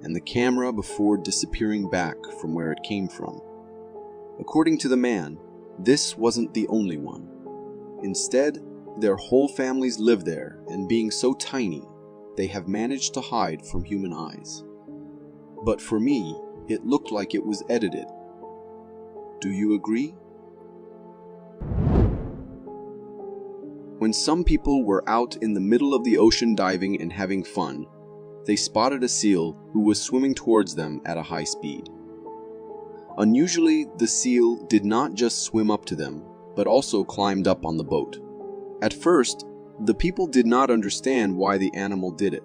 and the camera before disappearing back from where it came from. According to the man, this wasn't the only one. Instead, their whole families live there, and being so tiny, they have managed to hide from human eyes. But for me, it looked like it was edited. Do you agree? When some people were out in the middle of the ocean diving and having fun, they spotted a seal who was swimming towards them at a high speed. Unusually, the seal did not just swim up to them, but also climbed up on the boat. At first, the people did not understand why the animal did it.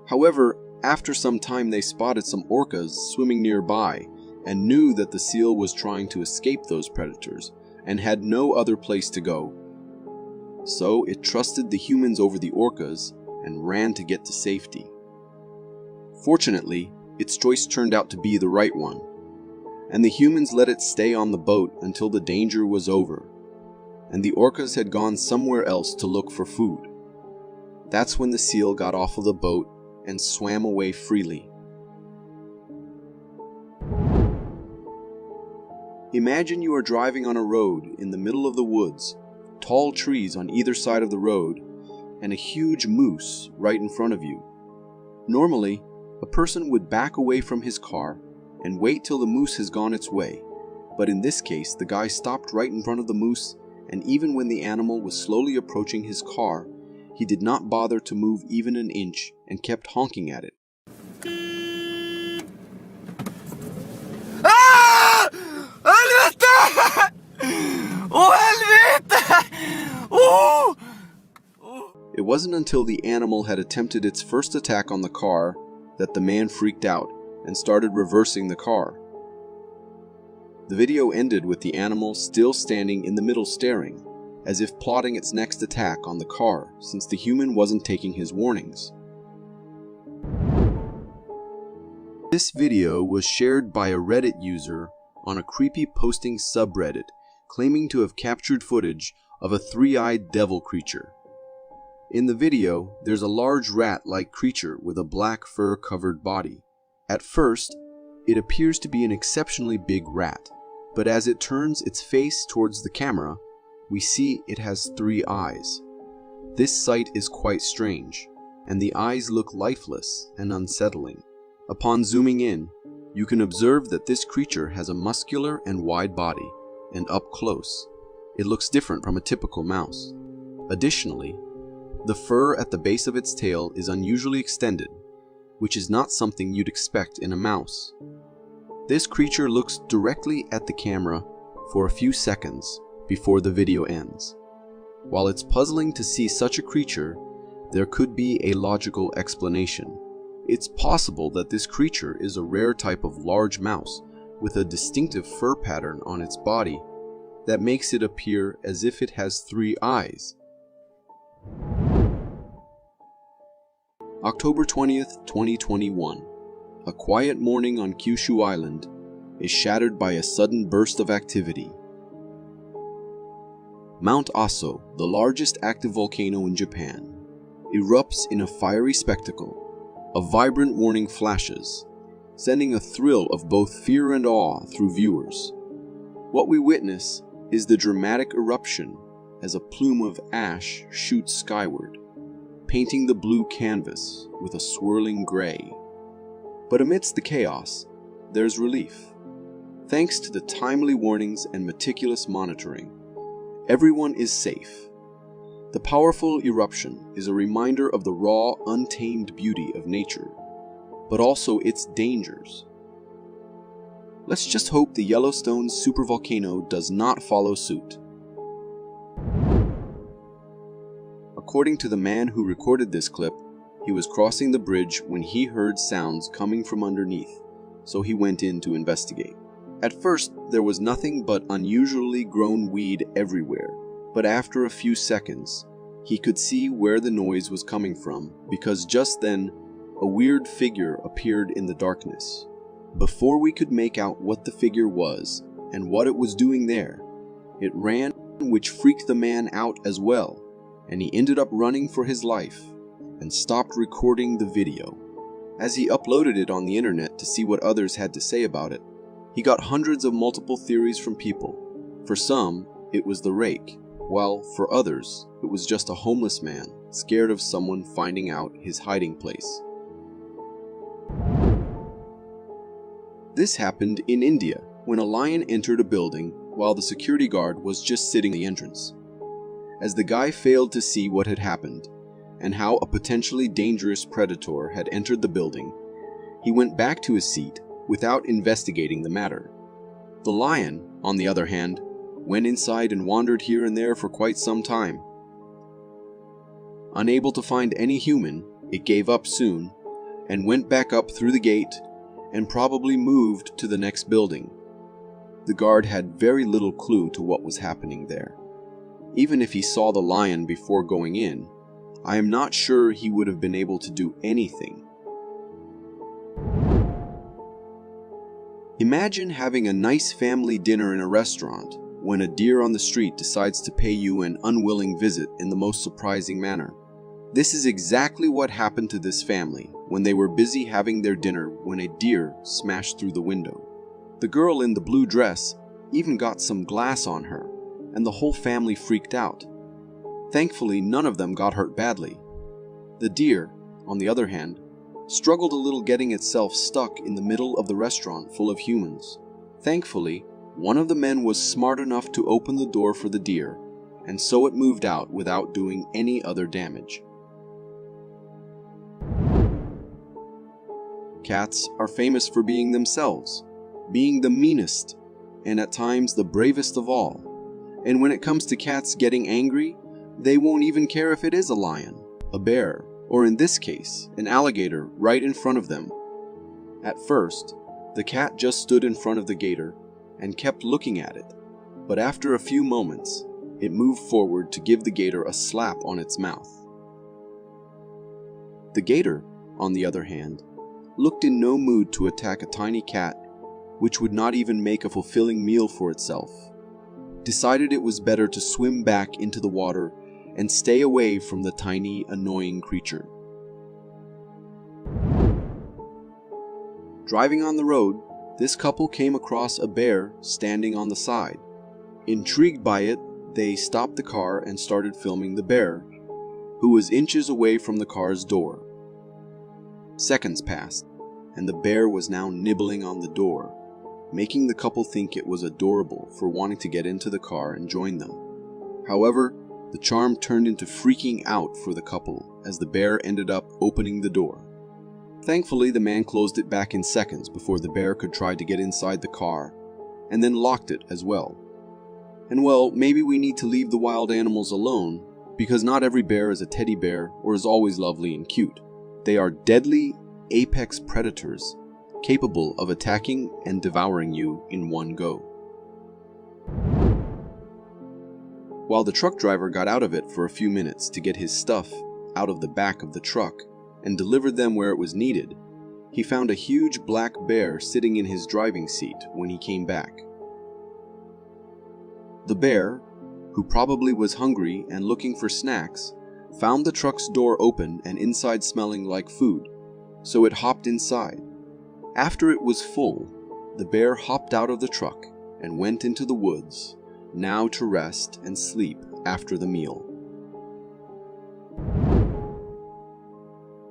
However, after some time they spotted some orcas swimming nearby and knew that the seal was trying to escape those predators and had no other place to go. So it trusted the humans over the orcas and ran to get to safety. Fortunately, its choice turned out to be the right one, and the humans let it stay on the boat until the danger was over, and the orcas had gone somewhere else to look for food. That's when the seal got off of the boat and swam away freely. Imagine you are driving on a road in the middle of the woods, tall trees on either side of the road, and a huge moose right in front of you. Normally, a person would back away from his car and wait till the moose has gone its way, but in this case, the guy stopped right in front of the moose, and even when the animal was slowly approaching his car, he did not bother to move even an inch and kept honking at it. It wasn't until the animal had attempted its first attack on the car that the man freaked out and started reversing the car. The video ended with the animal still standing in the middle staring, as if plotting its next attack on the car since the human wasn't taking his warnings. This video was shared by a Reddit user on a creepy posting subreddit claiming to have captured footage of a three-eyed devil creature. In the video, there's a large rat-like creature with a black fur-covered body. At first, it appears to be an exceptionally big rat, but as it turns its face towards the camera, we see it has 3 eyes. This sight is quite strange, and the eyes look lifeless and unsettling. Upon zooming in, you can observe that this creature has a muscular and wide body, and up close, it looks different from a typical mouse. Additionally, the fur at the base of its tail is unusually extended, which is not something you'd expect in a mouse. This creature looks directly at the camera for a few seconds before the video ends. While it's puzzling to see such a creature, there could be a logical explanation. It's possible that this creature is a rare type of large mouse with a distinctive fur pattern on its body that makes it appear as if it has 3 eyes. October 20th, 2021. A quiet morning on Kyushu Island is shattered by a sudden burst of activity. Mount Aso, the largest active volcano in Japan, erupts in a fiery spectacle. A vibrant warning flashes, sending a thrill of both fear and awe through viewers. What we witness is the dramatic eruption as a plume of ash shoots skyward, painting the blue canvas with a swirling gray. But amidst the chaos, there's relief. Thanks to the timely warnings and meticulous monitoring, everyone is safe. The powerful eruption is a reminder of the raw, untamed beauty of nature, but also its dangers. Let's just hope the Yellowstone supervolcano does not follow suit. According to the man who recorded this clip, he was crossing the bridge when he heard sounds coming from underneath, so he went in to investigate. At first, there was nothing but unusually grown weed everywhere, but after a few seconds, he could see where the noise was coming from because just then, a weird figure appeared in the darkness. Before we could make out what the figure was and what it was doing there, it ran, which freaked the man out as well, and he ended up running for his life and stopped recording the video. As he uploaded it on the internet to see what others had to say about it, he got hundreds of multiple theories from people. For some, it was the rake, while for others, it was just a homeless man scared of someone finding out his hiding place. This happened in India when a lion entered a building while the security guard was just sitting at the entrance. As the guy failed to see what had happened and how a potentially dangerous predator had entered the building, he went back to his seat without investigating the matter. The lion, on the other hand, went inside and wandered here and there for quite some time. Unable to find any human, it gave up soon and went back up through the gate and probably moved to the next building. The guard had very little clue to what was happening there. Even if he saw the lion before going in, I am not sure he would have been able to do anything. Imagine having a nice family dinner in a restaurant when a deer on the street decides to pay you an unwilling visit in the most surprising manner. This is exactly what happened to this family when they were busy having their dinner when a deer smashed through the window. The girl in the blue dress even got some glass on her, and the whole family freaked out. Thankfully, none of them got hurt badly. The deer, on the other hand, struggled a little getting itself stuck in the middle of the restaurant full of humans. Thankfully, one of the men was smart enough to open the door for the deer, and so it moved out without doing any other damage. Cats are famous for being themselves, being the meanest, and at times the bravest of all. And when it comes to cats getting angry, they won't even care if it is a lion, a bear, or in this case, an alligator right in front of them. At first, the cat just stood in front of the gator and kept looking at it, but after a few moments, it moved forward to give the gator a slap on its mouth. The gator, on the other hand, looked in no mood to attack a tiny cat, which would not even make a fulfilling meal for itself. Decided it was better to swim back into the water and stay away from the tiny, annoying creature. Driving on the road, this couple came across a bear standing on the side. Intrigued by it, they stopped the car and started filming the bear, who was inches away from the car's door. Seconds passed, and the bear was now nibbling on the door, making the couple think it was adorable for wanting to get into the car and join them. However, the charm turned into freaking out for the couple as the bear ended up opening the door. Thankfully, the man closed it back in seconds before the bear could try to get inside the car, and then locked it as well. And well, maybe we need to leave the wild animals alone, because not every bear is a teddy bear or is always lovely and cute. They are deadly apex predators, capable of attacking and devouring you in one go. While the truck driver got out of it for a few minutes to get his stuff out of the back of the truck and delivered them where it was needed, he found a huge black bear sitting in his driving seat when he came back. The bear, who probably was hungry and looking for snacks, found the truck's door open and inside smelling like food, so it hopped inside. After it was full, the bear hopped out of the truck and went into the woods, now to rest and sleep after the meal.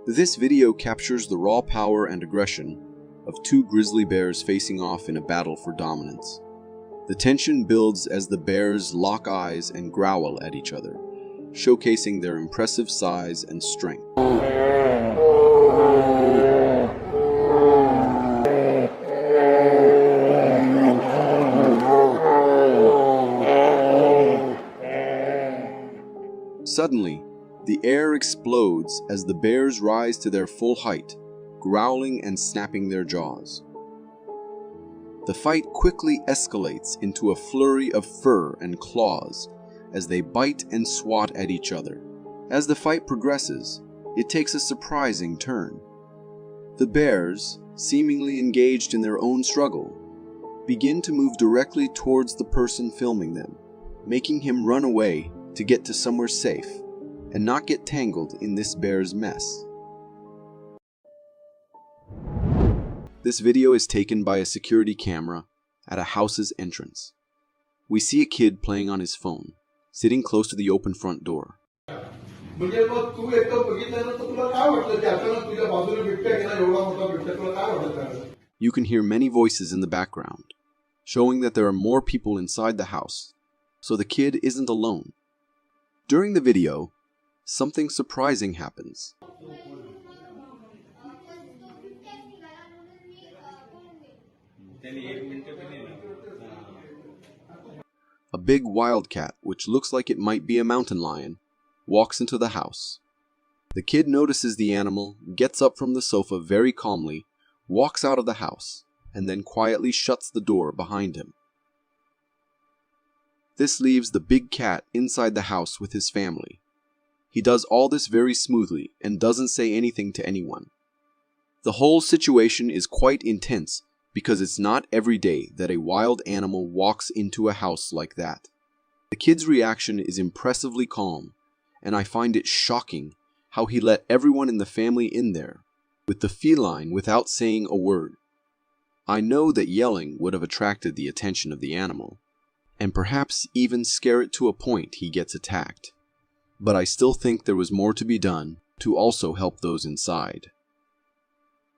This video captures the raw power and aggression of two grizzly bears facing off in a battle for dominance. The tension builds as the bears lock eyes and growl at each other, showcasing their impressive size and strength. Suddenly, the air explodes as the bears rise to their full height, growling and snapping their jaws. The fight quickly escalates into a flurry of fur and claws as they bite and swat at each other. As the fight progresses, it takes a surprising turn. The bears, seemingly engaged in their own struggle, begin to move directly towards the person filming them, making him run away to get to somewhere safe and not get tangled in this bear's mess. This video is taken by a security camera at a house's entrance. We see a kid playing on his phone, sitting close to the open front door. You can hear many voices in the background, showing that there are more people inside the house, so the kid isn't alone. During the video, something surprising happens. A big wildcat, which looks like it might be a mountain lion, walks into the house. The kid notices the animal, gets up from the sofa very calmly, walks out of the house, and then quietly shuts the door behind him. This leaves the big cat inside the house with his family. He does all this very smoothly and doesn't say anything to anyone. The whole situation is quite intense because it's not every day that a wild animal walks into a house like that. The kid's reaction is impressively calm, and I find it shocking how he let everyone in the family in there with the feline without saying a word. I know that yelling would have attracted the attention of the animal, and perhaps even scare it to a point he gets attacked. But I still think there was more to be done to also help those inside.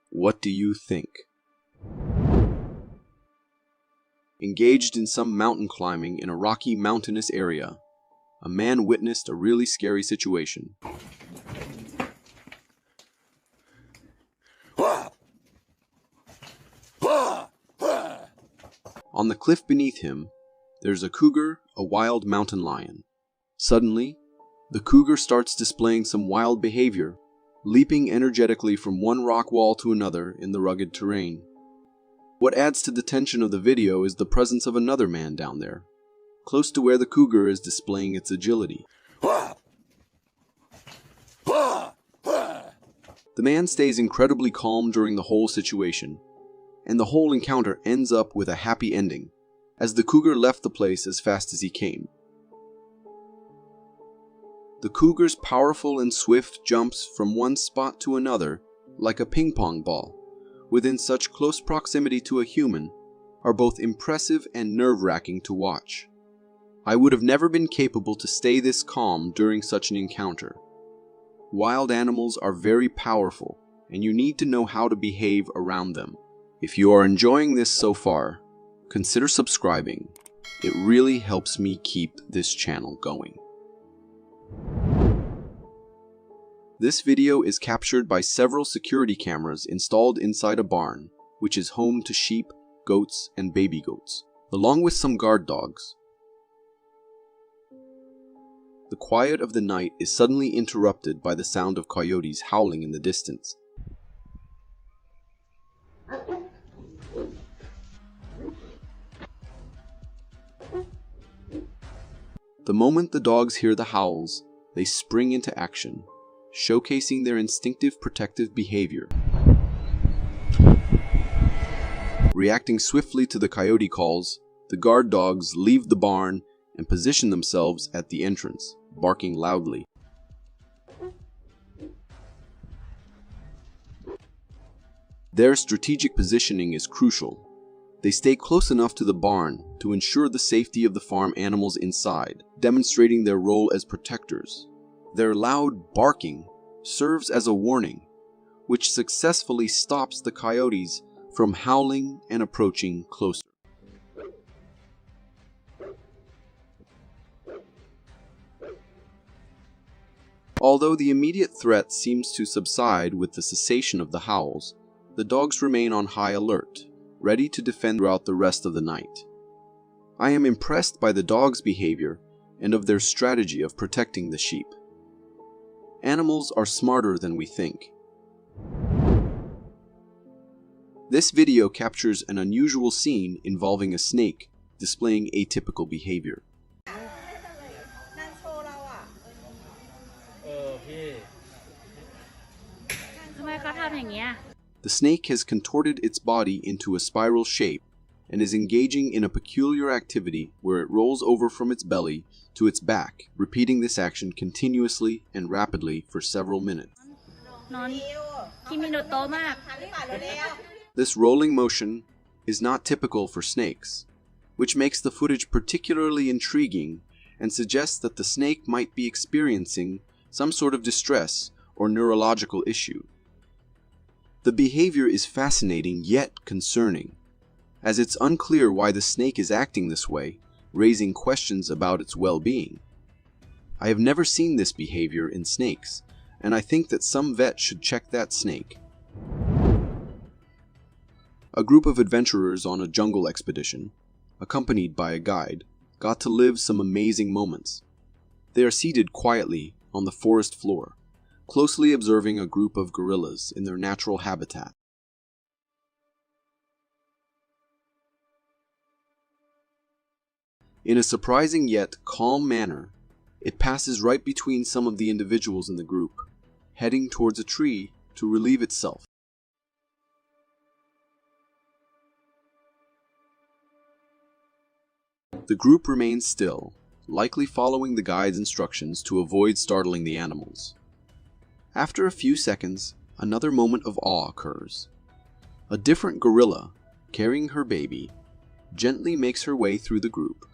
What do you think? Engaged in some mountain climbing in a rocky mountainous area, a man witnessed a really scary situation. On the cliff beneath him, there's a cougar, a wild mountain lion. Suddenly, the cougar starts displaying some wild behavior, leaping energetically from one rock wall to another in the rugged terrain. What adds to the tension of the video is the presence of another man down there, close to where the cougar is displaying its agility. The man stays incredibly calm during the whole situation, and the whole encounter ends up with a happy ending, as the cougar left the place as fast as he came. The cougar's powerful and swift jumps from one spot to another, like a ping-pong ball, within such close proximity to a human, are both impressive and nerve-wracking to watch. I would have never been capable to stay this calm during such an encounter. Wild animals are very powerful, and you need to know how to behave around them. If you are enjoying this so far, consider subscribing. It really helps me keep this channel going. This video is captured by several security cameras installed inside a barn, which is home to sheep, goats, and baby goats, along with some guard dogs. The quiet of the night is suddenly interrupted by the sound of coyotes howling in the distance. The moment the dogs hear the howls, they spring into action, showcasing their instinctive protective behavior. Reacting swiftly to the coyote calls, the guard dogs leave the barn and position themselves at the entrance, barking loudly. Their strategic positioning is crucial. They stay close enough to the barn to ensure the safety of the farm animals inside, demonstrating their role as protectors. Their loud barking serves as a warning, which successfully stops the coyotes from howling and approaching closer. Although the immediate threat seems to subside with the cessation of the howls, the dogs remain on high alert, ready to defend throughout the rest of the night. I am impressed by the dogs' behavior and of their strategy of protecting the sheep. Animals are smarter than we think. This video captures an unusual scene involving a snake displaying atypical behavior. The snake has contorted its body into a spiral shape and is engaging in a peculiar activity where it rolls over from its belly to its back, repeating this action continuously and rapidly for several minutes. This rolling motion is not typical for snakes, which makes the footage particularly intriguing and suggests that the snake might be experiencing some sort of distress or neurological issue. The behavior is fascinating yet concerning, as it's unclear why the snake is acting this way, raising questions about its well-being. I have never seen this behavior in snakes, and I think that some vet should check that snake. A group of adventurers on a jungle expedition, accompanied by a guide, got to live some amazing moments. They are seated quietly on the forest floor, closely observing a group of gorillas in their natural habitat. In a surprising yet calm manner, it passes right between some of the individuals in the group, heading towards a tree to relieve itself. The group remains still, likely following the guide's instructions to avoid startling the animals. After a few seconds, another moment of awe occurs. A different gorilla, carrying her baby, gently makes her way through the group,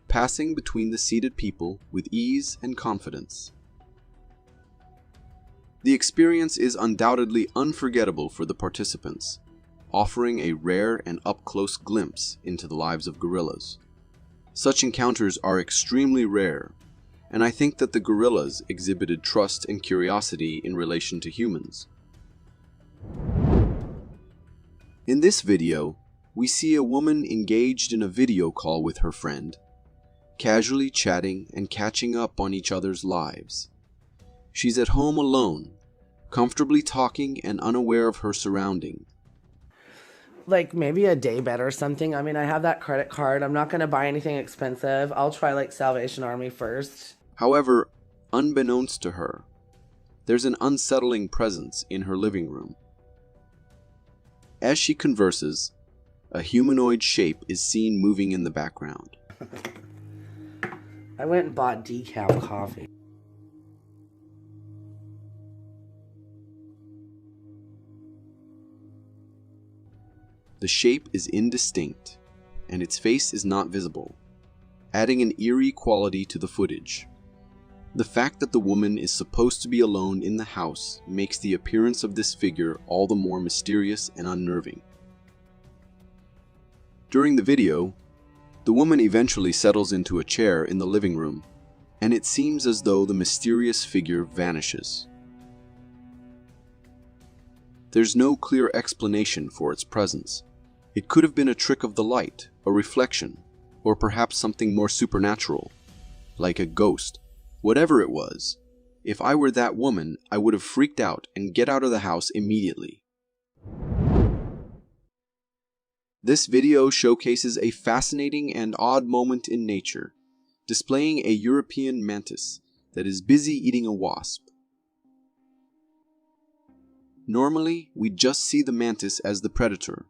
passing between the seated people with ease and confidence. The experience is undoubtedly unforgettable for the participants, offering a rare and up-close glimpse into the lives of gorillas. Such encounters are extremely rare, and I think that the gorillas exhibited trust and curiosity in relation to humans. In this video, we see a woman engaged in a video call with her friend, casually chatting and catching up on each other's lives. She's at home alone, comfortably talking and unaware of her surroundings. Like maybe a day bed or something. I mean, I have that credit card. I'm not going to buy anything expensive. I'll try like Salvation Army first. However, unbeknownst to her, there's an unsettling presence in her living room. As she converses, a humanoid shape is seen moving in the background. I went and bought decaf coffee. The shape is indistinct, and its face is not visible, adding an eerie quality to the footage. The fact that the woman is supposed to be alone in the house makes the appearance of this figure all the more mysterious and unnerving. During the video, the woman eventually settles into a chair in the living room, and it seems as though the mysterious figure vanishes. There's no clear explanation for its presence. It could have been a trick of the light, a reflection, or perhaps something more supernatural, like a ghost, Whatever it was, if I were that woman, I would have freaked out and get out of the house immediately. This video showcases a fascinating and odd moment in nature, displaying a European mantis that is busy eating a wasp. Normally, we just see the mantis as the predator,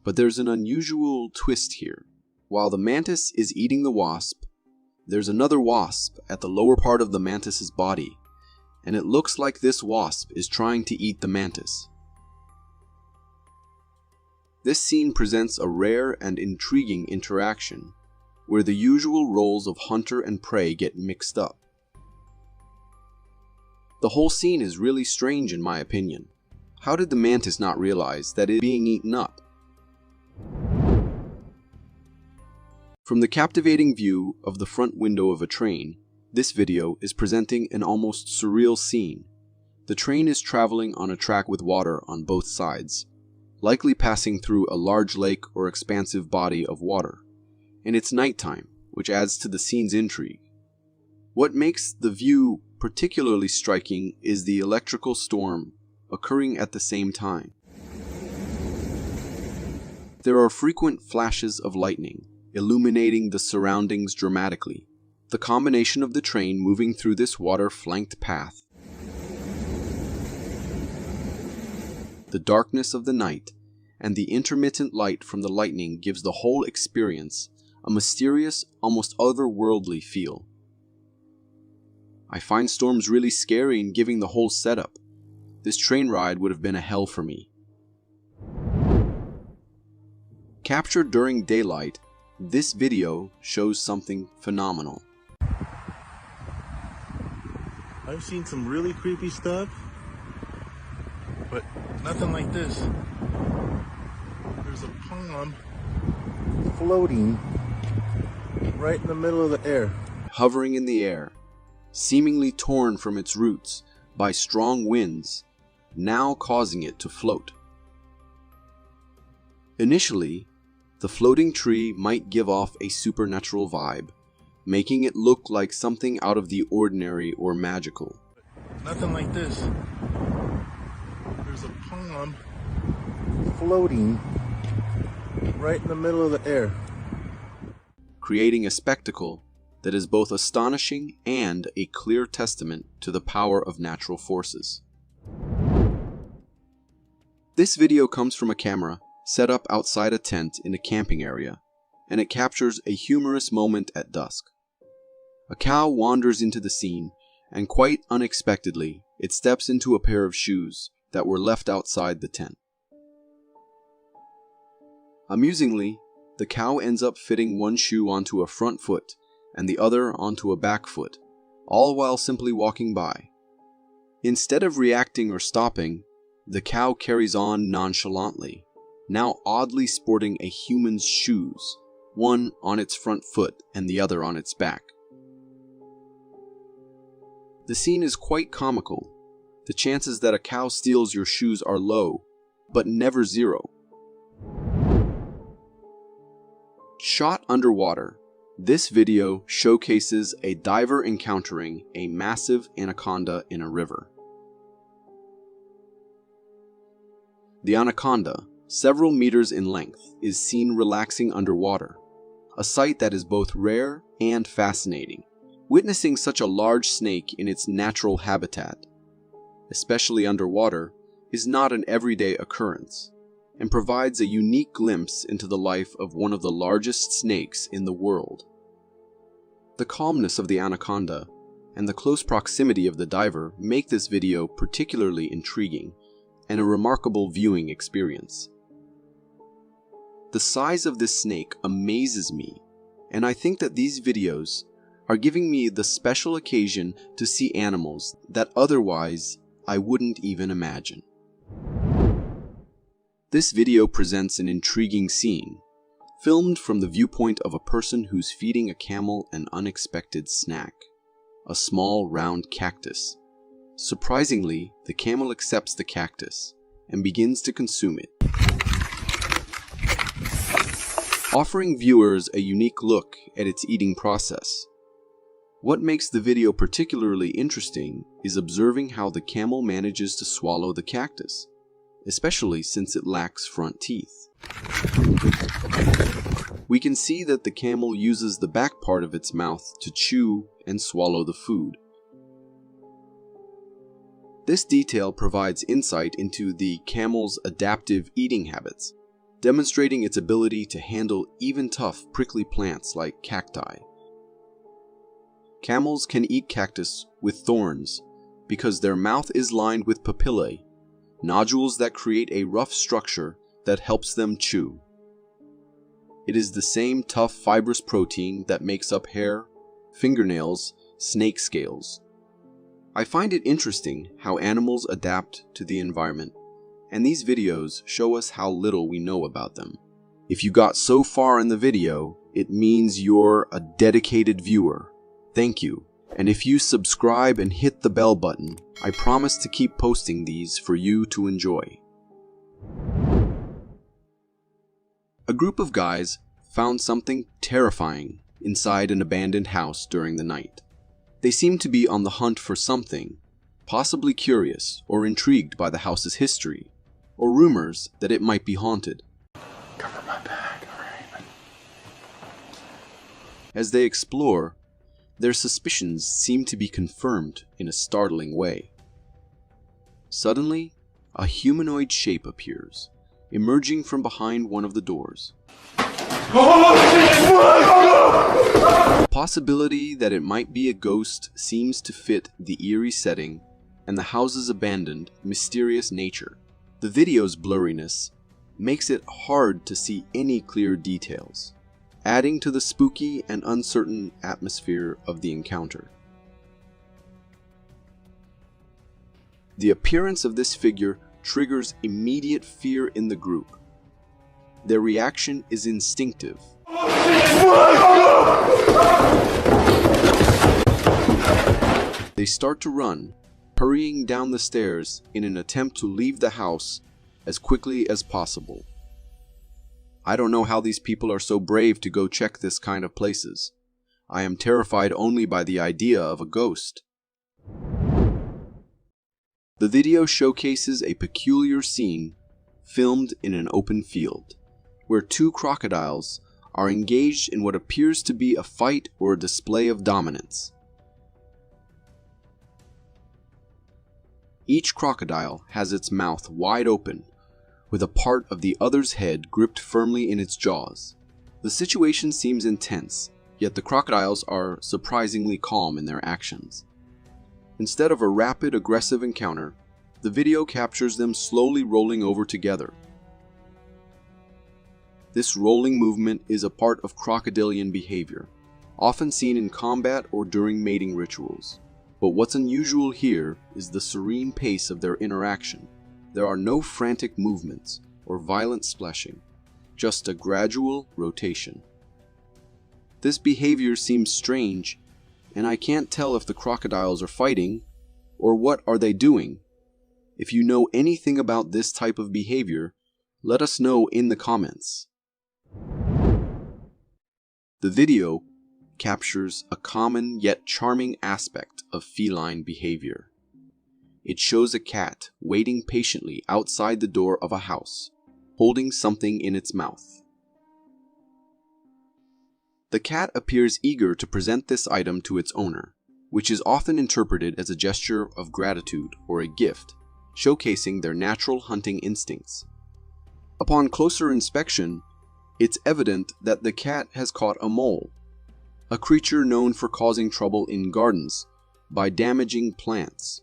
but there's an unusual twist here. While the mantis is eating the wasp, there's another wasp at the lower part of the mantis's body, and it looks like this wasp is trying to eat the mantis. This scene presents a rare and intriguing interaction, where the usual roles of hunter and prey get mixed up. The whole scene is really strange in my opinion. How did the mantis not realize that it is being eaten up? From the captivating view of the front window of a train, this video is presenting an almost surreal scene. The train is traveling on a track with water on both sides, likely passing through a large lake or expansive body of water. And it's nighttime, which adds to the scene's intrigue. What makes the view particularly striking is the electrical storm occurring at the same time. There are frequent flashes of lightning, illuminating the surroundings dramatically. The combination of the train moving through this water-flanked path, the darkness of the night, and the intermittent light from the lightning gives the whole experience a mysterious, almost otherworldly feel. I find storms really scary in giving the whole setup. This train ride would have been a hell for me. Captured during daylight, this video shows something phenomenal. I've seen some really creepy stuff, but nothing like this. There's a palm floating right in the middle of the air. Hovering in the air, seemingly torn from its roots by strong winds, now causing it to float. Initially, the floating tree might give off a supernatural vibe, making it look like something out of the ordinary or magical. Nothing like this. There's a palm floating right in the middle of the air, creating a spectacle that is both astonishing and a clear testament to the power of natural forces. This video comes from a camera set up outside a tent in a camping area, and it captures a humorous moment at dusk. A cow wanders into the scene, and quite unexpectedly, it steps into a pair of shoes that were left outside the tent. Amusingly, the cow ends up fitting one shoe onto a front foot and the other onto a back foot, all while simply walking by. Instead of reacting or stopping, the cow carries on nonchalantly, now oddly sporting a human's shoes, one on its front foot and the other on its back. The scene is quite comical. The chances that a cow steals your shoes are low, but never zero. Shot underwater, this video showcases a diver encountering a massive anaconda in a river. The anaconda, several meters in length, is seen relaxing underwater, a sight that is both rare and fascinating. Witnessing such a large snake in its natural habitat, especially underwater, is not an everyday occurrence, and provides a unique glimpse into the life of one of the largest snakes in the world. The calmness of the anaconda and the close proximity of the diver make this video particularly intriguing and a remarkable viewing experience. The size of this snake amazes me, and I think that these videos are giving me the special occasion to see animals that otherwise I wouldn't even imagine. This video presents an intriguing scene, filmed from the viewpoint of a person who's feeding a camel an unexpected snack, a small round cactus. Surprisingly, the camel accepts the cactus and begins to consume it, offering viewers a unique look at its eating process. What makes the video particularly interesting is observing how the camel manages to swallow the cactus, especially since it lacks front teeth. We can see that the camel uses the back part of its mouth to chew and swallow the food. This detail provides insight into the camel's adaptive eating habits, demonstrating its ability to handle even tough, prickly plants like cacti. Camels can eat cactus with thorns because their mouth is lined with papillae, nodules that create a rough structure that helps them chew. It is the same tough fibrous protein that makes up hair, fingernails, snake scales. I find it interesting how animals adapt to the environment, and these videos show us how little we know about them. If you got so far in the video, it means you're a dedicated viewer. Thank you. And if you subscribe and hit the bell button, I promise to keep posting these for you to enjoy. A group of guys found something terrifying inside an abandoned house during the night. They seemed to be on the hunt for something, possibly curious or intrigued by the house's history, or rumors that it might be haunted. Cover my back, alright. As they explore, their suspicions seem to be confirmed in a startling way. Suddenly, a humanoid shape appears, emerging from behind one of the doors. The possibility that it might be a ghost seems to fit the eerie setting and the house's abandoned, mysterious nature. The video's blurriness makes it hard to see any clear details, adding to the spooky and uncertain atmosphere of the encounter. The appearance of this figure triggers immediate fear in the group. Their reaction is instinctive. They start to run, hurrying down the stairs in an attempt to leave the house as quickly as possible. I don't know how these people are so brave to go check this kind of places. I am terrified only by the idea of a ghost. The video showcases a peculiar scene filmed in an open field, where two crocodiles are engaged in what appears to be a fight or a display of dominance. Each crocodile has its mouth wide open, with a part of the other's head gripped firmly in its jaws. The situation seems intense, yet the crocodiles are surprisingly calm in their actions. Instead of a rapid, aggressive encounter, the video captures them slowly rolling over together. This rolling movement is a part of crocodilian behavior, often seen in combat or during mating rituals. But what's unusual here is the serene pace of their interaction. There are no frantic movements or violent splashing, just a gradual rotation. This behavior seems strange, and I can't tell if the crocodiles are fighting or what are they doing. If you know anything about this type of behavior, let us know in the comments. The video captures a common yet charming aspect of feline behavior. It shows a cat waiting patiently outside the door of a house, holding something in its mouth. The cat appears eager to present this item to its owner, which is often interpreted as a gesture of gratitude or a gift, showcasing their natural hunting instincts. Upon closer inspection, it's evident that the cat has caught a mole, a creature known for causing trouble in gardens by damaging plants.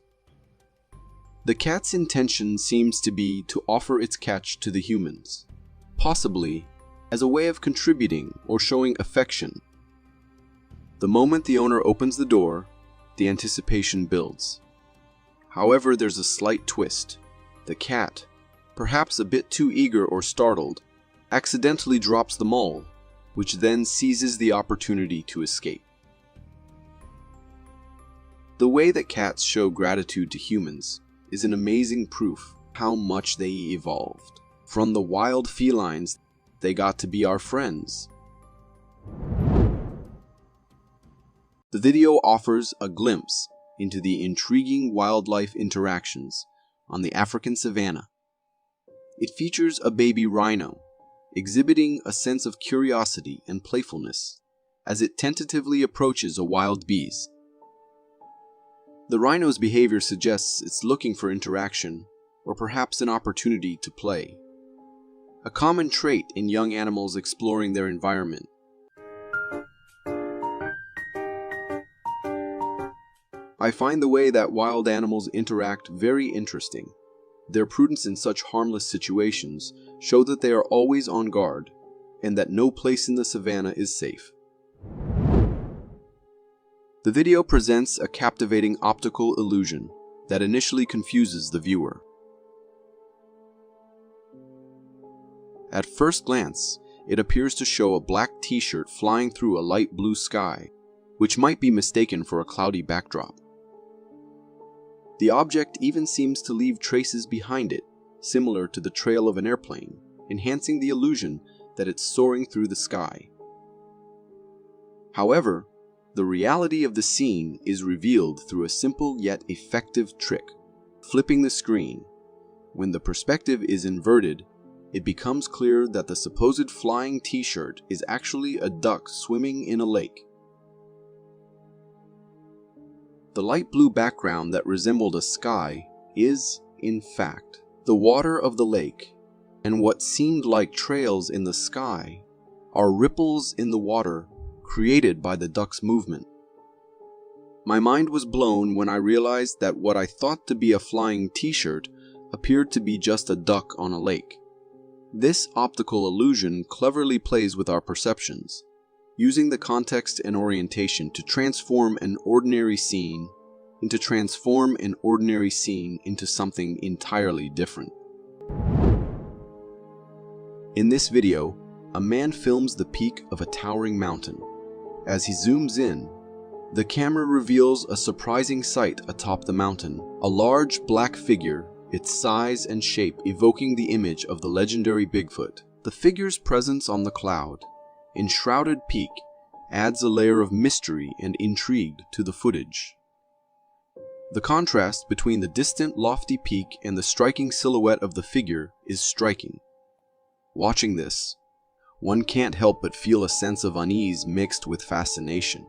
The cat's intention seems to be to offer its catch to the humans, possibly as a way of contributing or showing affection. The moment the owner opens the door, the anticipation builds. However, there's a slight twist. The cat, perhaps a bit too eager or startled, accidentally drops the mole, which then seizes the opportunity to escape. The way that cats show gratitude to humans is an amazing proof how much they evolved. From the wild felines, they got to be our friends. The video offers a glimpse into the intriguing wildlife interactions on the African savanna. It features a baby rhino, exhibiting a sense of curiosity and playfulness as it tentatively approaches a wild beast. The rhino's behavior suggests it's looking for interaction or perhaps an opportunity to play, a common trait in young animals exploring their environment. I find the way that wild animals interact very interesting. Their prudence in such harmless situations show that they are always on guard and that no place in the savannah is safe. The video presents a captivating optical illusion that initially confuses the viewer. At first glance, it appears to show a black t-shirt flying through a light blue sky, which might be mistaken for a cloudy backdrop. The object even seems to leave traces behind it, similar to the trail of an airplane, enhancing the illusion that it's soaring through the sky. However, the reality of the scene is revealed through a simple yet effective trick, flipping the screen. When the perspective is inverted, it becomes clear that the supposed flying t-shirt is actually a duck swimming in a lake. The light blue background that resembled a sky is, in fact, the water of the lake, and what seemed like trails in the sky are ripples in the water created by the duck's movement. My mind was blown when I realized that what I thought to be a flying t-shirt appeared to be just a duck on a lake. This optical illusion cleverly plays with our perceptions, using the context and orientation to transform an ordinary scene into something entirely different. In this video, a man films the peak of a towering mountain. As he zooms in, the camera reveals a surprising sight atop the mountain, a large black figure, its size and shape evoking the image of the legendary Bigfoot. The figure's presence on the cloud, enshrouded peak, adds a layer of mystery and intrigue to the footage. The contrast between the distant lofty peak and the striking silhouette of the figure is striking. Watching this, one can't help but feel a sense of unease mixed with fascination.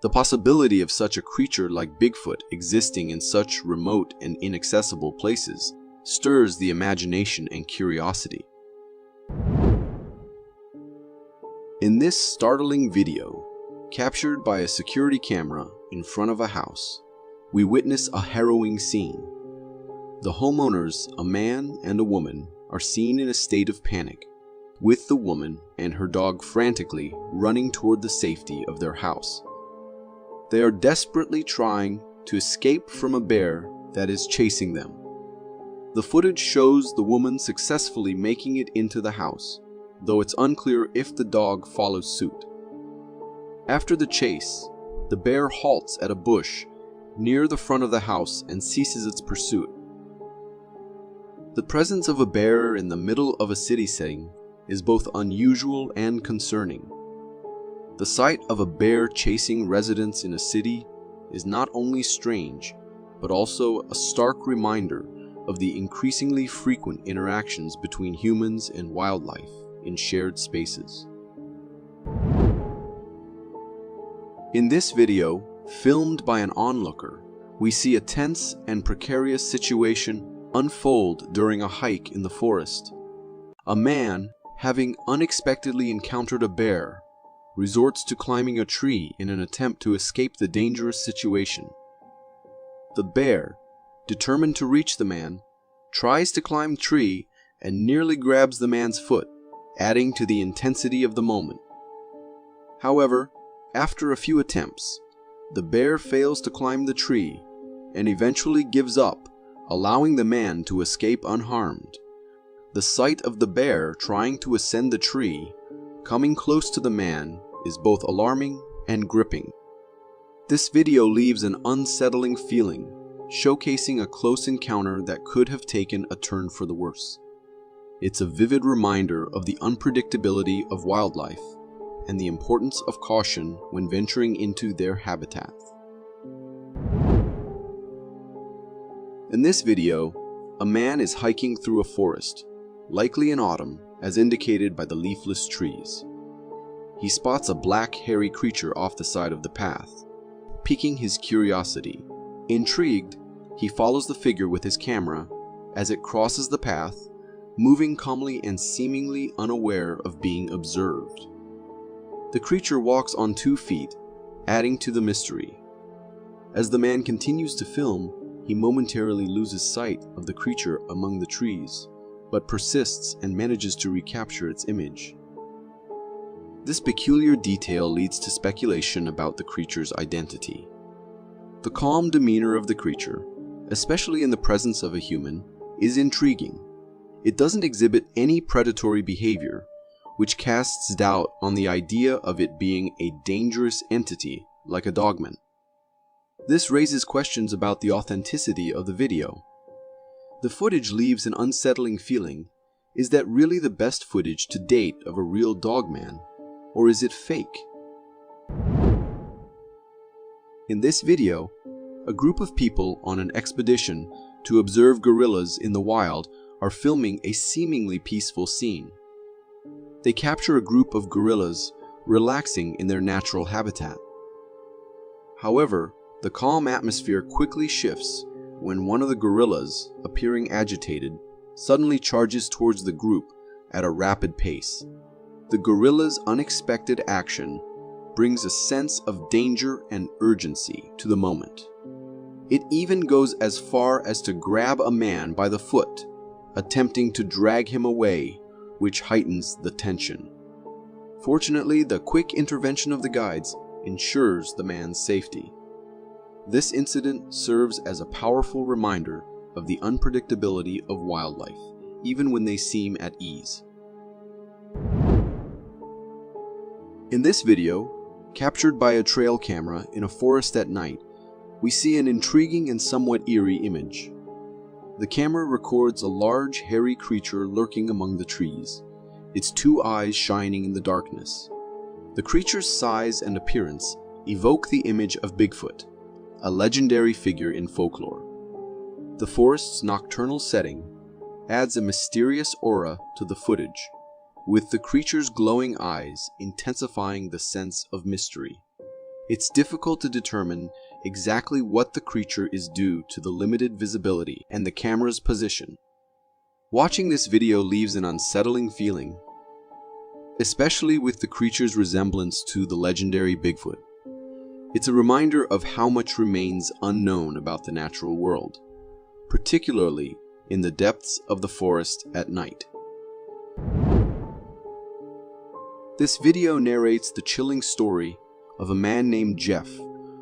The possibility of such a creature like Bigfoot existing in such remote and inaccessible places stirs the imagination and curiosity. In this startling video, captured by a security camera in front of a house, we witness a harrowing scene. The homeowners, a man and a woman, are seen in a state of panic, with the woman and her dog frantically running toward the safety of their house. They are desperately trying to escape from a bear that is chasing them. The footage shows the woman successfully making it into the house, though it's unclear if the dog follows suit. After the chase, the bear halts at a bush near the front of the house and ceases its pursuit. The presence of a bear in the middle of a city setting is both unusual and concerning. The sight of a bear chasing residents in a city is not only strange, but also a stark reminder of the increasingly frequent interactions between humans and wildlife in shared spaces. In this video, filmed by an onlooker, we see a tense and precarious situation unfold during a hike in the forest. A man, having unexpectedly encountered a bear, resorts to climbing a tree in an attempt to escape the dangerous situation. The bear, determined to reach the man, tries to climb the tree and nearly grabs the man's foot, adding to the intensity of the moment. However, after a few attempts, the bear fails to climb the tree and eventually gives up, allowing the man to escape unharmed. The sight of the bear trying to ascend the tree, coming close to the man, is both alarming and gripping. This video leaves an unsettling feeling, showcasing a close encounter that could have taken a turn for the worse. It's a vivid reminder of the unpredictability of wildlife and the importance of caution when venturing into their habitat. In this video, a man is hiking through a forest, likely in autumn, as indicated by the leafless trees. He spots a black, hairy creature off the side of the path, piquing his curiosity. Intrigued, he follows the figure with his camera as it crosses the path, moving calmly and seemingly unaware of being observed. The creature walks on 2 feet, adding to the mystery. As the man continues to film, he momentarily loses sight of the creature among the trees, but persists and manages to recapture its image. This peculiar detail leads to speculation about the creature's identity. The calm demeanor of the creature, especially in the presence of a human, is intriguing. It doesn't exhibit any predatory behavior, which casts doubt on the idea of it being a dangerous entity like a dogman. This raises questions about the authenticity of the video. The footage leaves an unsettling feeling. Is that really the best footage to date of a real dogman, or is it fake? In this video, a group of people on an expedition to observe gorillas in the wild are filming a seemingly peaceful scene. They capture a group of gorillas relaxing in their natural habitat. However, the calm atmosphere quickly shifts when one of the gorillas, appearing agitated, suddenly charges towards the group at a rapid pace. The gorilla's unexpected action brings a sense of danger and urgency to the moment. It even goes as far as to grab a man by the foot, attempting to drag him away, which heightens the tension. Fortunately, the quick intervention of the guides ensures the man's safety. This incident serves as a powerful reminder of the unpredictability of wildlife, even when they seem at ease. In this video, captured by a trail camera in a forest at night, we see an intriguing and somewhat eerie image. The camera records a large, hairy creature lurking among the trees, its 2 eyes shining in the darkness. The creature's size and appearance evoke the image of Bigfoot, a legendary figure in folklore. The forest's nocturnal setting adds a mysterious aura to the footage, with the creature's glowing eyes intensifying the sense of mystery. It's difficult to determine exactly what the creature is due to the limited visibility and the camera's position. Watching this video leaves an unsettling feeling, especially with the creature's resemblance to the legendary Bigfoot. It's a reminder of how much remains unknown about the natural world, particularly in the depths of the forest at night. This video narrates the chilling story of a man named Jeff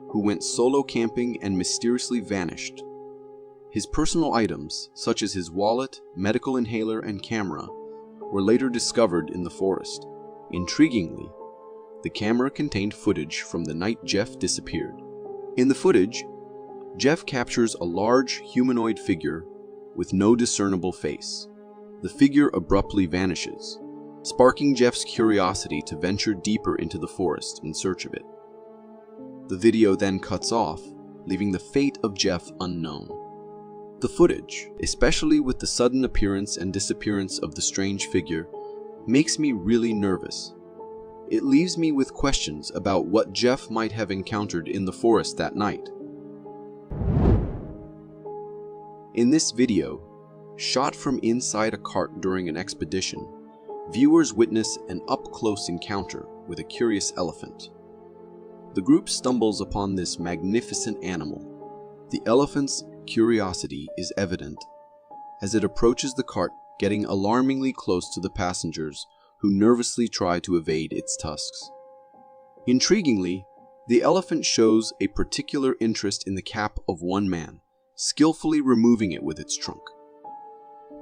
who went solo camping and mysteriously vanished. His personal items, such as his wallet, medical inhaler, and camera, were later discovered in the forest. Intriguingly, the camera contained footage from the night Jeff disappeared. In the footage, Jeff captures a large humanoid figure with no discernible face. The figure abruptly vanishes, sparking Jeff's curiosity to venture deeper into the forest in search of it. The video then cuts off, leaving the fate of Jeff unknown. The footage, especially with the sudden appearance and disappearance of the strange figure, makes me really nervous. It leaves me with questions about what Jeff might have encountered in the forest that night. In this video, shot from inside a cart during an expedition, viewers witness an up-close encounter with a curious elephant. The group stumbles upon this magnificent animal. The elephant's curiosity is evident as it approaches the cart, getting alarmingly close to the passengers who nervously try to evade its tusks. Intriguingly, the elephant shows a particular interest in the cap of one man, skillfully removing it with its trunk.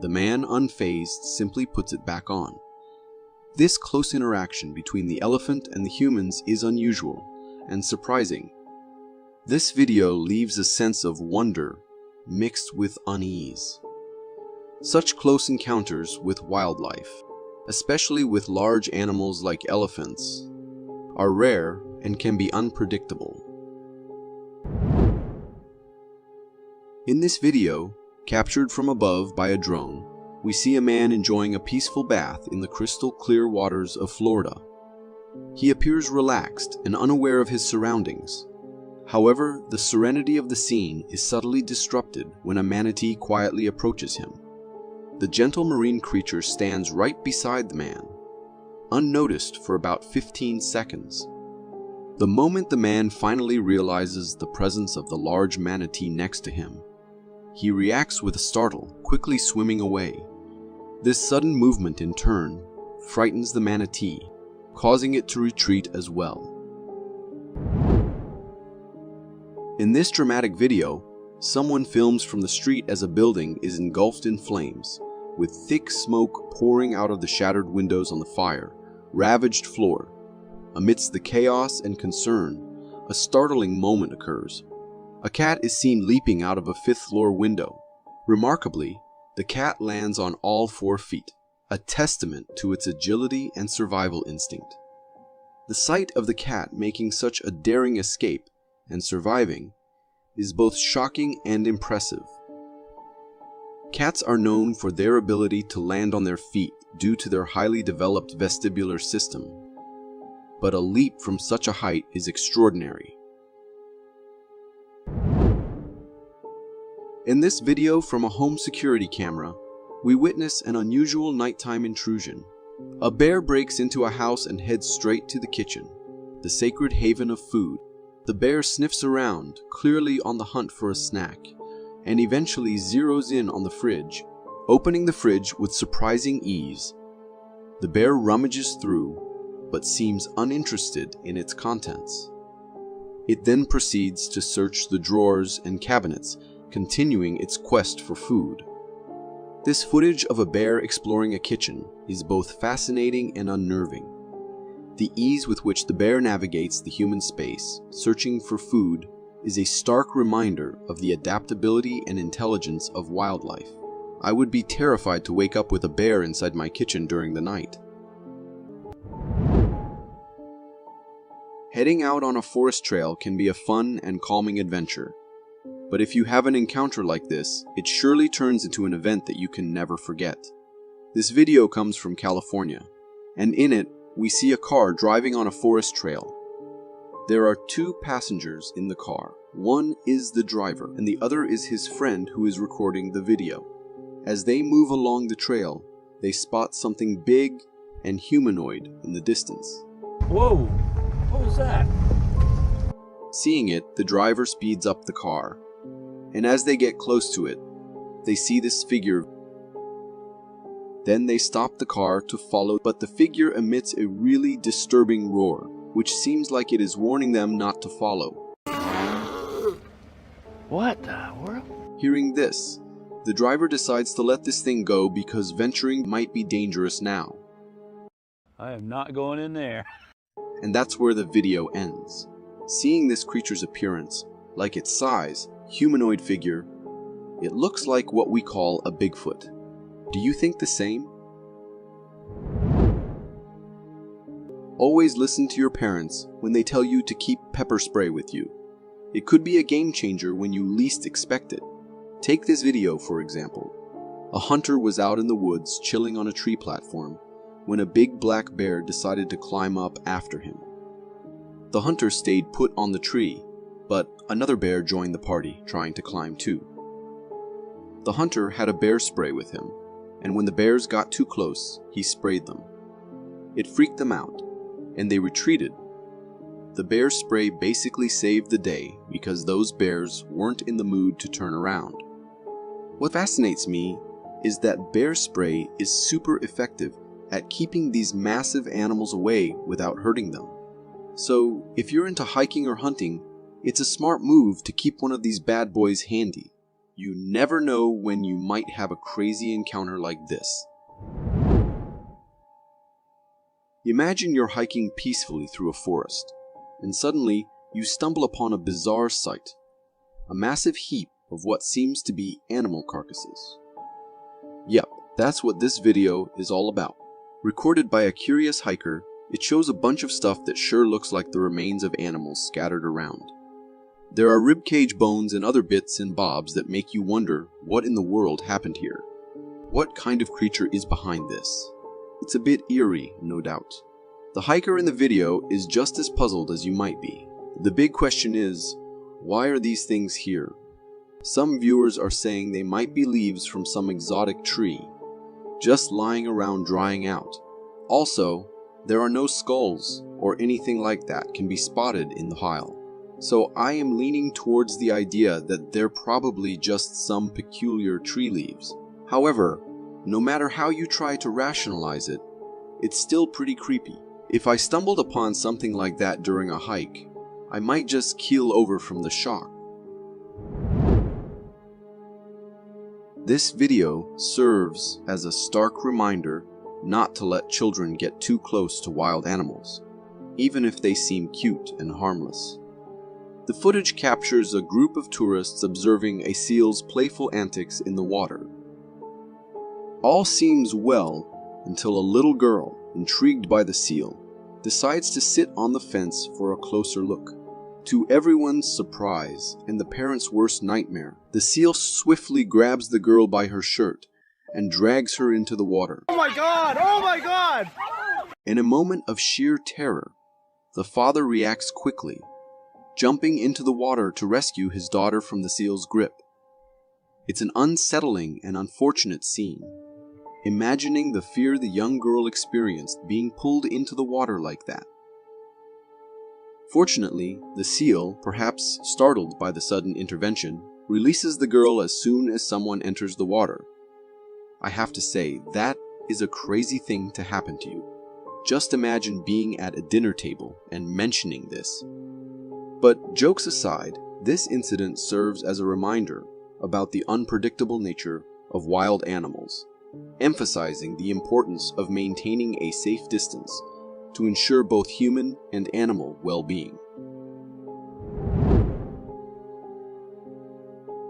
The man, unfazed, simply puts it back on. This close interaction between the elephant and the humans is unusual and surprising. This video leaves a sense of wonder mixed with unease. Such close encounters with wildlife, especially with large animals like elephants, are rare and can be unpredictable. In this video, captured from above by a drone, we see a man enjoying a peaceful bath in the crystal clear waters of Florida. He appears relaxed and unaware of his surroundings. However, the serenity of the scene is subtly disrupted when a manatee quietly approaches him. The gentle marine creature stands right beside the man, unnoticed for about 15 seconds. The moment the man finally realizes the presence of the large manatee next to him, he reacts with a startle, quickly swimming away. This sudden movement, in turn, frightens the manatee, causing it to retreat as well. In this dramatic video, someone films from the street as a building is engulfed in flames, with thick smoke pouring out of the shattered windows on the fire-ravaged floor. Amidst the chaos and concern, a startling moment occurs. A cat is seen leaping out of a fifth-floor window. Remarkably, the cat lands on all 4 feet, a testament to its agility and survival instinct. The sight of the cat making such a daring escape and surviving is both shocking and impressive. Cats are known for their ability to land on their feet due to their highly developed vestibular system, but a leap from such a height is extraordinary. In this video from a home security camera, we witness an unusual nighttime intrusion. A bear breaks into a house and heads straight to the kitchen, the sacred haven of food. The bear sniffs around, clearly on the hunt for a snack, and eventually zeroes in on the fridge, opening the fridge with surprising ease. The bear rummages through, but seems uninterested in its contents. It then proceeds to search the drawers and cabinets, continuing its quest for food. This footage of a bear exploring a kitchen is both fascinating and unnerving. The ease with which the bear navigates the human space, searching for food, is a stark reminder of the adaptability and intelligence of wildlife. I would be terrified to wake up with a bear inside my kitchen during the night. Heading out on a forest trail can be a fun and calming adventure. But if you have an encounter like this, it surely turns into an event that you can never forget. This video comes from California, and in it, we see a car driving on a forest trail. There are 2 passengers in the car. One is the driver, and the other is his friend who is recording the video. As they move along the trail, they spot something big and humanoid in the distance. Whoa! What was that? Seeing it, the driver speeds up the car, and as they get close to it, they see this figure. Then they stop the car to follow, but the figure emits a really disturbing roar, which seems like it is warning them not to follow. What the world? Hearing this, the driver decides to let this thing go because venturing might be dangerous now. I am not going in there. And that's where the video ends. Seeing this creature's appearance, like its size, humanoid figure, it looks like what we call a Bigfoot. Do you think the same? Always listen to your parents when they tell you to keep pepper spray with you. It could be a game changer when you least expect it. Take this video, for example. A hunter was out in the woods chilling on a tree platform when a big black bear decided to climb up after him. The hunter stayed put on the tree, but another bear joined the party, trying to climb too. The hunter had a bear spray with him, and when the bears got too close, he sprayed them. It freaked them out, and they retreated. The bear spray basically saved the day because those bears weren't in the mood to turn around. What fascinates me is that bear spray is super effective at keeping these massive animals away without hurting them. So, if you're into hiking or hunting, it's a smart move to keep one of these bad boys handy. You never know when you might have a crazy encounter like this. Imagine you're hiking peacefully through a forest, and suddenly you stumble upon a bizarre sight. A massive heap of what seems to be animal carcasses. Yep, that's what this video is all about. Recorded by a curious hiker It shows a bunch of stuff that sure looks like the remains of animals scattered around. There are ribcage bones and other bits and bobs that make you wonder what in the world happened here. What kind of creature is behind this? It's a bit eerie, no doubt. The hiker in the video is just as puzzled as you might be. The big question is, why are these things here? Some viewers are saying they might be leaves from some exotic tree, just lying around drying out. Also, there are no skulls or anything like that can be spotted in the pile. So I am leaning towards the idea that they're probably just some peculiar tree leaves. However, no matter how you try to rationalize it, it's still pretty creepy. If I stumbled upon something like that during a hike, I might just keel over from the shock. This video serves as a stark reminder not to let children get too close to wild animals, even if they seem cute and harmless. The footage captures a group of tourists observing a seal's playful antics in the water. All seems well until a little girl, intrigued by the seal, decides to sit on the fence for a closer look. To everyone's surprise and the parents' worst nightmare, the seal swiftly grabs the girl by her shirt and drags her into the water. Oh my God! Oh my God! In a moment of sheer terror, the father reacts quickly, jumping into the water to rescue his daughter from the seal's grip. It's an unsettling and unfortunate scene, imagining the fear the young girl experienced being pulled into the water like that. Fortunately, the seal, perhaps startled by the sudden intervention, releases the girl as soon as someone enters the water. I have to say, that is a crazy thing to happen to you. Just imagine being at a dinner table and mentioning this. But jokes aside, this incident serves as a reminder about the unpredictable nature of wild animals, emphasizing the importance of maintaining a safe distance to ensure both human and animal well-being.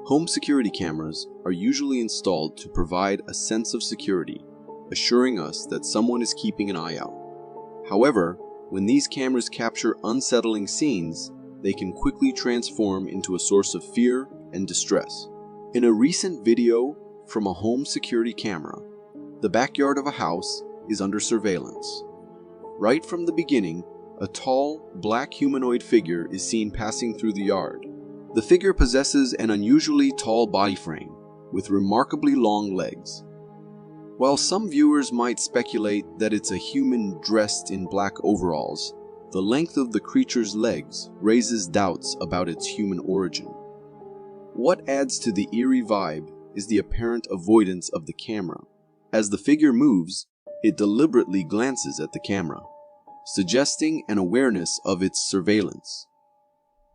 Home security cameras are usually installed to provide a sense of security, assuring us that someone is keeping an eye out. However, when these cameras capture unsettling scenes, they can quickly transform into a source of fear and distress. In a recent video from a home security camera, the backyard of a house is under surveillance. Right from the beginning, a tall, black humanoid figure is seen passing through the yard. The figure possesses an unusually tall body frame, with remarkably long legs. While some viewers might speculate that it's a human dressed in black overalls, the length of the creature's legs raises doubts about its human origin. What adds to the eerie vibe is the apparent avoidance of the camera. As the figure moves, it deliberately glances at the camera, suggesting an awareness of its surveillance.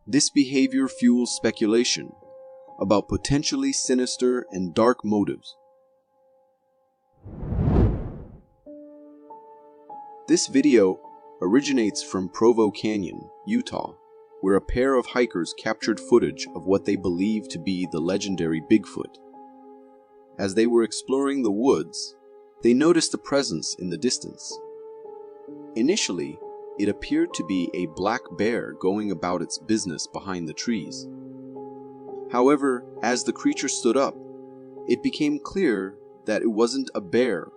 This behavior fuels speculation about potentially sinister and dark motives. This video originates from Provo Canyon, Utah, where a pair of hikers captured footage of what they believe to be the legendary Bigfoot. As they were exploring the woods, they noticed a presence in the distance. Initially, it appeared to be a black bear going about its business behind the trees. However, as the creature stood up, it became clear that it wasn't a bear,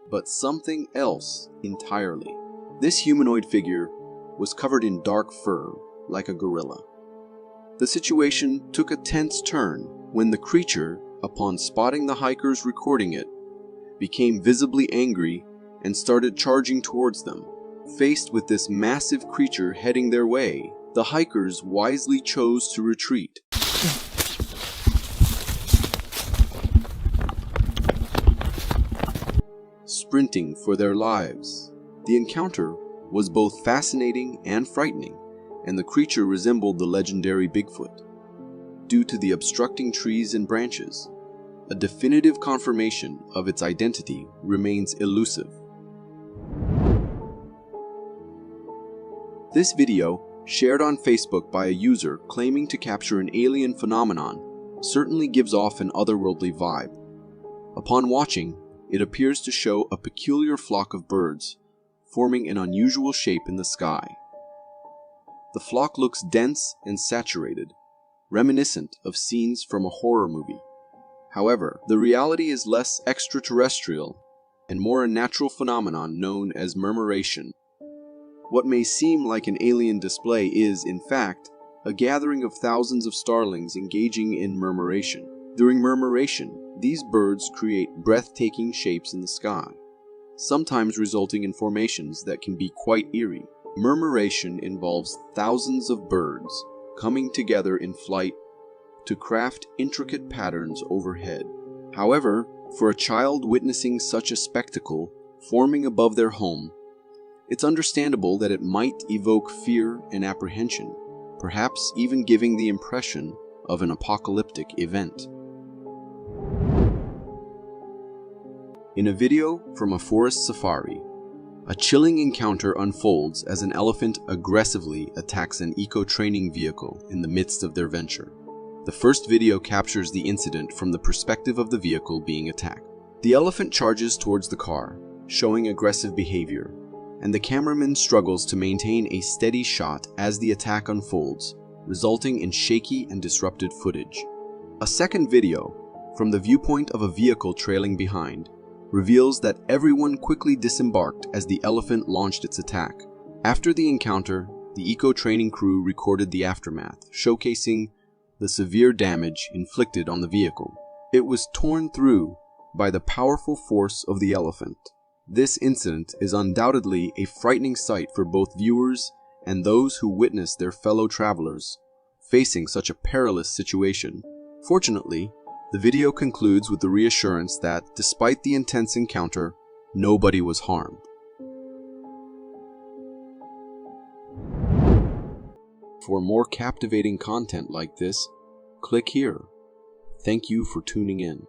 but something else entirely. This humanoid figure was covered in dark fur, like a gorilla. The situation took a tense turn when the creature, upon spotting the hikers recording it, became visibly angry and started charging towards them. Faced with this massive creature heading their way, the hikers wisely chose to retreat. Sprinting for their lives. The encounter was both fascinating and frightening, and the creature resembled the legendary Bigfoot. Due to the obstructing trees and branches, a definitive confirmation of its identity remains elusive. This video, shared on Facebook by a user claiming to capture an alien phenomenon, certainly gives off an otherworldly vibe. Upon watching, it appears to show a peculiar flock of birds, forming an unusual shape in the sky. The flock looks dense and saturated, reminiscent of scenes from a horror movie. However, the reality is less extraterrestrial and more a natural phenomenon known as murmuration. What may seem like an alien display is, in fact, a gathering of thousands of starlings engaging in murmuration. During murmuration, these birds create breathtaking shapes in the sky, sometimes resulting in formations that can be quite eerie. Murmuration involves thousands of birds coming together in flight to craft intricate patterns overhead. However, for a child witnessing such a spectacle forming above their home, it's understandable that it might evoke fear and apprehension, perhaps even giving the impression of an apocalyptic event. In a video from a forest safari, a chilling encounter unfolds as an elephant aggressively attacks an eco-training vehicle in the midst of their venture. The first video captures the incident from the perspective of the vehicle being attacked. The elephant charges towards the car, showing aggressive behavior, and the cameraman struggles to maintain a steady shot as the attack unfolds, resulting in shaky and disrupted footage. A second video, from the viewpoint of a vehicle trailing behind, reveals that everyone quickly disembarked as the elephant launched its attack. After the encounter, the eco-training crew recorded the aftermath, showcasing the severe damage inflicted on the vehicle. It was torn through by the powerful force of the elephant. This incident is undoubtedly a frightening sight for both viewers and those who witness their fellow travelers facing such a perilous situation. Fortunately, the video concludes with the reassurance that, despite the intense encounter, nobody was harmed. For more captivating content like this, click here. Thank you for tuning in.